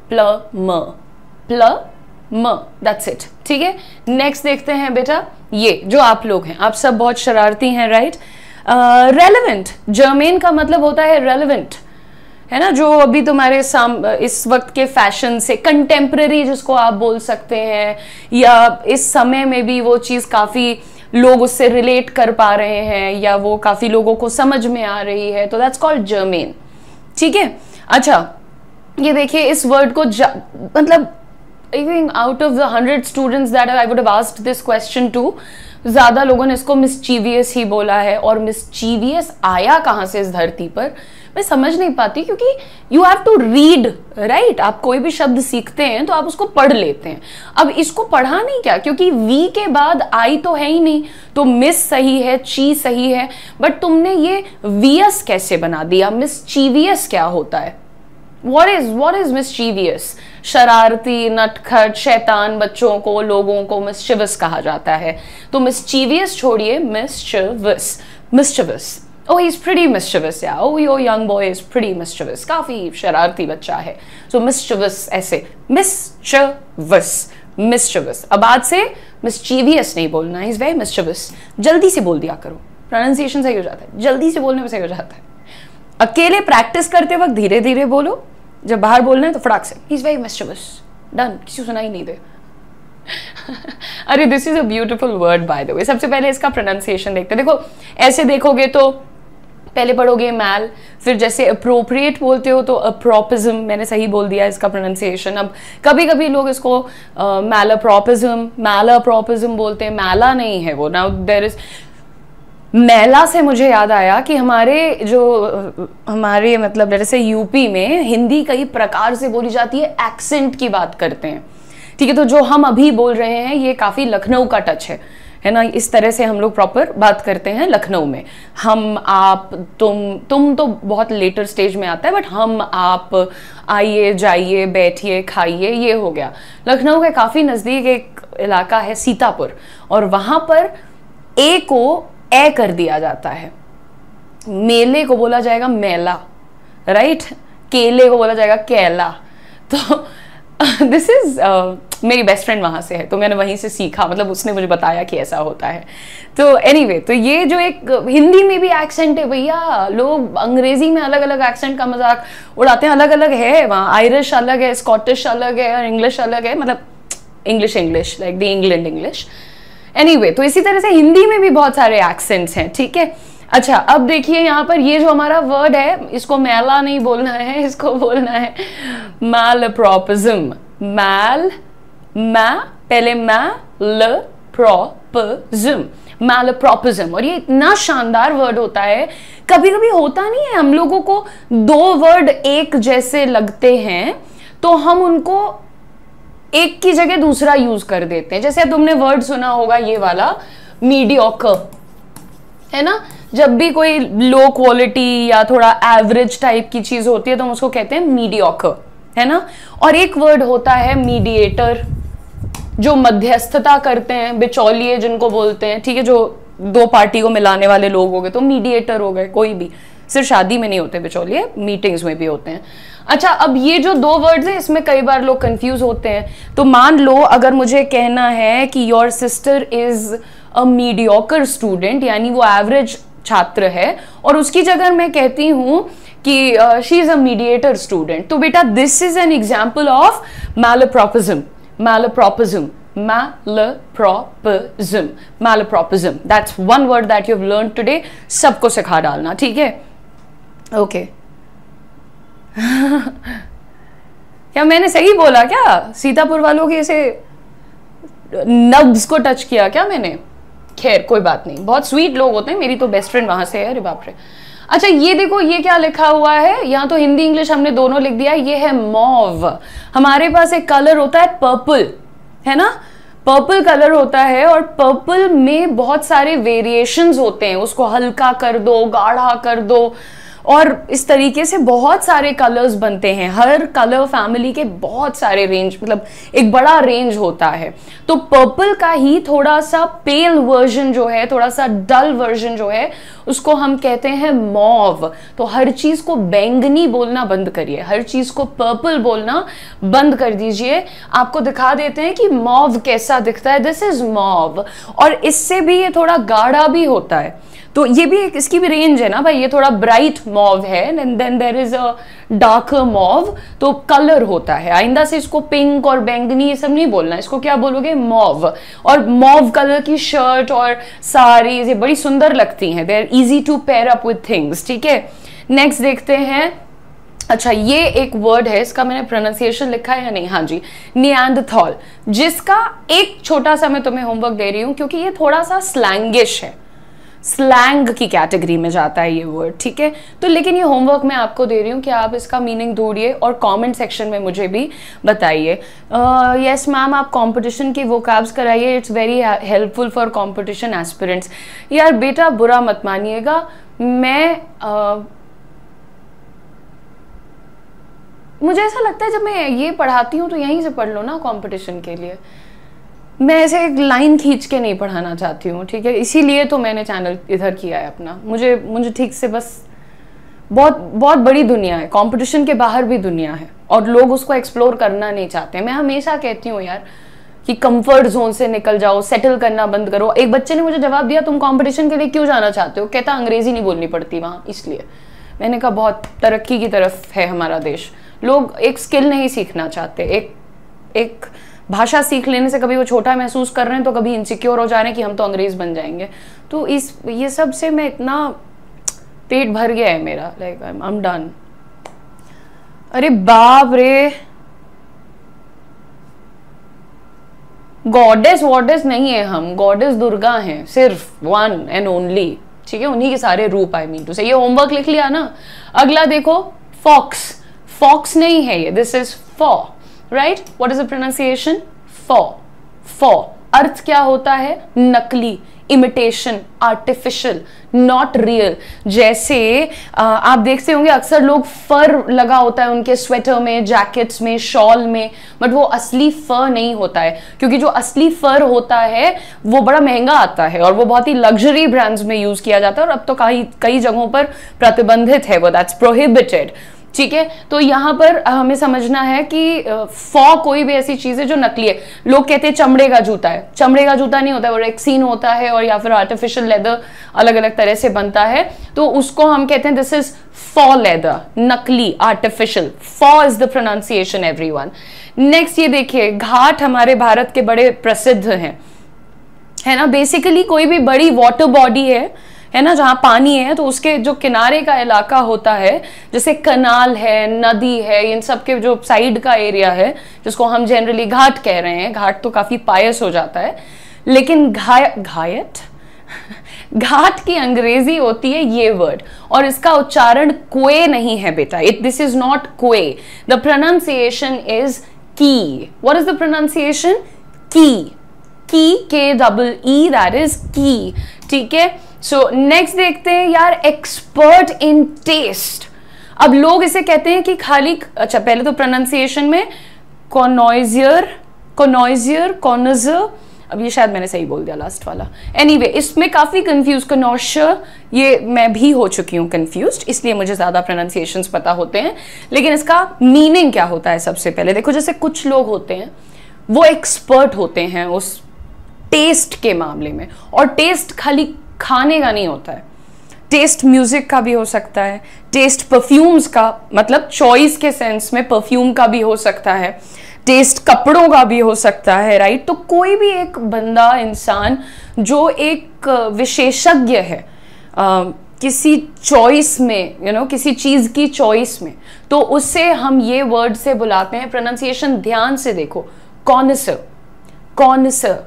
plumber, plumber. That's it. ठीक है? Next देखते हैं बेटा, ये जो आप लोग हैं, आप सब बहुत शरारती हैं, राइट? Relevant, germane का मतलब होता है relevant, है ना? जो अभी तुम्हारे इस वक्त के फैशन से कंटेम्प्रेरी जिसको आप बोल सकते हैं, या इस समय में भी वो चीज़ काफ़ी लोग उससे रिलेट कर पा रहे हैं, या वो काफी लोगों को समझ में आ रही है, तो दैट्स कॉल्ड जर्मेन। ठीक है? अच्छा, ये देखिए इस वर्ड को मतलब I think out of the 100 students that I would have asked this question to, ज्यादा लोगों ने इसको मिस्चीवियस ही बोला है, और मिस्चीवियस आया कहाँ से इस धरती पर मैं समझ नहीं पाती, क्योंकि you have to read, right. आप कोई भी शब्द सीखते हैं तो आप उसको पढ़ लेते हैं। अब इसको पढ़ा नहीं क्या, क्योंकि वी के बाद आई तो है ही नहीं, तो मिस सही है, ची सही है, बट तुमने ये वियस कैसे बना दिया? मिस्चीवियस क्या होता है? What is mischievous? शरारती, नटखट, शैतान बच्चों को, लोगों को mischievous कहा जाता है। तो mischievous छोड़िए, mischievous. Oh, he's pretty mischievous, yeah. Oh, your young boy is pretty mischievous. काफी शरारती बच्चा है। So mischievous ऐसे, mischievous. अब आज से mischievous नहीं बोलना, he's very mischievous. जल्दी से बोल दिया करो, pronunciation सही हो जाता है, जल्दी से बोलने में सही हो जाता है। अकेले प्रैक्टिस करते वक्त धीरे धीरे बोलो, जब बाहर बोलना है तो फटाक से, he is very mischievous, done, किसी को सुनाई नहीं दे। अरे this is a beautiful word by the way. सबसे पहले इसका प्रोनाउंसिएशन देखते हैं। देखो ऐसे देखोगे तो पहले पढ़ोगे मैल, फिर जैसे अप्रोप्रिएट बोलते हो तो अप्रोपिज्म, मैंने सही बोल दिया इसका प्रोनाउंसिएशन। अब कभी कभी लोग इसको मैलाप्रोपिज्म बोलते हैं, मैला नहीं है वो। नाउ देयर इज मैला से मुझे याद आया कि हमारे मतलब जैसे यूपी में हिंदी कई प्रकार से बोली जाती है, एक्सेंट की बात करते हैं, ठीक है। तो जो हम अभी बोल रहे हैं ये काफी लखनऊ का टच है ना, इस तरह से हम लोग प्रॉपर बात करते हैं लखनऊ में। हम, आप, तुम तो बहुत लेटर स्टेज में आता है, बट हम, आप, आइए, जाइए, बैठिए, खाइए, ये हो गया। लखनऊ के काफी नजदीक एक इलाका है सीतापुर, और वहां पर ए को ए कर दिया जाता है। मेले को बोला जाएगा मेला, राइट। केले को बोला जाएगा केला। तो दिस इज मेरी बेस्ट फ्रेंड वहां से है, तो मैंने वहीं से सीखा, मतलब उसने मुझे बताया कि ऐसा होता है। तो एनीवे, तो ये जो एक हिंदी में भी एक्सेंट है भैया, लोग अंग्रेजी में अलग अलग एक्सेंट का मजाक उड़ाते हैं, अलग अलग है वहाँ। आयरिश अलग है, स्कॉटिश अलग है, और इंग्लिश अलग है, मतलब English like the England English. Anyway, तो इसी तरह से हिंदी में भी बहुत सारे एक्सेंट्स हैं, ठीक है। अच्छा, अब देखिए यहाँ पर ये जो हमारा वर्ड है, इसको मैला नहीं बोलना है, इसको बोलना है मैलप्रोपिज्म। पहले मैलप्रोपिज्म, और ये इतना शानदार वर्ड होता है। कभी कभी होता नहीं है, हम लोगों को दो वर्ड एक जैसे लगते हैं तो हम उनको एक की जगह दूसरा यूज कर देते हैं। जैसे तुमने वर्ड सुना होगा ये वाला मीडियोकर, है ना। जब भी कोई लो क्वालिटी या थोड़ा एवरेज टाइप की चीज होती है तो हम उसको कहते हैं मीडियोकर, है ना। और एक वर्ड होता है मीडिएटर, जो मध्यस्थता करते हैं, बिचौलिए जिनको बोलते हैं, ठीक है, जो दो पार्टी को मिलाने वाले लोग हो गए तो मीडिएटर हो गए। कोई भी, सिर्फ शादी में नहीं होते बिचौलिए, मीटिंग्स में भी होते हैं। अच्छा, अब ये जो दो वर्ड्स हैं इसमें कई बार लोग कंफ्यूज होते हैं। तो मान लो अगर मुझे कहना है कि your sister is a mediocre student, यानी वो एवरेज छात्र है, और उसकी जगह मैं कहती हूं कि she is a mediator student, तो बेटा this is an example of malapropism. That's one word that you have learn today. सबको सिखा डालना, ठीक है, ओके। क्या मैंने सही बोला क्या? सीतापुर वालों के ऐसे नब्स को टच किया क्या मैंने? खैर कोई बात नहीं, बहुत स्वीट लोग होते हैं, मेरी तो बेस्ट फ्रेंड वहां से है। अरे बाप रे। अच्छा, ये देखो ये क्या लिखा हुआ है, यहाँ तो हिंदी इंग्लिश हमने दोनों लिख दिया। ये है मॉव। हमारे पास एक कलर होता है पर्पल, है ना, पर्पल कलर होता है, और पर्पल में बहुत सारे वेरिएशंस होते हैं। उसको हल्का कर दो, गाढ़ा कर दो, और इस तरीके से बहुत सारे कलर्स बनते हैं। हर कलर फैमिली के बहुत सारे रेंज, मतलब एक बड़ा रेंज होता है। तो पर्पल का ही थोड़ा सा पेल वर्जन जो है, थोड़ा सा डल वर्जन जो है, उसको हम कहते हैं मॉव। तो हर चीज को बैंगनी बोलना बंद करिए, हर चीज को पर्पल बोलना बंद कर दीजिए। आपको दिखा देते हैं कि मॉव कैसा दिखता है। दिस इज मॉव, और इससे भी ये थोड़ा गाढ़ा भी होता है। तो ये भी एक, इसकी भी रेंज है ना भाई। ये थोड़ा ब्राइट मॉव है, and then there is a darker mauve, तो कलर होता है। आइंदा से इसको पिंक और बैंगनी ये सब नहीं बोलना, इसको क्या बोलोगे? मॉव। और मॉव कलर की शर्ट और साड़ीज ये बड़ी सुंदर लगती हैं, they are easy to pair up with things, ठीक है। नेक्स्ट देखते हैं अच्छा, ये एक वर्ड है, इसका मैंने प्रोनाउंसिएशन लिखा है या नहीं, हाँ जी, निएंडरथॉल, जिसका एक छोटा सा मैं तुम्हें होमवर्क दे रही हूं क्योंकि ये थोड़ा सा स्लैंगिश है, स्लैंग की कैटेगरी में जाता है ये वर्ड, ठीक है। तो लेकिन ये होमवर्क मैं आपको दे रही हूँ कि आप इसका मीनिंग ढूंढिए और कमेंट सेक्शन में मुझे भी बताइए। यस मैम, आप कंपटीशन की वोकैब्स कराइए, it's very helpful for competition aspirants. यार बेटा बुरा मत मानिएगा, मुझे ऐसा लगता है जब मैं ये पढ़ाती हूँ तो यहीं से पढ़ लो ना कंपटीशन के लिए, मैं ऐसे एक लाइन खींच के नहीं पढ़ाना चाहती हूँ, ठीक है। इसीलिए तो मैंने चैनल इधर किया है अपना, मुझे ठीक से बस बहुत बहुत बड़ी दुनिया है, कंपटीशन के बाहर भी दुनिया है और लोग उसको एक्सप्लोर करना नहीं चाहते। मैं हमेशा कहती हूँ यार कि कंफर्ट जोन से निकल जाओ, सेटल करना बंद करो। एक बच्चे ने मुझे जवाब दिया, तुम कंपटीशन के लिए क्यों जाना चाहते हो? कहता अंग्रेजी नहीं बोलनी पड़ती वहाँ इसलिए। मैंने कहा बहुत तरक्की की तरफ है हमारा देश, लोग एक स्किल नहीं सीखना चाहते, एक भाषा सीख लेने से कभी वो छोटा महसूस कर रहे हैं तो कभी इनसिक्योर हो जा रहे हैं कि हम तो अंग्रेज बन जाएंगे। तो ये सब से मैं इतना पेट भर गया है मेरा, लाइक आई एम डन। अरे बाप रे, गॉडेस वॉडेस नहीं है हम, गॉडेस दुर्गा हैं, सिर्फ वन एंड ओनली, ठीक है, उन्हीं के सारे रूप, आई मीन टू से। ये होमवर्क लिख लिया ना। अगला देखो, फॉक्स, फॉक्स नहीं है ये, दिस इज फॉ, right. What is the pronunciation? फॉ। फॉ अर्थ क्या होता है? नकली, इमिटेशन, आर्टिफिशियल, नॉट रियल। जैसे आप देखते होंगे अक्सर लोग फर लगा होता है उनके स्वेटर में, जैकेट्स में, शॉल में, बट वो असली फर नहीं होता है, क्योंकि जो असली फर होता है वो बड़ा महंगा आता है और वो बहुत ही लग्जरी ब्रांड्स में यूज किया जाता है और अब तो कई जगहों पर प्रतिबंधित है वो, दैट्स प्रोहिबिटेड, ठीक है। तो यहां पर हमें समझना है कि फॉ कोई भी ऐसी चीज है जो नकली है। लोग कहते हैं चमड़े का जूता है, चमड़े का जूता नहीं होता है, वो रेक्सीन होता है और या फिर आर्टिफिशियल लेदर अलग अलग तरह से बनता है, तो उसको हम कहते हैं दिस इज फॉ लेदर, नकली, आर्टिफिशियल। फॉ is the pronunciation everyone. Next ये देखिए, घाट हमारे भारत के बड़े प्रसिद्ध हैं, है ना। बेसिकली कोई भी बड़ी वाटर बॉडी है ना, जहां पानी है तो उसके जो किनारे का इलाका होता है, जैसे कनाल है, नदी है, इन सब के जो साइड का एरिया है जिसको हम जनरली घाट कह रहे हैं। घाट तो काफी पायस हो जाता है, लेकिन घाट घाट की अंग्रेजी होती है ये वर्ड, और इसका उच्चारण कुए नहीं है बेटा, दिस इज नॉट कुए, द प्रोनाउंसिएशन इज की। What is the pronunciation? की, KEE, दैट इज की, ठीक है। सो नेक्स्ट देखते हैं यार, एक्सपर्ट इन टेस्ट। अब लोग इसे कहते हैं कि खाली, अच्छा पहले तो प्रोनाउंसिएशन में कॉनोइजियर, कॉनोइजर, अब ये शायद मैंने सही बोल दिया लास्ट वाला। एनीवे, इसमें काफी कंफ्यूज, कनोशर, ये मैं भी हो चुकी हूँ कंफ्यूज्ड, इसलिए मुझे ज्यादा प्रोनाउंसिएशंस पता होते हैं। लेकिन इसका मीनिंग क्या होता है? सबसे पहले देखो, जैसे कुछ लोग होते हैं वो एक्सपर्ट होते हैं उस टेस्ट के मामले में, और टेस्ट खाली खाने का नहीं होता है, टेस्ट म्यूजिक का भी हो सकता है, टेस्ट परफ्यूम्स का, मतलब चॉइस के सेंस में परफ्यूम का भी हो सकता है, टेस्ट कपड़ों का भी हो सकता है, राइट। तो कोई भी एक बंदा, इंसान जो एक विशेषज्ञ है किसी चॉइस में, किसी चीज की चॉइस में, तो उससे हम ये वर्ड से बुलाते हैं, प्रोनाउंसिएशन ध्यान से देखो, connoisseur, connoisseur,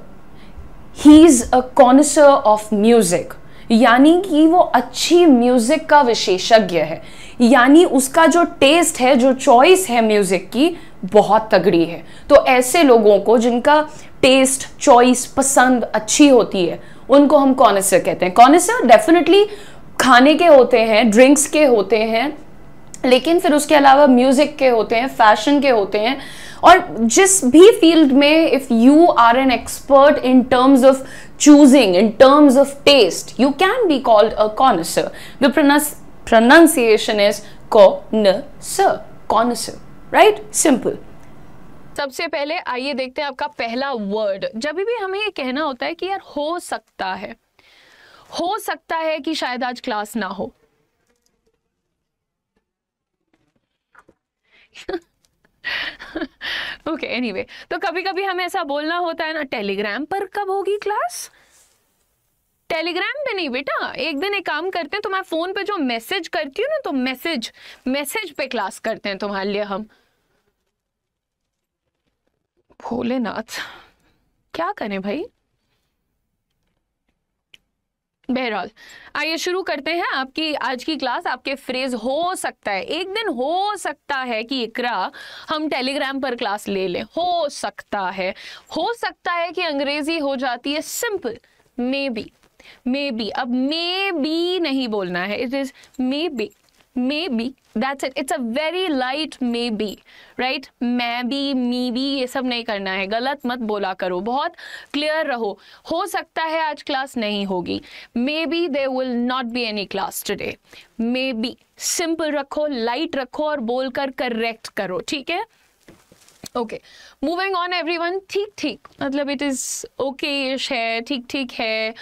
he is a connoisseur of music, यानी कि वो अच्छी म्यूजिक का विशेषज्ञ है, यानी उसका जो टेस्ट है, जो चॉइस है म्यूजिक की, बहुत तगड़ी है। तो ऐसे लोगों को जिनका टेस्ट, चॉइस, पसंद अच्छी होती है, उनको हम कॉनिसर कहते हैं। कॉनिसर डेफिनेटली खाने के होते हैं, ड्रिंक्स के होते हैं, लेकिन फिर उसके अलावा म्यूजिक के होते हैं, फैशन के होते हैं, और जिस भी फील्ड में if you are an expert in terms of choosing, in terms of taste, you can be called a connoisseur. The pronunciation is connoisseur, connoisseur, right? Simple. सबसे पहले आइए देखते हैं आपका पहला वर्ड। जब भी हमें ये कहना होता है कि यार हो सकता है कि शायद आज क्लास ना हो, ओके, एनीवे, तो कभी कभी हमें ऐसा बोलना होता है ना, टेलीग्राम पर कब होगी क्लास, टेलीग्राम पे नहीं बेटा, एक दिन एक काम करते हैं, तुम्हारे फोन पे जो मैसेज करती हूँ ना, तो मैसेज पे क्लास करते हैं तुम्हारे लिए हम। भोलेनाथ, क्या करें भाई। बहरहाल आइए शुरू करते हैं आपकी आज की क्लास। आपके फ्रेज हो सकता है, एक दिन हो सकता है कि इकरा हम टेलीग्राम पर क्लास ले लें, हो सकता है कि अंग्रेजी हो जाती है सिंपल, मे बी। अब मे बी नहीं बोलना है, it is may be, that's it, it's a very light may be, right. मैं भी, मी भी, ये सब नहीं करना है, गलत मत बोला करो, बहुत क्लियर रहो। हो सकता है आज क्लास नहीं होगी, maybe there will not be any class today, maybe simple रखो, लाइट रखो और बोलकर करेक्ट करो, ठीक है। Okay, moving on everyone. ठीक मतलब इट इज ओकेश है, ठीक है,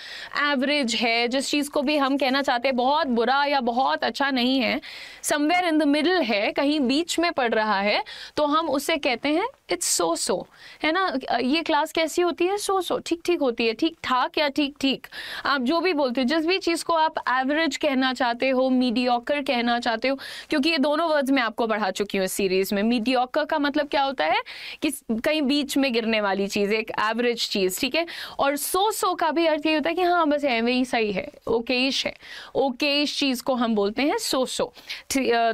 एवरेज है, जिस चीज को भी हम कहना चाहते हैं बहुत बुरा या बहुत अच्छा नहीं है, समवेयर इन द मिडल है, कहीं बीच में पड़ रहा है, तो हम उसे कहते हैं इट्स सो, है ना। ये क्लास कैसी होती है, सो, ठीक होती है, ठीक ठाक या ठीक, आप जो भी बोलते हो, जिस भी चीज को आप एवरेज कहना चाहते हो, मीडियोकर कहना चाहते हो, क्योंकि ये दोनों वर्ड्स मैं आपको पढ़ा चुकी हूँ इस सीरीज में। मीडियोकर का मतलब क्या होता है कि कहीं बीच में गिरने वाली चीज, एक एवरेज चीज, ठीक है। और सो का भी अर्थ ये होता है कि हाँ बस है, वही सही है, ओकेश है, ओकेश चीज को हम बोलते हैं सो।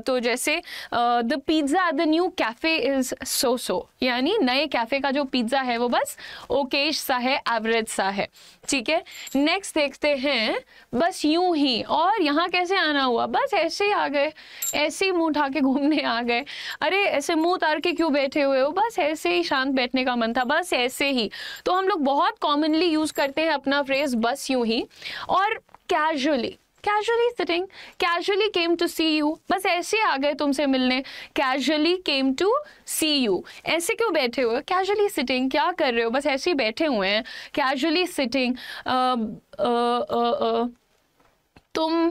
तो जैसे the pizza at the new cafe is so, यानी नए कैफे का जो पिज्जा है वो बस ओकेश सा है, एवरेज सा है, ठीक है। नेक्स्ट देखते हैं, बस यूं ही, और यहाँ कैसे आना हुआ, बस ऐसे ही आ गए, ऐसे ही मुंह उठा के घूमने आ गए, अरे ऐसे मुंह उतार के क्यों बैठे हुए हो, बस ऐसे ही शांत बैठने का मन था, बस ऐसे ही। तो हम लोग बहुत कॉमनली यूज करते हैं अपना फ्रेज बस यूं ही। और casually sitting, casually came to see you, बस ऐसे आ गए तुमसे मिलने, casually came to see you, ऐसे क्यों बैठे हुए हो, कैजुअली सिटिंग, क्या कर रहे हो, बस ऐसे ही बैठे हुए हैं, कैजुअली सिटिंग। तुम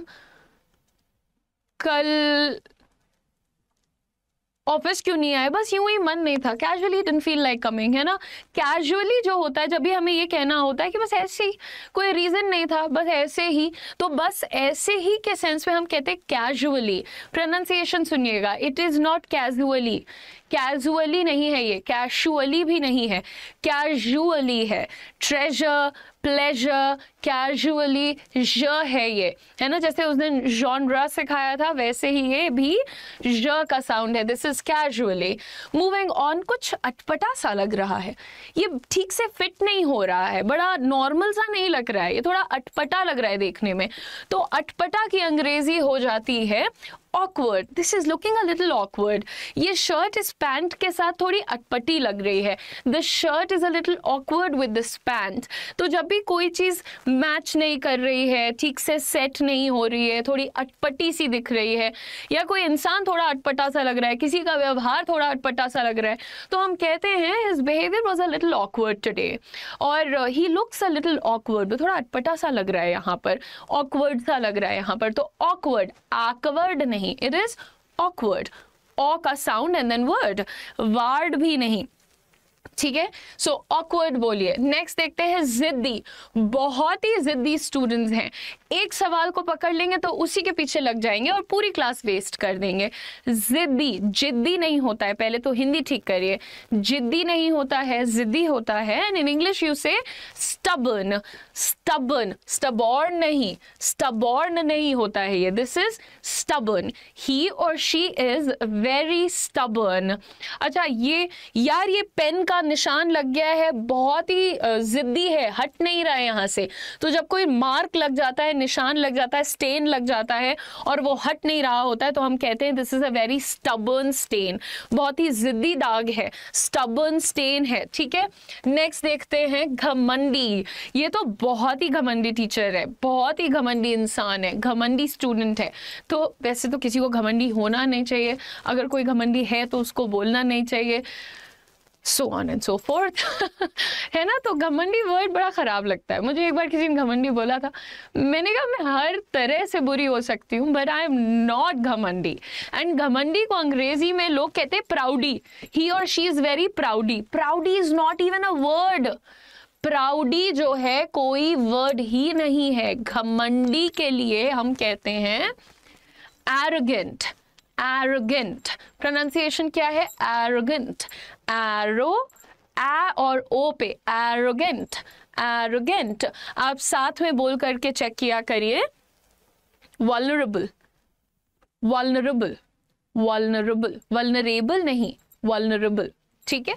कल ऑफिस क्यों नहीं आए, बस यूं ही मन नहीं था, casually didn't feel like coming, है ना। कैजुअली जो होता है जब भी हमें ये कहना होता है कि बस ऐसे ही, कोई रीजन नहीं था, बस ऐसे ही, तो बस ऐसे ही के सेंस में हम कहते हैं कैजुअली। प्रोनाउंसिएशन सुनिएगा, it is not casually, casually नहीं है ये, कैजुअली भी नहीं है, कैजुअली है। ट्रेजर, प्लेजर, कैजुअली ज है ये, है ना। जैसे उस दिन जॉनरा सिखाया था, वैसे ही ये भी ज का साउंड है, this is casually. Moving on, कुछ अटपटा सा लग रहा है, ये ठीक से फिट नहीं हो रहा है, बड़ा नॉर्मल सा नहीं लग रहा है, ये थोड़ा अटपटा लग रहा है देखने में, तो अटपटा की अंग्रेजी हो जाती है awkward, this is looking a little awkward। ये शर्ट इस पैंट के साथ थोड़ी अटपटी लग रही है, the shirt is a little awkward with this pant। तो जब भी कोई चीज मैच नहीं कर रही है, ठीक से सेट नहीं हो रही है, थोड़ी अटपटी सी दिख रही है, या कोई इंसान थोड़ा अटपटा सा लग रहा है, किसी का व्यवहार थोड़ा अटपटा सा लग रहा है, तो हम कहते हैं his behavior was a little awkward today, और he looks a little awkward, थोड़ा अटपटा सा लग रहा है यहाँ पर, awkward सा लग रहा है यहाँ पर। तो awkward, awkward नहीं, it is awkward, ओ का sound and then word, ward भी नहीं, ठीक है। सो ऑकवर्ड बोलिए। नेक्स्ट देखते हैं जिद्दी, बहुत ही जिद्दी स्टूडेंट्स हैं, एक सवाल को पकड़ लेंगे तो उसी के पीछे लग जाएंगे और पूरी क्लास वेस्ट कर देंगे। जिद्दी, जिद्दी नहीं होता है, पहले तो हिंदी ठीक करिए, जिद्दी नहीं होता है, जिद्दी होता है। एंड इन इंग्लिश यू से स्टबर्न, स्टबर्न, स्टबॉर्न नहीं, स्टबॉर्न नहीं होता है ये, दिस इज स्टबर्न, ही और शी इज वेरी स्टबर्न। अच्छा ये यार, ये पेन का निशान लग गया है, बहुत ही जिद्दी है, हट नहीं रहा है यहाँ से। तो जब कोई मार्क लग जाता है, निशान लग जाता है, स्टेन लग जाता है और वो हट नहीं रहा होता है, तो हम कहते हैं this is a very stubborn stain, बहुत ही जिद्दी दाग है, स्टबर्न स्टेन है, ठीक है। नेक्स्ट देखते हैं घमंडी, ये तो बहुत ही घमंडी टीचर है, बहुत ही घमंडी इंसान है, घमंडी स्टूडेंट है। तो वैसे तो किसी को घमंडी होना नहीं चाहिए, अगर कोई घमंडी है तो उसको बोलना नहीं चाहिए, so on and so forth है ना। तो घमंडी वर्ड बड़ा खराब लगता है मुझे। एक बार किसी ने घमंडी बोला था, मैंने कहा मैं हर तरह से बुरी हो सकती हूँ बट आई एम नॉट घमंडी। एंड घमंडी को अंग्रेजी में लोग कहते हैं प्राउडी, ही और she is very proudy. Proudy is not even a word, proudy जो है कोई वर्ड ही नहीं है। घमंडी के लिए हम कहते हैं एरोगेंट। एरोगेंट प्रोनाउंसिएशन क्या है? एरोगेंट। एरो ए और ओ पे एरोगेंट। एरोगेंट आप साथ में बोल करके चेक किया करिए। वल्नरेबल, वल्नरेबल, वल्नरेबल, वल्नरेबल नहीं, वल्नरेबल। ठीक है।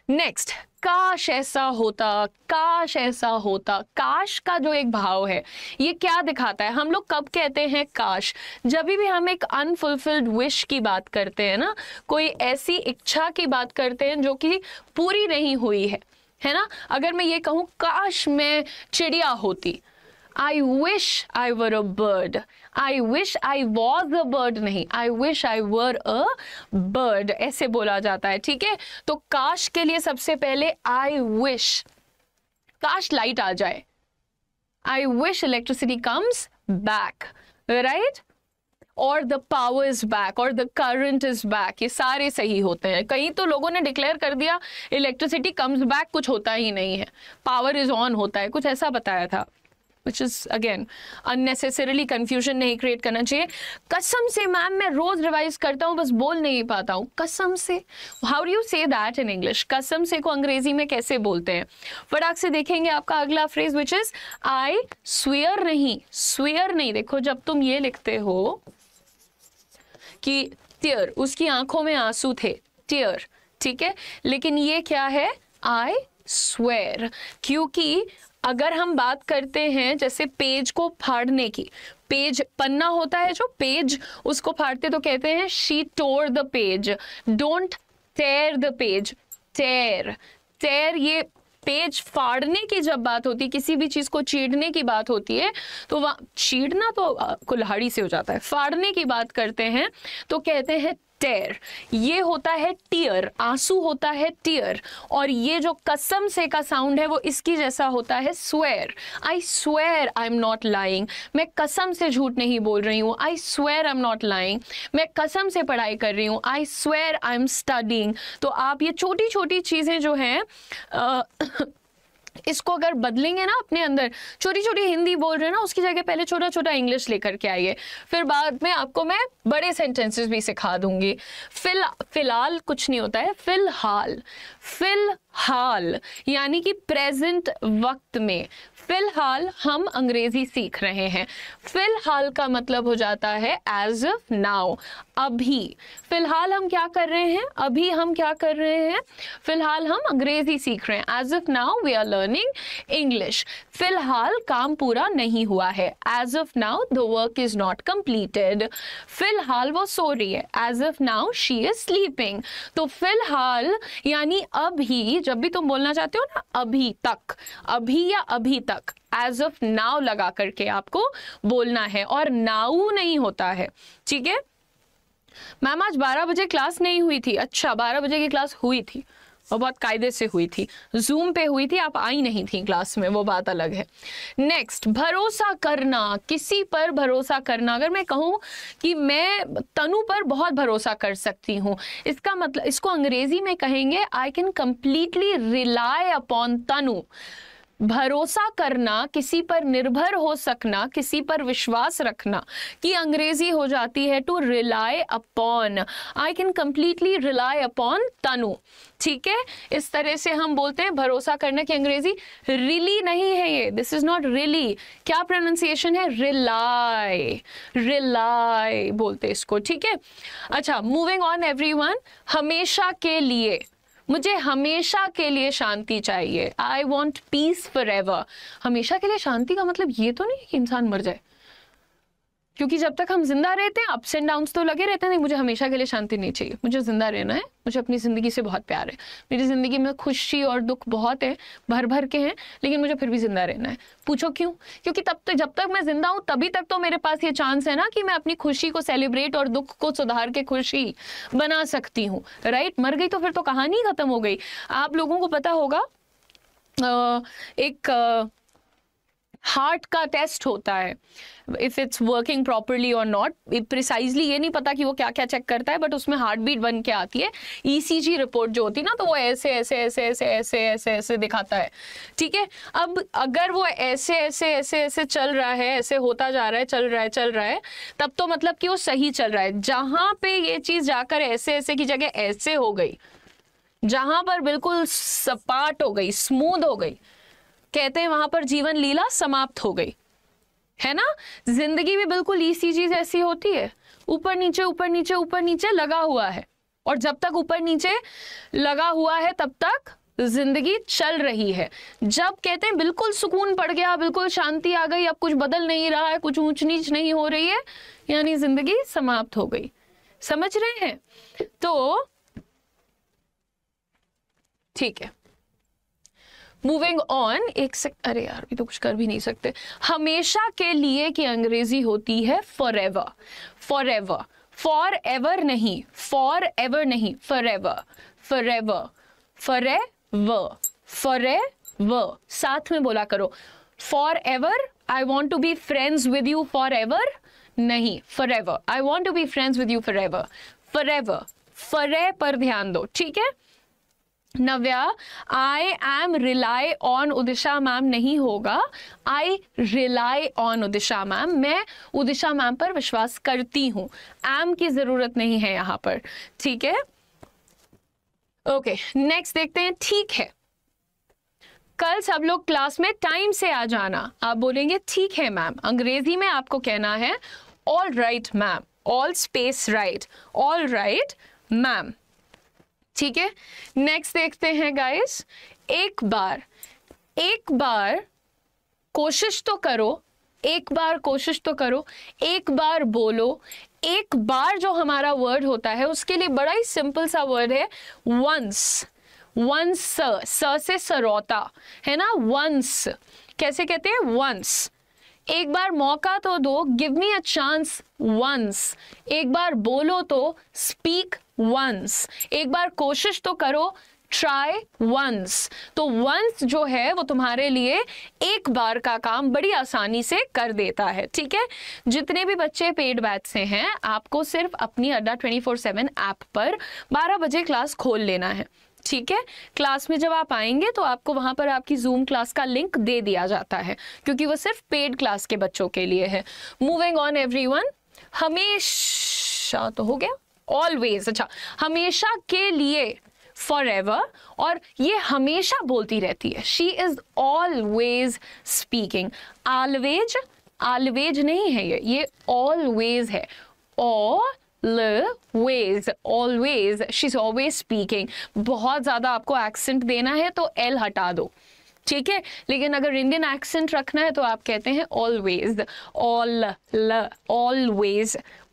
नेक्स्ट, काश ऐसा होता, काश ऐसा होता। काश का जो एक भाव है ये क्या दिखाता है? हम लोग कब कहते हैं काश? जब भी हम एक अनफुलफिल्ड विश की बात करते हैं ना, कोई ऐसी इच्छा की बात करते हैं जो कि पूरी नहीं हुई है ना। अगर मैं ये कहूं काश मैं चिड़िया होती, I wish I were a bird. I wish I was a bird नहीं, I wish I were a bird ऐसे बोला जाता है। ठीक है। तो काश के लिए सबसे पहले I wish, काश लाइट आ जाए। I wish electricity comes back, right? और द पावर इज बैक और द करंट इज बैक, ये सारे सही होते हैं। कहीं तो लोगों ने डिक्लेयर कर दिया इलेक्ट्रिसिटी कम्स बैक, कुछ होता ही नहीं है, पावर इज ऑन होता है, कुछ ऐसा बताया था। Which is again unnecessarily confusion नहीं क्रिएट करना चाहिए। कसम से मैम मैं रोज रिवाइज करता हूँ, बस बोल नहीं पाता हूँ। कसम से, how do you say that in English? कसम से को अंग्रेजी में कैसे बोलते हैं? फटाक से देखेंगे आपका अगला phrase which is I swear नहीं, स्वेयर नहीं। देखो जब तुम ये लिखते हो कि टीयर, उसकी आंखों में आंसू थे, टीयर, ठीक है, लेकिन ये क्या है? I swear. क्योंकि अगर हम बात करते हैं जैसे पेज को फाड़ने की, पेज पन्ना होता है जो पेज, उसको फाड़ते तो कहते हैं she tore the page. Don't tear the page, tear, tear ये पेज फाड़ने की जब बात होती है, किसी भी चीज को चीरने की बात होती है तो वहां, चीरना तो कुल्हाड़ी से हो जाता है, फाड़ने की बात करते हैं तो कहते हैं टेयर। ये होता है टीयर, आंसू होता है टीयर। और ये जो कसम से का साउंड है वो इसकी जैसा होता है swear. I swear I am not lying, मैं कसम से झूठ नहीं बोल रही हूँ। I swear I am not lying, मैं कसम से पढ़ाई कर रही हूँ। I swear I am studying. तो आप ये छोटी छोटी चीजें जो हैं इसको अगर बदलेंगे ना अपने अंदर, छोटी छोटी हिंदी बोल रहे हैं ना, उसकी जगह पहले छोटा छोटा इंग्लिश लेकर के आइए, फिर बाद में आपको मैं बड़े सेंटेंसेस भी सिखा दूंगी। फिलहाल कुछ नहीं होता है, फिलहाल, फिलहाल यानी कि प्रेजेंट वक्त में। फिलहाल हम अंग्रेजी सीख रहे हैं, फिलहाल का मतलब हो जाता है एज ऑफ नाउ, अभी। फिलहाल हम क्या कर रहे हैं? अभी हम क्या कर रहे हैं? फिलहाल हम अंग्रेजी सीख रहे हैं। As of now we are learning English. फिलहाल काम पूरा नहीं हुआ है, as of now the work is not completed. फिलहाल वो सो रही है, as of now she is sleeping. तो फिलहाल यानी अभी, जब भी तुम बोलना चाहते हो ना अभी तक, अभी या अभी तक, एज ऑफ नाउ लगा करके आपको बोलना है, और नाउ नहीं होता है। ठीक है मैम, आज 12 बजे क्लास नहीं हुई थी। अच्छा, 12 बजे की क्लास हुई थी और बहुत कायदे से हुई थी, जूम पे हुई थी, आप आई नहीं थी क्लास में, वो बात अलग है। नेक्स्ट, भरोसा करना, किसी पर भरोसा करना। अगर मैं कहूँ कि मैं तनु पर बहुत भरोसा कर सकती हूँ, इसका मतलब, इसको अंग्रेजी में कहेंगे I can completely rely upon Tanu. भरोसा करना, किसी पर निर्भर हो सकना, किसी पर विश्वास रखना, कि अंग्रेजी हो जाती है to rely upon. I can completely rely upon Tanu. ठीक है, इस तरह से हम बोलते हैं भरोसा करने की अंग्रेजी रिली नहीं है ये, दिस इज नॉट रिली। क्या प्रोनाउंसिएशन है? रिलाई, रिलाई बोलते इसको। ठीक है, अच्छा मूविंग ऑन एवरीवन। हमेशा के लिए, मुझे हमेशा के लिए शांति चाहिए। I want piece for ever. हमेशा के लिए शांति का मतलब ये तो नहीं कि इंसान मर जाए, क्योंकि जब तक हम जिंदा रहते हैं अप्स एंड डाउन्स तो लगे रहते हैं। नहीं, मुझे हमेशा के लिए शांति नहीं चाहिए, मुझे जिंदा रहना है, मुझे अपनी ज़िंदगी से बहुत प्यार है, मेरी ज़िंदगी में खुशी और दुख बहुत है, भर भर के हैं, लेकिन मुझे फिर भी जिंदा रहना है। पूछो क्यों? क्योंकि तब तक, जब तक मैं जिंदा हूँ तभी तक तो मेरे पास ये चांस है ना कि मैं अपनी खुशी को सेलिब्रेट और दुख को सुधार के खुशी बना सकती हूँ, राइट? मर गई तो फिर तो कहानी खत्म हो गई। आप लोगों को पता होगा एक हार्ट का टेस्ट होता है, इफ इट्स वर्किंग प्रॉपरली और नॉट। प्रिसाइजली ये नहीं पता कि वो क्या क्या चेक करता है, बट उसमें हार्ट बीट बन के आती है। ईसीजी रिपोर्ट जो होती है ना, तो वो ऐसे ऐसे ऐसे ऐसे ऐसे ऐसे ऐसे दिखाता है, ठीक है। अब अगर वो ऐसे ऐसे ऐसे ऐसे चल रहा है, ऐसे होता जा रहा है, चल रहा है, तब तो मतलब कि वो सही चल रहा है। जहां पे ये चीज जाकर ऐसे ऐसे की जगह ऐसे हो गई, जहां पर बिल्कुल सपाट हो गई, स्मूथ हो गई, कहते हैं वहां पर जीवन लीला समाप्त हो गई, है ना। जिंदगी भी बिल्कुल ईसीजी जैसी होती है, ऊपर नीचे ऊपर नीचे ऊपर नीचे लगा हुआ है, और जब तक ऊपर नीचे लगा हुआ है तब तक जिंदगी चल रही है। जब कहते हैं बिल्कुल सुकून पड़ गया, बिल्कुल शांति आ गई, अब कुछ बदल नहीं रहा है, कुछ ऊंच नीच नहीं हो रही है, यानी जिंदगी समाप्त हो गई। समझ रहे हैं? तो ठीक है, मूविंग ऑन। अरे यार, भी तो कुछ कर भी नहीं सकते। हमेशा के लिए की अंग्रेजी होती है फॉरएवर। फॉरएवर, फॉरएवर नहीं, फॉरएवर नहीं, फॉरएवर, फॉरएवर, फॉरएवर, फॉरएवर। साथ में बोला करो, forever I want to be friends with you forever नहीं, forever I want to be friends with you forever. Forever, fore पर ध्यान दो, ठीक है। Navya, I am rely on Udisha ma'am नहीं होगा, I rely on Udisha ma'am, मैं उदिशा मैम पर विश्वास करती हूं, एम की जरूरत नहीं है यहां पर, ठीक है। ओके, नेक्स्ट देखते हैं। ठीक है, कल सब लोग क्लास में टाइम से आ जाना। आप बोलेंगे ठीक है मैम। अंग्रेजी में आपको कहना है all right ma'am, all space right, all right ma'am, ठीक है। नेक्स्ट देखते हैं गाइस। एक बार कोशिश तो करो, एक बार कोशिश तो करो, एक बार बोलो। एक बार जो हमारा वर्ड होता है उसके लिए बड़ा ही सिंपल सा वर्ड है वंस। वंस, स से सरौता है ना, वंस कैसे कहते हैं? वंस। एक बार मौका तो दो, give me a chance once. एक बार बोलो तो स्पीक वंस। एक बार कोशिश तो करो, ट्राई वंस। तो वंस जो है वो तुम्हारे लिए एक बार का काम बड़ी आसानी से कर देता है, ठीक है। जितने भी बच्चे पेड बैच से हैं, आपको सिर्फ अपनी अड्डा 24/7 ऐप पर 12 बजे क्लास खोल लेना है, ठीक है। क्लास में जब आप आएंगे तो आपको वहां पर आपकी जूम क्लास का लिंक दे दिया जाता है, क्योंकि वो सिर्फ पेड क्लास के बच्चों के लिए है। Moving on everyone. हमेशा तो हो गया, ऑलवेज। अच्छा, हमेशा के लिए फॉरएवर, और ये हमेशा बोलती रहती है। She is always speaking. Always, always नहीं है ये ऑलवेज है। Always, always, she is always speaking. बहुत ज्यादा आपको एक्सेंट देना है तो एल हटा दो, ठीक है। लेकिन अगर इंडियन एक्सेंट रखना है तो आप कहते हैं always, always,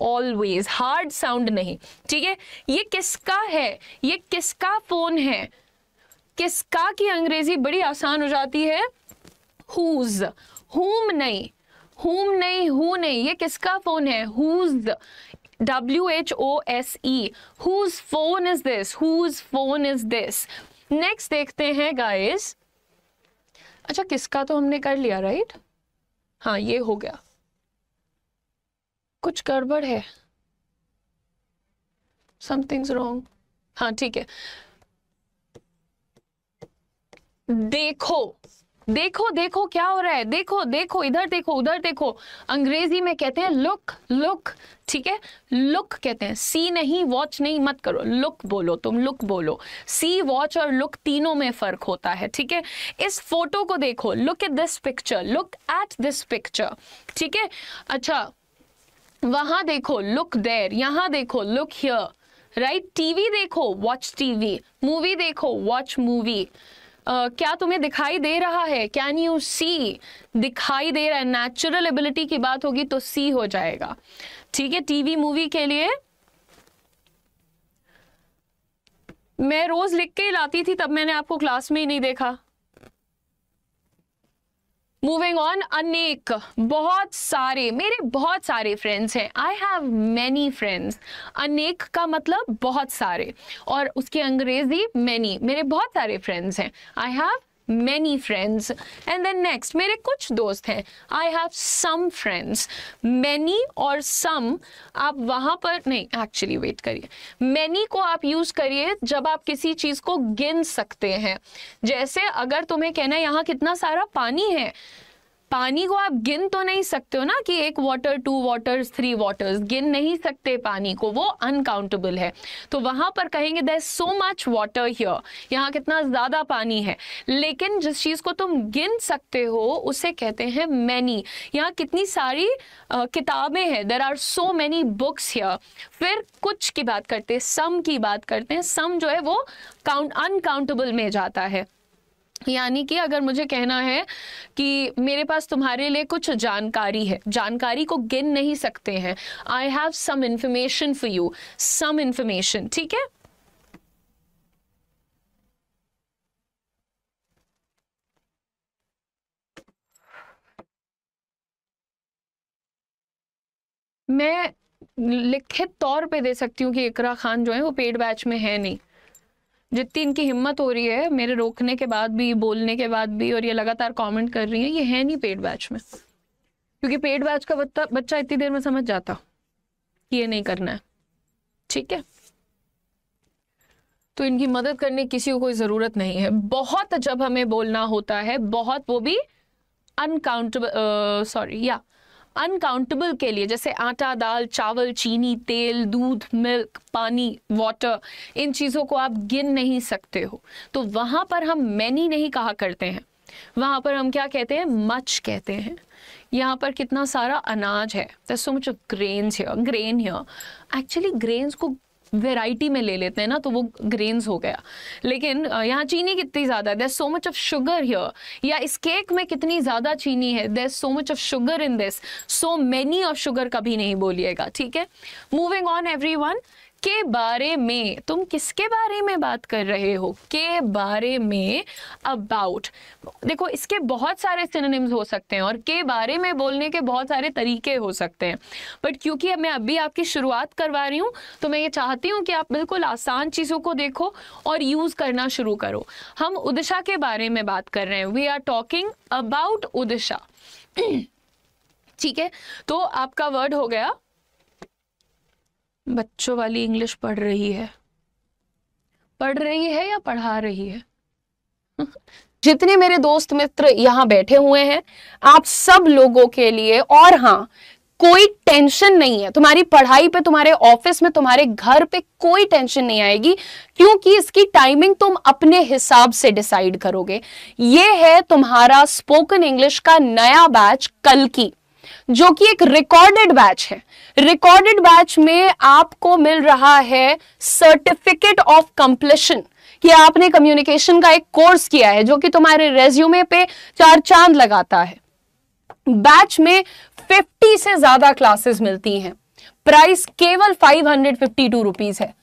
always, hard sound नहीं, ठीक है। ये किसका है? ये किसका फोन है? किसका की अंग्रेजी बड़ी आसान हो जाती है, हुज। हुम नहीं, हुम नहीं, हु नहीं, ये किसका फोन है? Whose, WHOSE, whose phone is this? Whose phone is this? Next देखते हैं गाइस। अच्छा, किसका तो हमने कर लिया, राइट? हाँ, ये हो गया। कुछ गड़बड़ है, समथिंग्स रॉन्ग। हाँ, ठीक है। देखो देखो देखो क्या हो रहा है, देखो देखो, इधर देखो, उधर देखो। अंग्रेजी में कहते हैं लुक, लुक, ठीक है। लुक कहते हैं, सी नहीं, वॉच नहीं, मत करो, लुक बोलो, तुम लुक बोलो। सी, वॉच और लुक तीनों में फर्क होता है, ठीक है। इस फोटो को देखो, look at this picture, look at this picture, ठीक है। अच्छा, वहां देखो, लुक देयर। यहां देखो, लुक हियर, राइट। टीवी देखो, वॉच टीवी। मूवी देखो, वॉच मूवी। क्या तुम्हें दिखाई दे रहा है? Can you see? दिखाई दे रहा है। नेचुरल एबिलिटी की बात होगी तो सी हो जाएगा, ठीक है। टीवी मूवी के लिए मैं रोज लिख के ही लाती थी, तब मैंने आपको क्लास में ही नहीं देखा। Moving on. अनेक, बहुत सारे, मेरे बहुत सारे फ्रेंड्स हैं। I have many friends. अनेक का मतलब बहुत सारे, और उसकी अंग्रेजी मैनी। मेरे बहुत सारे फ्रेंड्स हैं। I have many friends, and then next मेरे कुछ दोस्त हैं, I have some friends. many और some आप वहां पर नहीं, एक्चुअली वेट करिए, many को आप यूज करिए जब आप किसी चीज को गिन सकते हैं। जैसे अगर तुम्हें कहना है यहाँ कितना सारा पानी है, पानी को आप गिन तो नहीं सकते हो ना कि 1 वाटर 2 वाटर्स 3 वाटर्स, गिन नहीं सकते पानी को, वो अनकाउंटेबल है। तो वहां पर कहेंगे there is so much water here, यहाँ कितना ज्यादा पानी है। लेकिन जिस चीज को तुम गिन सकते हो उसे कहते हैं मैनी। यहाँ कितनी सारी किताबें हैं, there are so many books here. फिर कुछ की बात करते हैं, सम की बात करते हैं। सम जो है वो अनकाउंटेबल में जाता है। यानी कि अगर मुझे कहना है कि मेरे पास तुम्हारे लिए कुछ जानकारी है, जानकारी को गिन नहीं सकते हैं, I have some information for you, some information, ठीक है। मैं लिखित तौर पे दे सकती हूँ कि इकरा खान जो है वो पेड बैच में है नहीं। जितनी इनकी हिम्मत हो रही है मेरे रोकने के बाद भी, बोलने के बाद भी, और ये लगातार कमेंट कर रही है, ये है नहीं पेड बैच में। क्योंकि पेड बैच का बच्चा इतनी देर में समझ जाता कि ये नहीं करना है, ठीक है। तो इनकी मदद करने की किसी को कोई ज़रूरत नहीं है। बहुत जब हमें बोलना होता है, बहुत, वो भी अनकाउंटेबल अनकाउंटेबल के लिए, जैसे आटा, दाल, चावल, चीनी, तेल, दूध, मिल्क, पानी, वाटर, इन चीज़ों को आप गिन नहीं सकते हो, तो वहाँ पर हम मैनी नहीं कहा करते हैं, वहाँ पर हम क्या कहते हैं, मच कहते हैं। यहाँ पर कितना सारा अनाज है, there's so much of grains here, grain here। Actually grains को वेराइटी में ले लेते हैं ना, तो वो ग्रेन्स हो गया। लेकिन यहाँ चीनी कितनी ज़्यादा है, there's so much of sugar here। या इस केक में कितनी ज़्यादा चीनी है, there's so much of sugar in this, so many of sugar कभी नहीं बोलिएगा, ठीक है। मूविंग ऑन एवरीवन, के बारे में, तुम किसके बारे में बात कर रहे हो, के बारे में, अबाउट। देखो इसके बहुत सारे सिनोनिम्स हो सकते हैं और के बारे में बोलने के बहुत सारे तरीके हो सकते हैं, बट क्योंकि मैं अभी आपकी शुरुआत करवा रही हूँ तो मैं ये चाहती हूँ कि आप बिल्कुल आसान चीज़ों को देखो और यूज़ करना शुरू करो। हम उड़ीसा के बारे में बात कर रहे हैं, we are talking about Orissa, ठीक है। तो आपका वर्ड हो गया, बच्चों वाली इंग्लिश पढ़ रही है या पढ़ा रही है? जितने मेरे दोस्त मित्र यहाँ बैठे हुए हैं, आप सब लोगों के लिए, और हाँ, कोई टेंशन नहीं है तुम्हारी पढ़ाई पे, तुम्हारे ऑफिस में, तुम्हारे घर पे कोई टेंशन नहीं आएगी, क्योंकि इसकी टाइमिंग तुम अपने हिसाब से डिसाइड करोगे। ये है तुम्हारा स्पोकन इंग्लिश का नया बैच कल की, जो कि एक रिकॉर्डेड बैच है। रिकॉर्डेड बैच में आपको मिल रहा है सर्टिफिकेट ऑफ कंप्लीशन, कि आपने कम्युनिकेशन का एक कोर्स किया है, जो कि तुम्हारे रेज्यूमे पे 4 चांद लगाता है। बैच में 50 से ज्यादा क्लासेस मिलती हैं, प्राइस केवल 552 रुपीज है।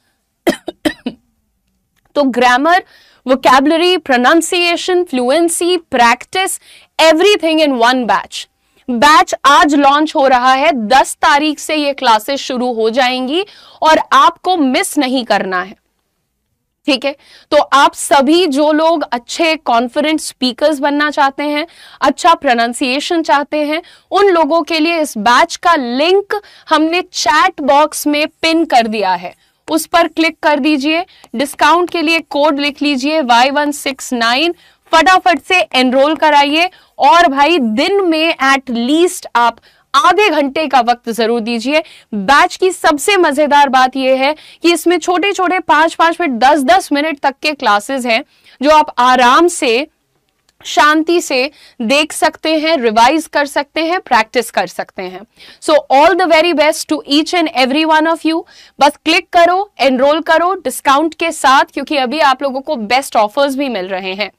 तो grammar, vocabulary, pronunciation, fluency, practice, everything in one batch. Batch आज लॉन्च हो रहा है, 10 तारीख से ये क्लासेस शुरू हो जाएंगी और आपको मिस नहीं करना है, ठीक है। तो आप सभी जो लोग अच्छे कॉन्फिडेंट स्पीकर्स बनना चाहते हैं, अच्छा प्रोनाउंसिएशन चाहते हैं, उन लोगों के लिए इस बैच का लिंक हमने चैट बॉक्स में पिन कर दिया है, उस पर क्लिक कर दीजिए। डिस्काउंट के लिए कोड लिख लीजिए Y169, फटाफट से एनरोल कराइए। और भाई दिन में एट लीस्ट आप आधे घंटे का वक्त जरूर दीजिए। बैच की सबसे मजेदार बात यह है कि इसमें छोटे छोटे 5-5 मिनट, 10-10 मिनट तक के क्लासेस हैं, जो आप आराम से, शांति से देख सकते हैं, रिवाइज कर सकते हैं, प्रैक्टिस कर सकते हैं। So all the very best to each and every one of you. बस क्लिक करो, एनरोल करो डिस्काउंट के साथ, क्योंकि अभी आप लोगों को बेस्ट ऑफर्स भी मिल रहे हैं,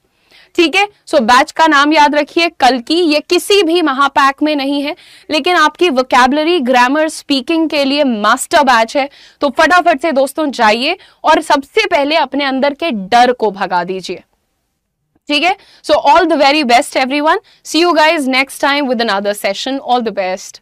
ठीक है। सो बैच का नाम याद रखिए, कल की। ये किसी भी महापैक में नहीं है, लेकिन आपकी वोकैबुलरी, ग्रामर, स्पीकिंग के लिए मास्टर बैच है। तो फटाफट से दोस्तों जाइए और सबसे पहले अपने अंदर के डर को भगा दीजिए, ठीक है। So all the very best everyone, see you guys next time with another session, all the best.